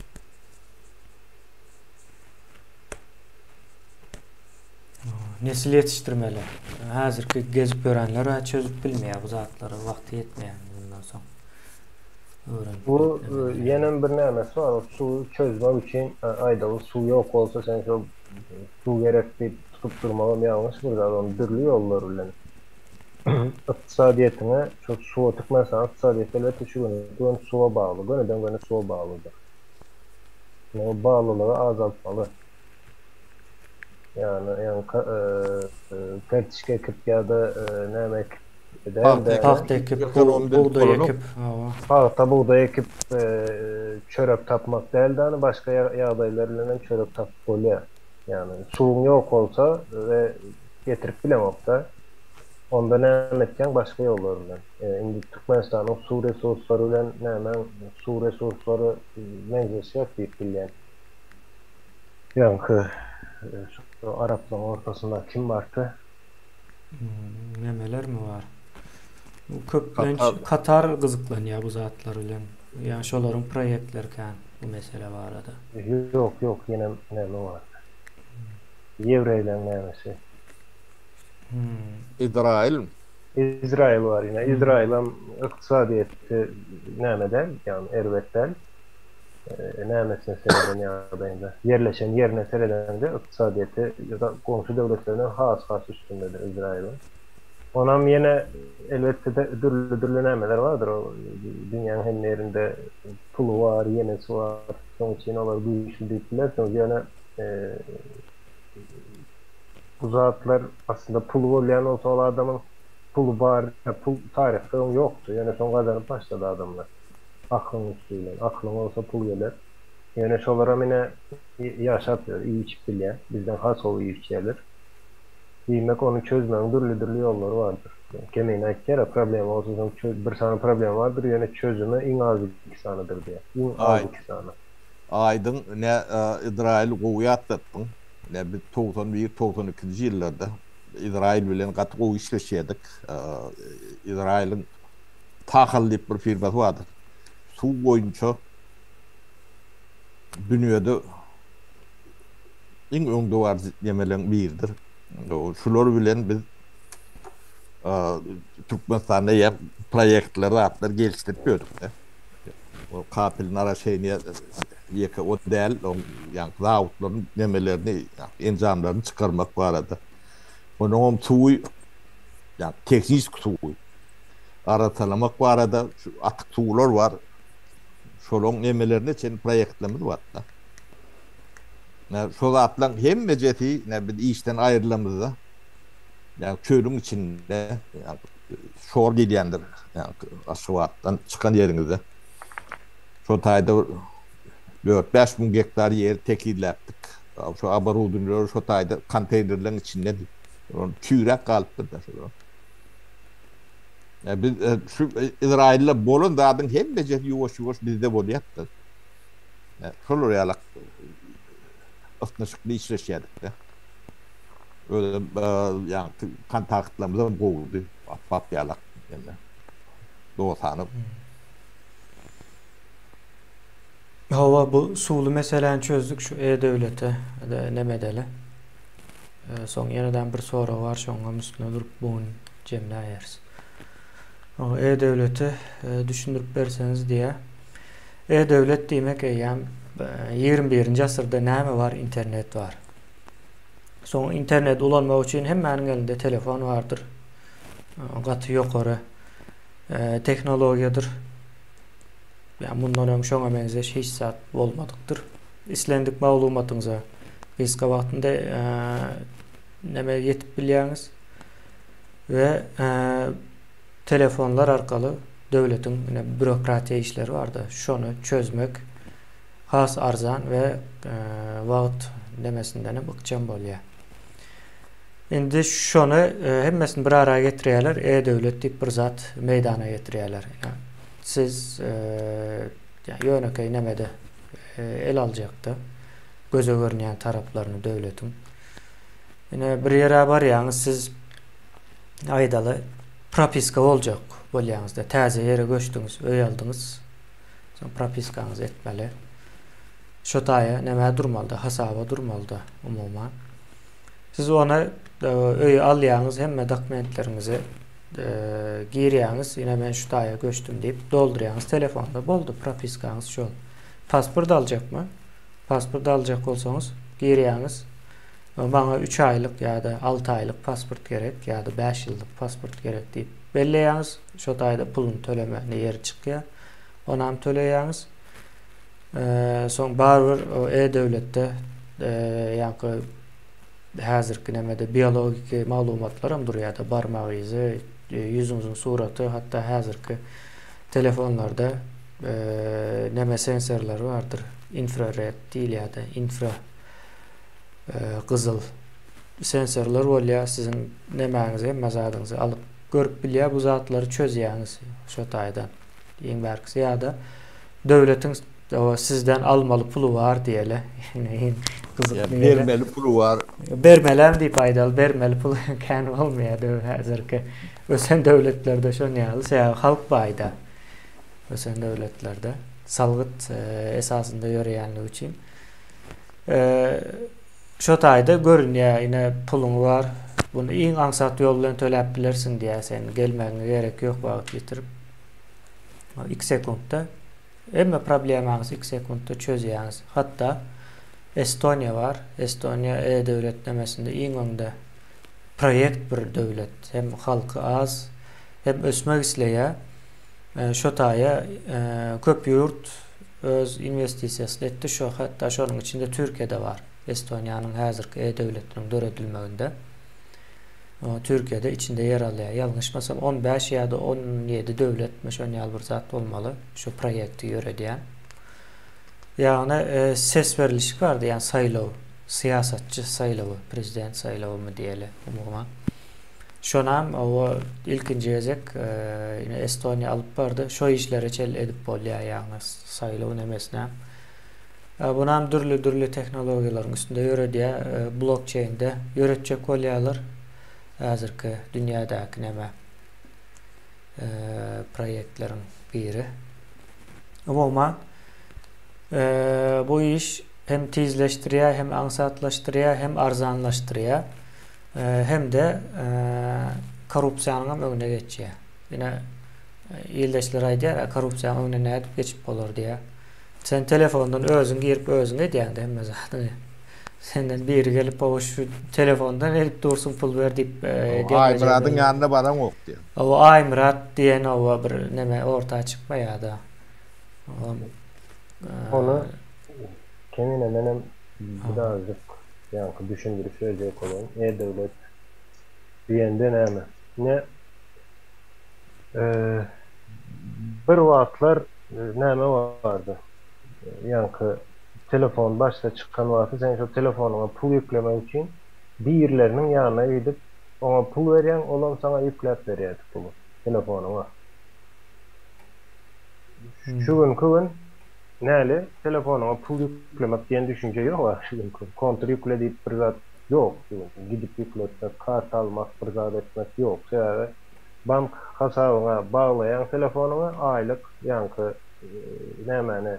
nesil yetiştirmeli. Hazırki gezip görenler çözüp bilmeýär bu zatlary, wagty ýetmeýär bundan soň. Bu ýene bir nämesi var. Su çözmek için aýda su ýok bolsa sen şol su gerek diýip tutup durmagy ýalňyş bir adam dürli ýollar bilen. İktisadiyetine çok suwa tıkmasan iktisadiyet elbette şu gün suwa bağlı. Göneden suwa bağlıdır. O bağlılığı azaltmalı. Yani pertişke ekip ya da nemek Paxta ekip, buğday ekip. Paxta buğday ekip çörek tapmak değil de başka yağdaylarla çörek tapıp oluyor. Yani suwun yok olsa ve getirip bilemokta onda ne etken başka yollarından. Indi Türkmenistan'ın su resursları ile hemen su resursları meclisi yapıp bilen. Yankı şu Arapların ortasında kim vardı? Nemeler mi var? Köplenç Katar gızıklanýar bu zatlar bilen. Yani şolaryň proyektlerken bu mesele var da. Yok yine neme var. Yevreýleň nemesi. İsrail var yine. İsrail'in iktisadiyeti nemeden yani erbetten nemesine sereden yağdayında. Yerleşen yerine sereden de iktisadiyeti ya da komşu devletlerinin has üstündedir İsrail'in. Onam yine elbette de dürlü nemeler vardır. O dünyanın hem yerinde pulu var, yenesi var. Son için olur bu işi deyipler. Yani bu zatlar aslında pulu olayan olsa o adamın pul bar, pul tarihte yoktu. Yani son kazanıp başladı adamlar. Aklın üstüyle. Aklın olsa pul gelir. Yani şolara mine yaşatıyor. İyi içip bile. Bizden has ol iyi içerler. Yemek onu çözmenin türlü yolları vardır. Yani kemiğine iki kere problem olsa bir tane problem vardır. Yani çözümü en az 2 sanadır diye. En az Ay, 2 sana. Aydın ne İsrail gowy atdypdyň. Ne bir 91-92 ýyllarda İsrail bilen gaty gowy işleşýärdik. İsrail'in Tahal diýip bir firmasy bardy. Suw boýunça dünýede iň öňde bar ýemeleň biridir. Şular bilen biz Türkmenistanda ýa proýektler atlar gelişdirip ýördik de. O kapilin ara şeyini yeka o del yani zavutların nemelerini enzimlerini çıkarmak var arada. Onun suyu yani teknik suyu aratalamak var arada şu atık sular var. Şolong nemelerini için proyektlerimiz var da. Yani şu atlan hem meceti ne bir işten ayrılamızda yani çölün içinde yani şor diyendir yani aşağıdan çıkan yerinizde. Şu tayda 4-5 bin hektar yer tekillettik. Şu abarudunları şu tayda konteynerlerin içinde çürek kalıptır da şu. Yani biz şu İsrail'le bolun dağın hem beceri yuvaş bizde boluyattı. Yani şöyle yalak ısnışıklı işleşiyorduk da. Öyle yani kontaktlarımıza boğuldu. Atbat yalak yani. Doğutanıp. Hava bu suwly meseleni çözdük şu E-Devlete nemedeli. Soň ýeneden bir sora bar şoňa üstüne durup buň jemläýäris. O E-Devleti düşündürüp berseniz diye. E-Devlet diýmek eýem 21-nji asyrda näme bar? Internet var. Soň internet ulanmak üçin hemmäniň elinde telefon bardyr. Gaty ýokary teknologiýadyr. Yani bundan öňe şoňa benzer hiç zat bolmadykdyr. İslendik maglumatyňyza giska wagtynda näme ýetip bilýäňiz we telefonlar arkaly döwletiň bürokratiýa işleri bardy. Şonu çözmek has arzan we wagt demesinden bykjam bolýar. Endi şonu hemmesini bir araya getirýärler. E-Devlet diýip bir zat meydana getirýärler. Yani siz yani yönekay nemede el alacaktı. Göze görünýän taraplarını döwletiň. Yine bir ýere barýaňyz siz aýdaly propiska boljak bolýaňyzda täze ýere göçdüňiz, öý aldyňyz. Soň propiskaňyz etmeli. Şo taýa näme durmaly, hasaba durmaly umumyň. Siz ona öý alýaňyz hemme dokumentlerinizi girýäňiz, ýene men şu taýa göçdüm diýip doldurýaňyz telefonda boldy propiskaňyz şol. Pasport aljakmy? Pasport aljak bolsaňyz girýäňiz. Bana 3 aýlyk ýa-da 6 aýlyk pasport gerek ýa-da 5 ýyllyk pasport gerek diýip belleýäňiz. Şo taýda puluny tölemeni ýeri çykýar. Onam töleýäňiz. Soň barbyr o E-Devletde ýa-da häzirki nemede biologik maglumatlar hem durýar-da barmak izi, yüzüňiziň suraty, hatda häzirki telefonlarda neme sensorlar bardyr. Infrared diýilýär-de, infra gyzyl sensorlar bolýar. Siziň nemäňizi, mazadyňyzy alyp görüp bilýär, bu zatlary çözýäňiz şo taýdan. Iň berkisi ýa-da döwletiň sizden almaly pulu var diýeli. Bermeli pulu var. Bermelem diýip aýdal, bermeli pul kän bolmaýar häzirki. Ösen döwletlerde şo ýaly, halk baýda. Ösen döwletlerde salgyt esasında ýörýänligi üçin. Şo taýda görünýär, ine pulun var. Bunu iň aňsat ýol bilen töläp bilersiň diýär, sen gelmäňe gerek ýok wagt ýetirip 2 sekundda emme problemaňyzy 2 sekundda çözýäňiz. Hatda Estonia var. Estonia E-Devlet demesinde iň öňde proyekt bir döwlet. Hem halky az, hem ösmek isleýär. Şo taýa köp ýurt öz investisiýasyny etdi. Şo hatda şonuň içinde Türkiýede var. Estoniýanyň häzirki E-Devletiniň döredilmeginde. Türkiye'de içinde yer alıyor. Yanlışmasam 15 ya da 17 devletmiş ön bir zat olmalı. Şu projekti yürüyen. Yani ses verilişi vardı. Yani sayılav. Siyasetçi sayılavı. Prezident sayılavı mı diyelim. Umuman. Şonam o ilkinci yazık yine Estonya alıp vardı. Şu işleri çel edip bolya yani sayılavı nemesine. Bunam türlü teknolojilerin üstünde yürü diye blockchain'de yürütecek olyalar. Hazırki dünyadaki neme projektlerin biri. Umuman bu iş hem tezleştiriyor, hem ansatlaştırıyor, hem arzanlaştırıyor. Hem de korrupsiyonun önüne geçiyor. Yine ildeşler aydiyor, korrupsiyonun önüne edip geçip olur diye. Sen telefondan özün girip özün ediyorsun de hem zaten. Senden biri gelip o şu telefondan elip dursun pul ver deyip Aymurat'ın yanında bana yok diyor. O Aymurat diyen o bir neme ortaya çıkmaya da. Onu kendine benim birazcık yankı düşündürüp söyleyecek olan E-Devlet diyende neyme? Ne bir vaatlar neyme vardı? Yankı telefon başta çıkan vaatı sen şu telefonuna pul yüklemek için birilerinin yanına gidip ona pul veren olan sana yüklet veriyordu pulu telefonuna. Şu gün neli telefonuma pul yüklemek diyen düşünce yok var. Kontr yükle deyip bir zat yok. Gidip yükletmek, kart almak, bir zat etmek yok. Yani bank hesabına bağlayan telefonuma aylık yankı nemeni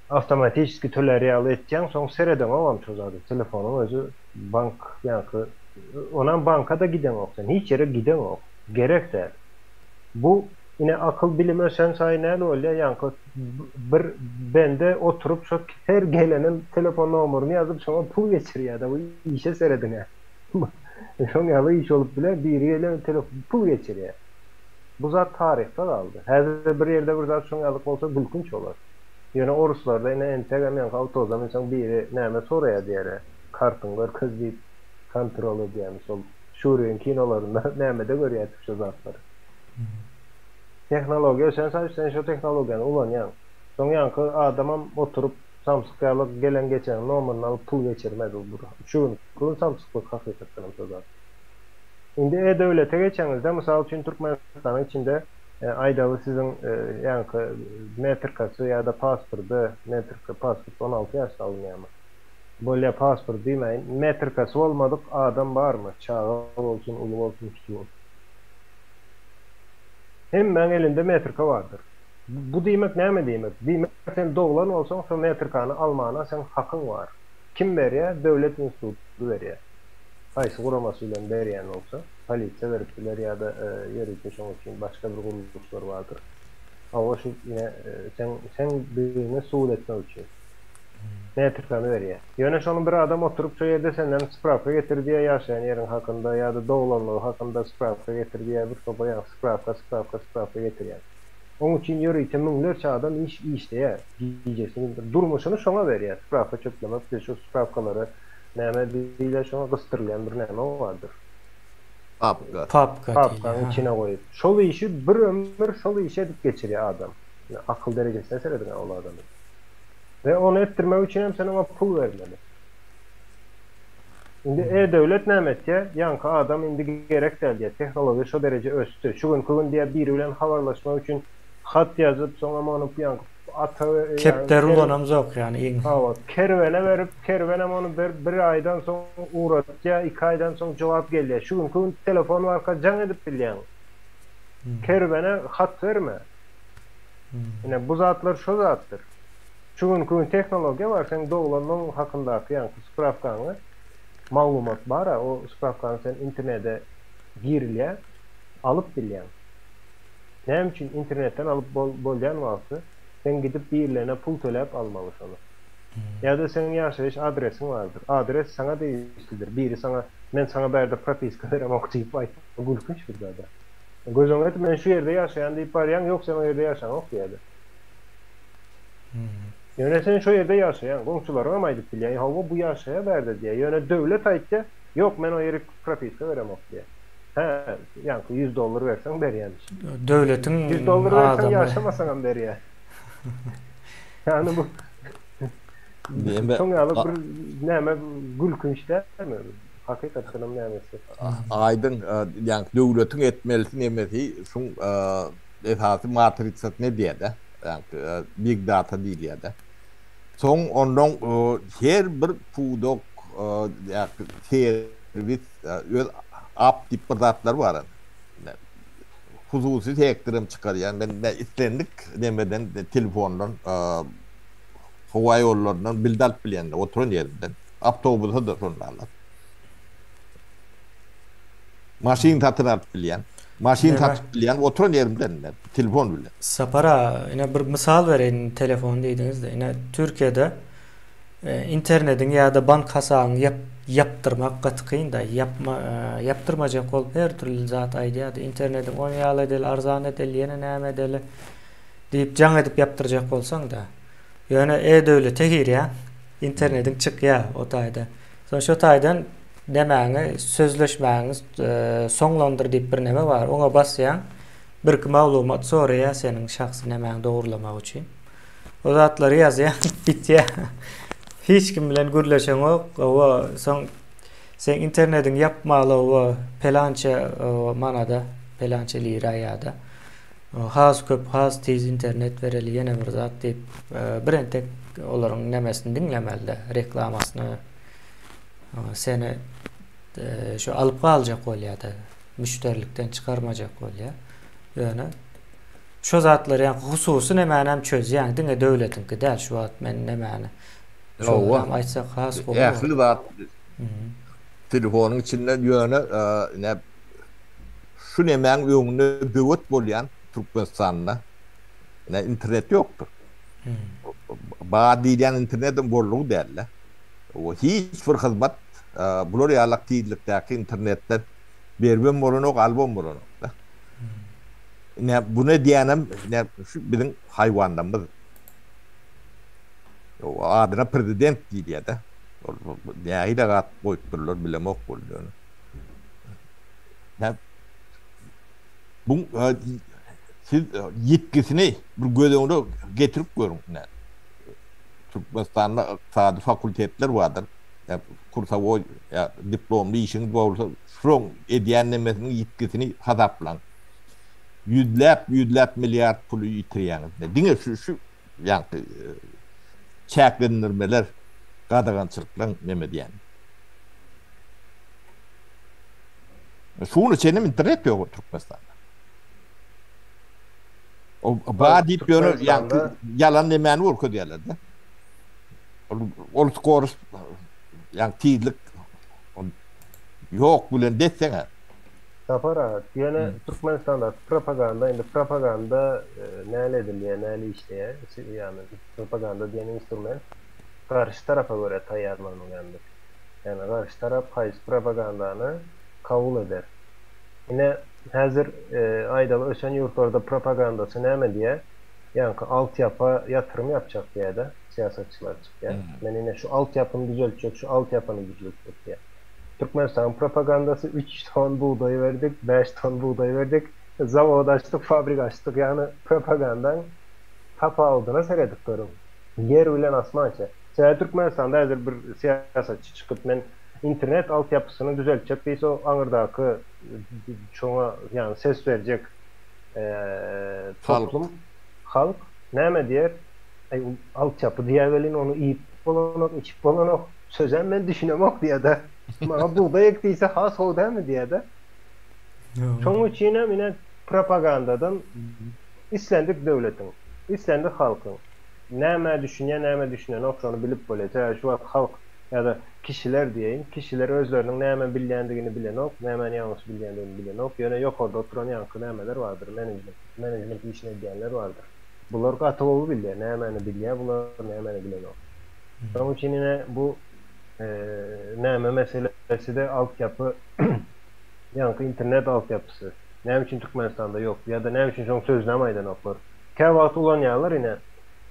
avtomatik toleriyalı edeceğim. Son sereden olam çozadı. Telefonum özü bank yankı ona bankada giden yok. Hiç yere giden yok. Gerek de. Bu yine akıl bilimi sen sayın öyle yankı bir bende oturup şu her gelenin telefon numarını yazıp sonra pul geçiriyor da bu işe seredin ya. Son yalı iş olup bile biriyle telefon pul geçiriyor. Bu zat tarihte kaldı. Her bir yerde bir zat son yalık olsa gülkünç olur. Yani o Ruslarda yine entegam yankı autozam insan biri neyme soraya diyere kartın var kız deyip kontrol ediyormuş ol. Şuriyen kinolarında neyme de görüyor şu zatları. Teknoloji, sen şu teknolojini ulanyan. Son yankı adamım oturup Samsung'yalık gelen geçen numarını alıp pul geçirmedi olur. Şu gün Samsung'lık hakikaten zaten. Şimdi E-Devlet'e geçenizde misal için Türkmenistan'ın içinde aydalı sizin yankı metrikası ya da pasportu, pasport 16 yaş alınıyor. Böyle pasport demeyin, metrikası olmadık adam var mı? Çağı olsun, ulu olsun, küçük olsun. Hemen elinde metrika vardır. Bu demek ne mi demek? Demek sen doğulan olsan şu metrikanı almana sen hakkın var. Kim veriyor? Devlet institutu veriyor. Kaysı kuramasıyla veriyen olsa, polise veriptiler ya da yürütmüş onun için başka bir kuruluşlar vardır. Ama şu yine sen birine suul etmek için metrikanı veriyor. Yani şunun bir adam oturup şu yerde senden spravka getir diye yaşayan yerin hakkında ya da doğulanlığı hakkında spravka getir diye bir sopa ya spravka getir yani. Onun için yürüyte minlerce adam iş diye diyeceksin. Durmuşunu şuna veriyor. Spravka çöplemek de şu spravkaları neme diyle şuna kıstırlayan bir neme vardır. Papkanın içine koyup. Şolu işi bir ömür şolu işe edip geçiriyor adam. Yani akıl derecesine seyredin o adamı. Ve onu ettirmek için hem sen ona pul vermeli. Şimdi E-Devlet neymetye, yankı adam indi gerek değil diye teknoloji şu derece östü. Şu gün diye biriyle havarlaşmak için hat yazıp sonra onu yankı atı... Kepter ulanamız yok yani. Kervene verip kervene onu bir aydan sonra uğratıyor, 2 aydan sonra cevap geliyor. Şu gün telefon var can edip biliyor. Kervene hat verme. Yani bu zatlar şu zattır. Şu gün teknoloji var, sen doğulanın hakkındaki yankı spravkanı malumat var ha, o spravkanı sen internete giriliye alıp biliyen. Ne için internetten alıp bolyan varsa sen gidip birilerine pul төлep almalısın onu. Ya da senin yaşayış adresin vardır. Adres sana değiştirir. Biri sana, ben sana berde propiska verem okuyup ayt. Gülkünç bir zada. Gözün et, ben şu yerde yaşayan deyip arayan, yok sen o yerde yaşayan ok diyedi. Yani sen şu yerde yaşayan, komşularına maydık biliyen, hava bu yaşaya verdi diye. Yani devlet aytya, Yok men o yeri propiska veremok diye. He, yani $100 versen berýärmiş. Döwletin $100 versen adamy yaşamasan berýär. Yani bu Deme çok ýaly bir näme gülkünç dälmi? Hakykatdan nämesi. aydın yani döwletiň etmelisi nemesi şun esasy matrisat ne diýär yani big data diýär. Soň ondan her bir pudok servis öz app tip zatlar var. Hususy sektorum çykarýan ben istendik demeden telefondan hava yollarından bildap bilen oturan yerinden avtobusa da sonralar. Maşin tatyrat bilen, maşin tatyp bilen oturan yerimden telefon bilen. Sapara ine bir misal bereyin telefon diýdiňiz de ine Türkiýede internetin ýa-da bank hasabyny yaptırmak gatykyn da yaptırmajak bolup her türlü zat aýdýar. İnternetin on ýaly edel, arzan edel, ýene näme edel diýip jaň edip yaptyrjak bolsaň da ýöne e-döwlete girýär. İnternetin çykýar o taýda. Soň şu taýdan demäňi sözleşmäňiz soňlandyr diýip bir näme bar. Oňa basýaň, bir maglumat soraýar seniň şahsy nämäňi dogurlamak üçin. O zatlary ýazýar, bitýär. Hiç kim bilen gürleşen ok. O soň sen internetin yapmaly o pelança manada, pelança lira ýa-da has köp, has tez internet bereli ýene bir zat diýip birentek olaryň nämesini dinlemelde, reklamasyny seni şu alyp galjak bolýar-da, müşterilikden çykarmajak bolýar. Ýöne şu zatlar ýa hususy nämänem çözýär, diňe döwletinki däl şu wagt men nämäni. Şoňa aýtsak has bolýar. Ähli zat telefonyň içinde ýöne ne şu nämäň öňünde döwlet bolýan Türkmenistanda ne internet ýokdur. Badiýan internetin bollugy däl. O hiç bir hyzmat bular ýalak tiýdlikdäki internetden berben bolanok, album bolanok da. Ne buna diýenem ne şu biziň haýwanlarymyz. O adyna prezident diýýär da. Nähile gat goýupdyrlar bilemok bolýar. Ne bu siz yetkisini bir gözeňde getirip görüň. Türkmenistan'da iqtisadi fakultetler vardır. Ya kursa o ya diplomlu işiniz bolsa şoň edýän nemesiniň yetkisini hasaplan. Yüzläp milyar pul ýitirýäňiz. Diňe şu ýa-ni çäklendirmeler, gadagançylyklar neme diýen. Şunu çenem internet ýok Türkmenistanda. O badi ýöne ýa-ni yalan nemeni urku diýerler de. Ol skor ýa-ni tiýdik ýok bilen desseňe. Sapara, ýene Türkmenistanda propaganda näle edilýär, näle işleýär. Ýani propaganda diýen instrument karşı tarafa göre taýýarlanýandyr. Yani karşı taraf haýsy propagandany kabul eder. Yine häzir aýdaly ösen ýurtlarda propagandasy näme diýär? Yani altyapı yatırım yapacak diye de siyasetçiler çıkıyor. Ben yine şu altyapını düzeltecek, şu altyapını düzeltecek diye. Türkmenistan propagandası 3 ton buğdayı verdik, 5 ton buğdayı verdik, zavod açtık, fabrik açtık. Yani propagandan tapa olduğuna seyrediklerim. Yer bilen asmanca. Türkmenistan'da hazır bir siyasetçi çıkıp ben internet altyapısını düzeltecek deyse o anırdaki çoğuna yani ses verecek toplum, halk näme diýer? Altyapı diýervelin onu iyip bolanok, içip bolanok, sözen ben düşünemok diýär de. Maňa buğday ekdiýse has o dämi diýär de. Şoň üçin hem propagandadan islendik döwletiň, islendik halkyň. Näme düşünýän okşany bilip bolýar. Şu wagt halk ýa-da kişiler diýeň, kişiler özleriniň näme bilýändigini bilenok, näme ýalňyş bilýändigini bilenok, ýöne ýokarda oturan ýanky nämeler bardyr, menejment işine diýenler bardyr. Bular gatywy bilýär, nämeni bilýär, bular nämeni bilenok. Şoň üçin bu näme meselesi de altyapı ýanky internet altyapysy. Näme üçin Türkmenistanda ýok ýa-da näme üçin şoň sözlemäýden oklar. Käwagt ulan ýalar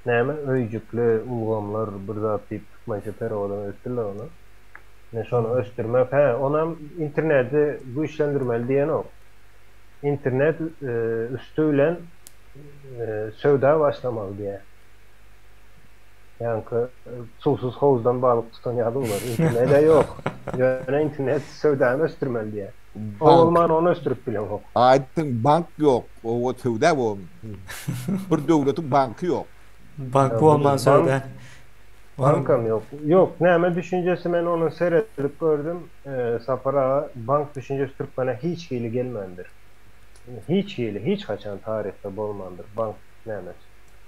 näme öýjükli ulgamlar bir zat diýip tutmaýça perowadan ötdüler onu. Ne şonu östürmek, ona interneti güçlendirmeli diyen o. İnternet üstüyle sövda başlamalı diye. Yani susuz havuzdan balık tutan yadı olur. İnternette yok. Yani internet sövdanı östürmeli diye. O Bank, olman onu östürüp bilen yok. aydın bank yok. O tövde o. Bir devletin bankı yok. Bank Ya bu olman söyle. Bankam yok. Yok. Näme düşüncesi men onu seyredip gördüm. Sapara bank düşüncesi Türkmen'e hiç hili gelmendir. Hiç hili, hiç kaçan tarihte bolmandır. Bank näme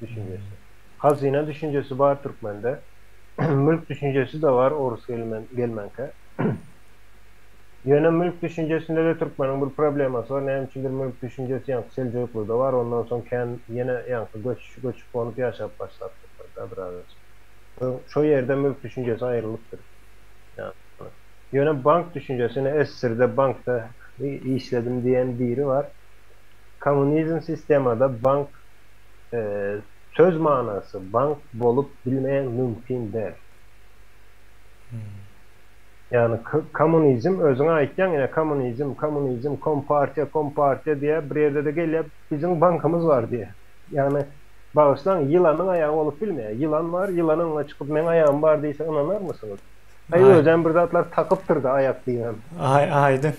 düşüncesi. Hazine düşüncesi var Türkmen'de. Mülk düşüncesi de var orus gelmenke. Yöne mülk düşüncesinde de Türkmen'in bir probleması var. Näme üçindir mülk düşüncesi yankı Selçuklu'da var. Ondan sonra yine yankı göçüp onu yaşap başlattı. Şu yerde mülk düşüncesi ayrılıktır. Yani, yöne bank düşüncesini Esir'de bankta işledim diyen biri var. Komünizm sistemada bank söz manası bank bolup bilmeyen mümkün değil. Yani komünizm özüne aitken yine komünizm, kompartiya diye bir yerde de geliyor bizim bankamız var diye. Yani bağışlan yılanın ayağı olup bilmeye. Yılan var, yılanınla çıkıp men ayağım var deyse inanır mısınız? Ay özen bir zatlar takıptır da ayak diyen. Aydın.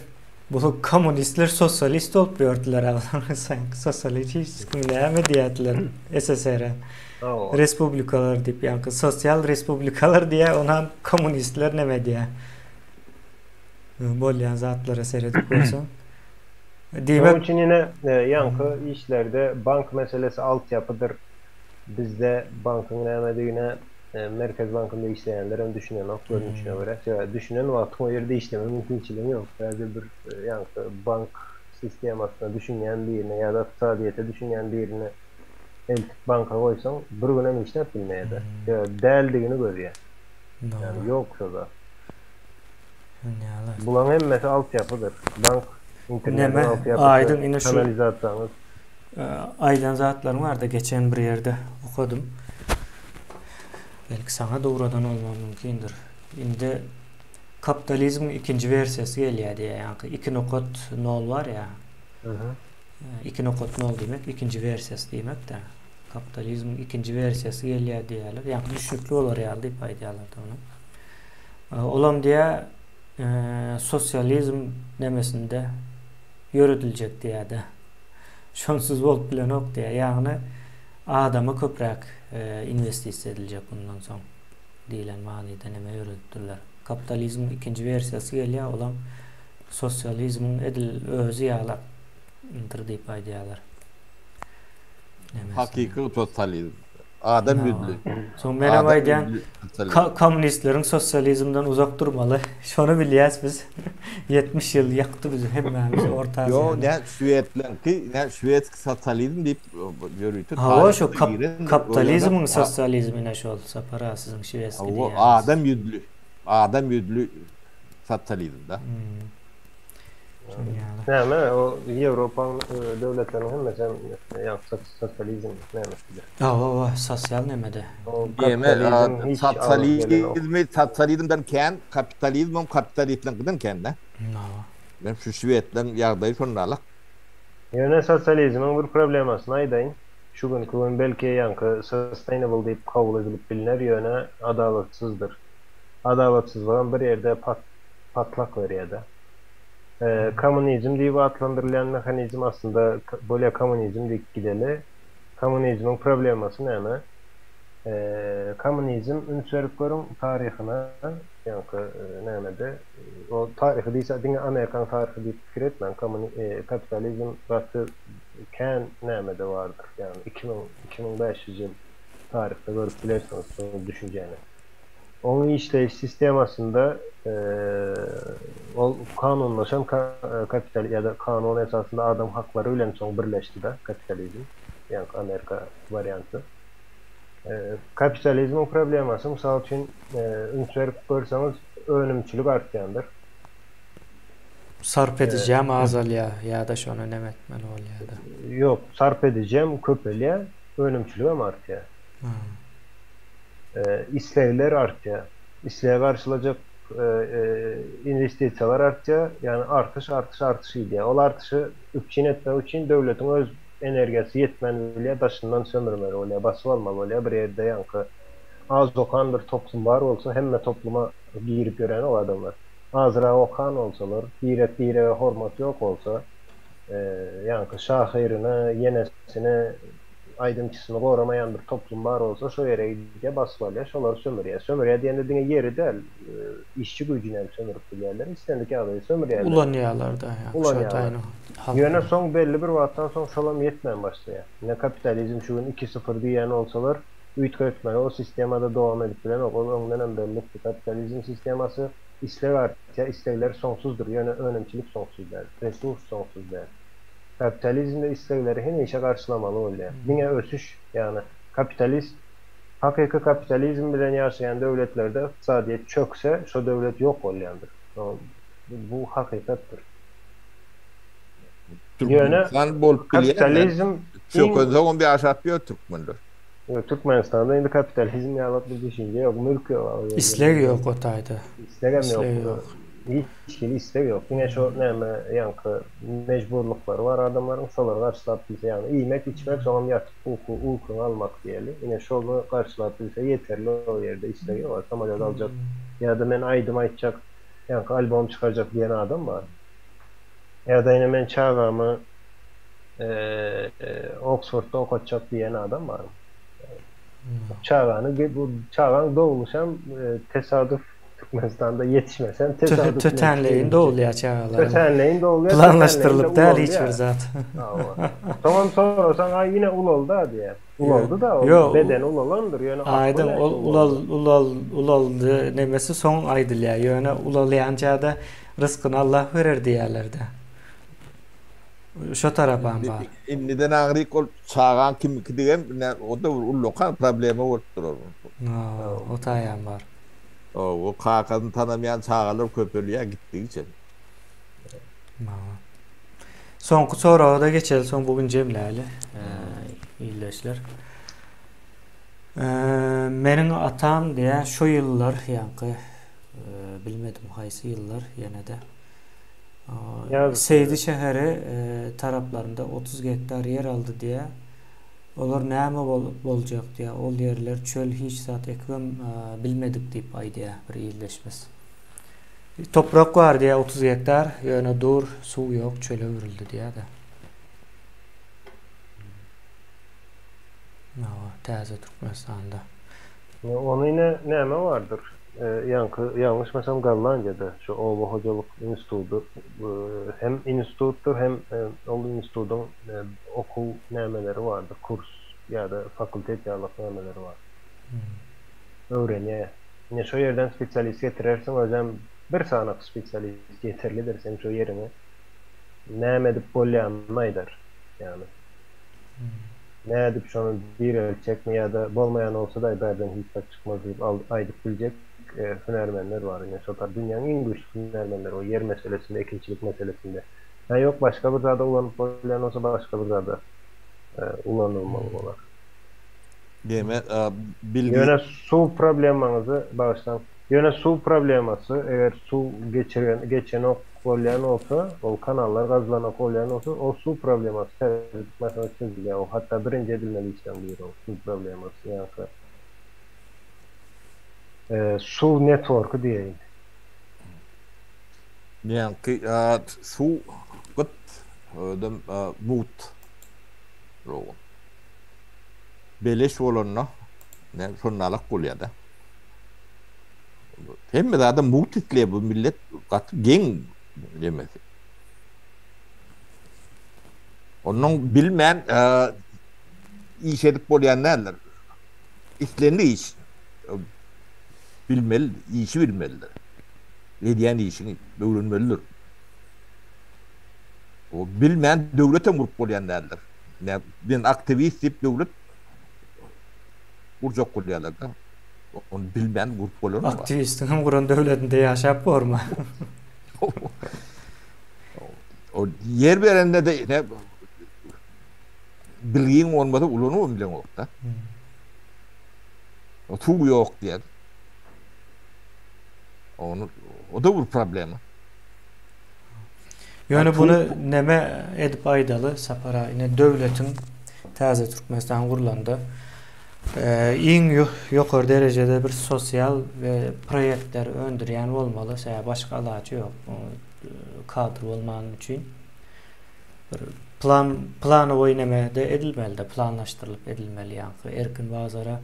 Bu komünistler sosyalist olup gördüler abi. Sanki sosyalist hiç kimleme diyetler SSR. Respublikalar deyip yankı sosyal respublikalar diye ona komünistler ne diye. Bolyan zatlara seyredip görsen. Onun için yine yankı işlerde bank meselesi altyapıdır. Bizde bankın neyine Merkez Bankı'nda işleyenlerin düşünen o görünüşüne göre. Düşünen o o yerde işleme mümkünçiliği yok. Sadece bir yankı bank sistem aslında düşünen birine ya da iqtisadiyete düşünen birine banka koysan bir güne işlep bilmeye de. Değerliğini görüyor. Yani yoksa da. Bulan hemmesi altyapıdır. Bank internetin altyapısı analizatsanız. Aylan zatlarım var da geçen bir yerde okudum. Belki sana doğrudan olmam mümkündür. Şimdi kapitalizmin ikinci versiyası geliyor diye yani 2.0 var ya. 2.0 demek ikinci versiyası demek de. Kapitalizmin ikinci versiyası geliyor diyorlar. Yani düşüklü olur herhalde ipaydiyorlar da onu. Olam diye sosyalizm demesinde yürütülecek diye de. Şonsuz volt bilen ok diye yani adama köprek investisiya edilecek bundan sonra deyilen mani deneme yürüttüler. Kapitalizmin ikinci versiyası geliyor olan sosyalizmin özü yağlar deyip aydiyalar. Hakiki sosyalizm. Adam yüzlü. Son benim aydiyan komünistlerin sosyalizmden uzak durmalı. Şunu biliyoruz biz. 70 yıl yaktı bizi hepimiz orta Asya'da. Yo ne Şuvetlenki ne Şuvet sosyalizm deyip yürütü. Ha şu kapitalizmin sosyalizmine şu olsa parasızın Şuvetski diye. O adam yüzlü. Adam yüzlü sosyalizmde. Yani o Avrupa devletlerinin hem mesela sosyalizm neymiş? Sosyal nemede. Sosyalizmden ken kapitalizmden ken de. Ben şu Şuvetlen yağdayı sonralık. Yani sosyalizmin bir problemi aslında aydayın. Şu gün belki yankı sustainable deyip kabul edilip bilinir yöne adalatsızdır. Adalatsızlığın bir yerde patlak veriyor da. Komünizm diye adlandırılan mekanizm aslında böyle komünizm deyip gideli. Komünizmin probleması ne? Komünizm ünsörüklerin tarihine yankı nemede o tarihi değilse dinle Amerikan tarihi deyip fikir etmen kapitalizm batı ken nemede vardır. Yani 2500 yıl tarihte görüp bilirsiniz bunu düşüneceğini. Onun işleyiş sistem aslında o kanunlaşan kapital ya da kanun esasında adam hakları ile son birleşti de kapitalizm. Yani Amerika varyantı. Kapitalizmin probleması misal için ünsörüp görsanız önümçülük artyandır. Sarp edeceğim azal ya da şunu ne etmeli ol ya da. Yok, sarp edeceğim köpeliğe önümçülüğüm artıyor. İstekler artıyor. İsteğe karşılacak investisiyalar artca, yani artış idi. Ol artışı üçün etmek için devletin öz energiyası yetmeli, daşından sömürmeli olaya, basıp almalı olaya bir yerde yankı. Az okan bir toplum var olsa hemme topluma girip gören o adamlar. Azra okan olsalar, bire hormat yok olsa, yankı şahirine, yenesine, aydınçısını koramayan bir toplum var olsa şu yere gidiyor basvalya, şoları sömürüye. Sömürüye diyen dediğine yeri değil, işçi gücüne sömürüp bilirler. İstendik adayı sömürüye. Ulanyalarda ya. Ulanyalar. Yöne son belli bir vaattan son şolam yetmeyen başlaya. Ne kapitalizm şu gün 2-0 diyen olsalar, ütkötmeli o sistemada devam edip bilen ondan belli kapitalizm sisteması istek artıya, istekler sonsuzdur. Yani önemçilik sonsuz der, resurs sonsuz der. Kapitalizmde istekleri her işe karşılamalı oluyor. Yine ösüş yani kapitalist hakiki kapitalizm bilen yaşayan devletlerde iqtisadiyyat çökse şu devlet yok oluyandır. Bu hakikattir. Türkmenistan bolup kapitalizm çökönse bir aşat bir Türkmenler. Türkmenistan'da indi kapitalizm yalat bir düşünce yok. Mülk yok. İstek yok o tayda. İstek yok. Hiç istek yok. Yine şu neme yankı mecburlukları var adamların şoları karşılattıysa yani yemek içmek sonra yatıp uyku almak diyelim. Yine şolu karşılattıysa yeterli o yerde isteği var. Samolyat alacak ya da ben aydım aytacak yankı albüm çıkaracak diyen adam var. Ya da yine ben çağımı Oxford'da okutacak diyen adam var. Çağan doğuluşan tesadüf Türkmenistan'da yetişmesen tesadüf. Tötenleyin doğuluyor çağalar. Tötenleyin doğuluyor. Planlaştırılıp da hiçbir zat. Tamam sorarsan ay yine ul oldu diye. Ul oldu da beden ul olandır. Yani aydın ulal nemesi son aydır ya. Yani ulalayanca da rızkını Allah verir diyerlerde. Şu tarapan var. Neden ağrıyık ol çağan kim diyem o da lokal problemi oluşturur. O tayan var. O kakadın tanımayan çağalar köpürlüğe gittiği için. Sonra da geçelim. Son bugün Cemlali. İyileşler. Menin atam diye şu yıllar yankı bilmedim haysi yıllar yine de Seydi şehri taraflarında 30 hektar yer aldı diye olur näme bolacak diye ol yerler çöl hiç zat ekvem bilmedik deyip aydiya bir iyileşmez. Toprak var diye 30 hektar yani dur su yok çöle vuruldu diye de. Taze Türkmenistan'da. Onun yine näme vardır. Yanlış mesela Gallanca'da şu Ova Hocalık İnstitütü hem institüttür hem o institütün okul nämeleri vardır. Kurs ya da fakültet yağlık nämeleri var. Öğreniye. Yine şu yerden spesyalist getirirsen özem bir sanak spesyalist yeterlidir sen şu yerine. Näme edip bolyanmaydır yani. Ne edip şunu bir ölçek mi ya da bolmayan olsa da iberden hiç çıkmaz deyip aydıp bilecek hünermenler var. Yani sotar dünyanın en güçlü hünermenleri o yer meselesinde, ekinçilik meselesinde. Yani yok başka bir dağda ulanıp bolyan olsa başka bir dağda ulanılmalı olarak. Deme bilgi. Yöne su probleminizi bağıştan. Yöne su probleması eğer su geçen o kolyan olsa, o kanallar gazlanan kolyan olsa, o su probleması mesela çözülüyor. O hatta birinci edilmeli işlem bir o su probleması yani. Su network'u diyeyim. Yani ki su gıt ödüm mut roğun. Beleş olanına ne sonralık oluyor da. Hem de adam mut itle bu millet katı gen demesi. Onun bilmeyen iş edip bolyanlarlar. İşlerini iş bilmeli, işi bilmeliler. Ne diyen işini öğrenmelidir. O bilmeyen devlete vurup bolyanlarlar. Ne ben aktivist deyip devlet urcak oluyorlar da. Onu bilmeyen vurup bolur mu? Aktivistin hem kuran devletinde yaşap var mı? O yer verende de ne bilgin olmadı ulunu mu bilen yok da. O tuğ yok diye. O da bir problemi. Yani bunu neme edip aydalı sapara yine devletin taze Türkmenistan kurulanda en yukarı derecede bir sosyal ve projeler öndüren olmalı. Başka alacı yok. Kadro olmanın için bir planı oynamada edilmeli, planlaştırılıp edilmeli yani. Erkin bazıları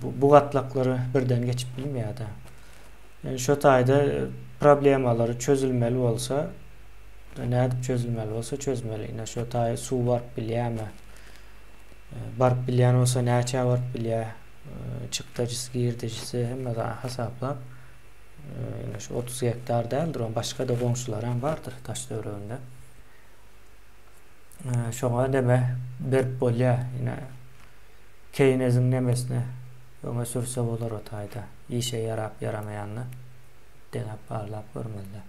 bu gatlakları birden geçip bilmiyor da. Yani şu tayda problemaları çözülmeli olsa, ne edip çözülmeli olsa çözmeli. Yine şu tayda su var biliyeme. Barp bilyen olsa näçe barp bilye, çıktıcısı, girdicisi hemme de hesaplap. Yine şu 30 hektar değildir, başka da komşular hem vardır Taşdöwre'nde. Şoňa deme berp bolýa, yine keýnezin nemesine öňe sürse bolar o taýda. İşe yarap yaramayanny denep barlap görmeli.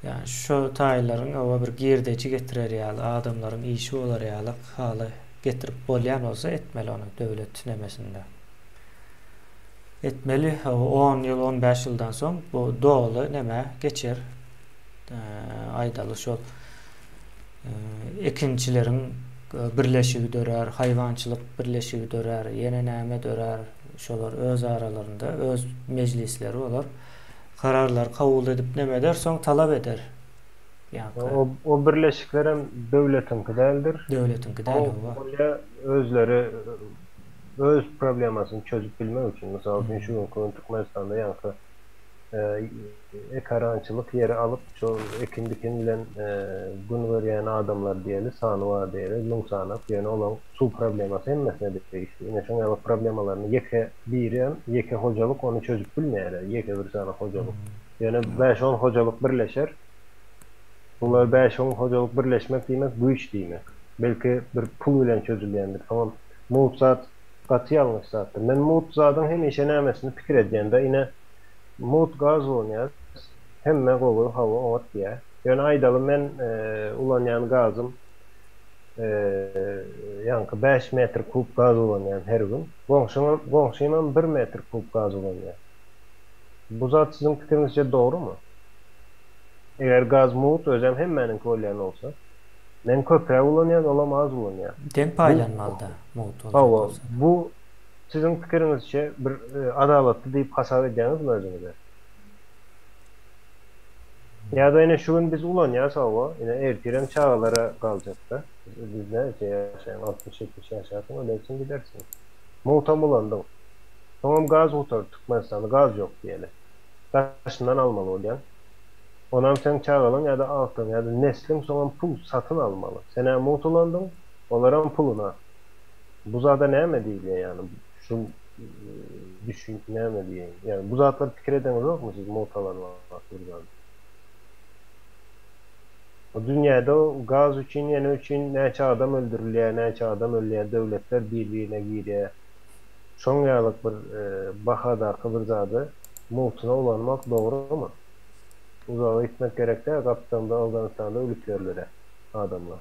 Yani şu taýlaryň owa bir girdici getirer ýaly, adamlaryň işi olar ýaly haly getirip bolýan olsa etmeli onu döwlet nemesinde. Etmeli 10 ýyl 15 ýyldan soň bu doly neme geçer. Aydaly şol ekinçileriň birleşigi dörer, hayvançylyk birleşigi dörer, ýene näme dörer, şolar öz aralarında öz meclisleri olar. Kararlar kabul edip neme der, soň talap eder. Yani o birleşikler hem devletinki däldir. Devletinki däl o. Özleri öz problemasyny çözüp bilmek için, mesela şu gün Türkmenistan'da yankı ekarançılık yeri alıp şu ekin dikin bilen gün berýän adamlar diýeli, sany var diýeli, lung sanap ýöne olan su problemasy hemmesine değişdi. Ýene şoňa problemalaryny ýeke birem, ýeke hojalyk onu çözüp bilmeýär, ýeke bir sana hojalyk. Ýöne 5-10 hojalyk birleşer. Bunlar 5-10 hojalyk birleşmek diýmek bu iş diýmek. Belki bir pul bilen çözülýändir. Tamam. Mutzat gaty ýalňyş zatdyr. Men mutzadyň hemişe nämesini pikir edýände ine mut gaz bolýar. Hemme gowy hawa ot diýär. Ýöne aydaly men ulanýan gazym ýanky 5 metr kub gaz ulanýan her gün. Goňşymam 1 metr kub gaz ulanýar. Bu zat sizin pikirinizce doğrumu? Eğer gaz mut özem hemmenin bolýan olsa, men köpüre ulanýan olam az ulanýar. Dem paýlanmalyda mut olsa. Bu sizin pikirinizce bir adalatly diýip hasap edýäňizmi özüňize? Ya da yine şu gün biz ulanýas hawa, yine ertirem çağalara galjak-da. Biz näçe ýaşaýan 60-70 ýaşaýan ölersin gidersin. Mutam ulandyň. Tamam gaz otar Türkmenistanda gaz yok diýeli. Taşyndan almaly bolýan. Onam sen çağalan ya da altın ya da neslin soňa pul satın almalı. Sen hem mutulandyň, olaram puluna. Bu zada näme diýilýär yani? Şu düşün näme diýen. Yani bu zatlar pikir edeňiz ýokmy siz mutalanmak durýan? O dünýäde gaz üçin, ýene üçin näçe adam öldürilýär, näçe adam ölýär, döwletler birliğine girýär. Şoňalyk bir bahada bir zady mutuna ulanmak dogrymy? Uzağa gitmek gerekli, Kaptan'da, Afganistan'da ölüp yerlere adamlar.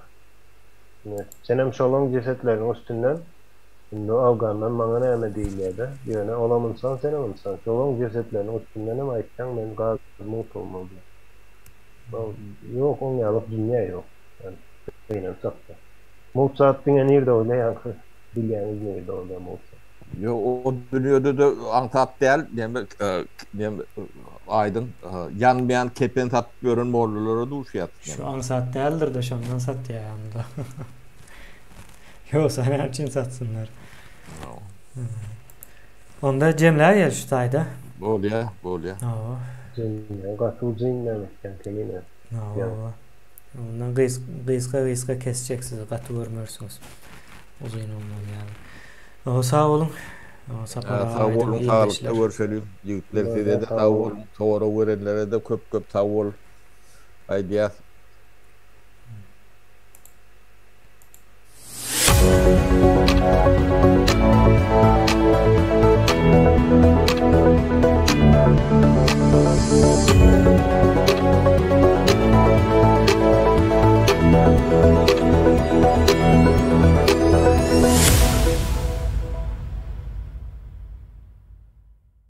Senem şolong cesetlerin üstünden, şimdi Afgan'dan bana näme diýilýär-de, ýöne olamynsan, senem insan. Şolong cesetlerin üstünden hem aýtsaň, men gaz mut olmaly. Yok, oňalyk dünýä yok. Yani, beýnen sakda. Mut zat diňe nirde oýnaýan, bilýäňiz nirde oýnaýan mut. Yo, o dünýede de aňsat däl, aydın yanmayan kepen satıp görün morlulara duşýat. Şu aňsat däldir de şondan satýar ýanda. Yo, sana için satsınlar. Onda jemläýär şu taýda. Bolýa. Jemläýär, gatyjyň näme kelime. Ondan gysga keseceksiniz, gatı görmürsünüz. Uzun olmalı yani. Sağ olun. Sağ olun, sağlıkla görüşelim. Yiğitler size de sağ olun. Sonra verenlere de köp sağ olun. Haydi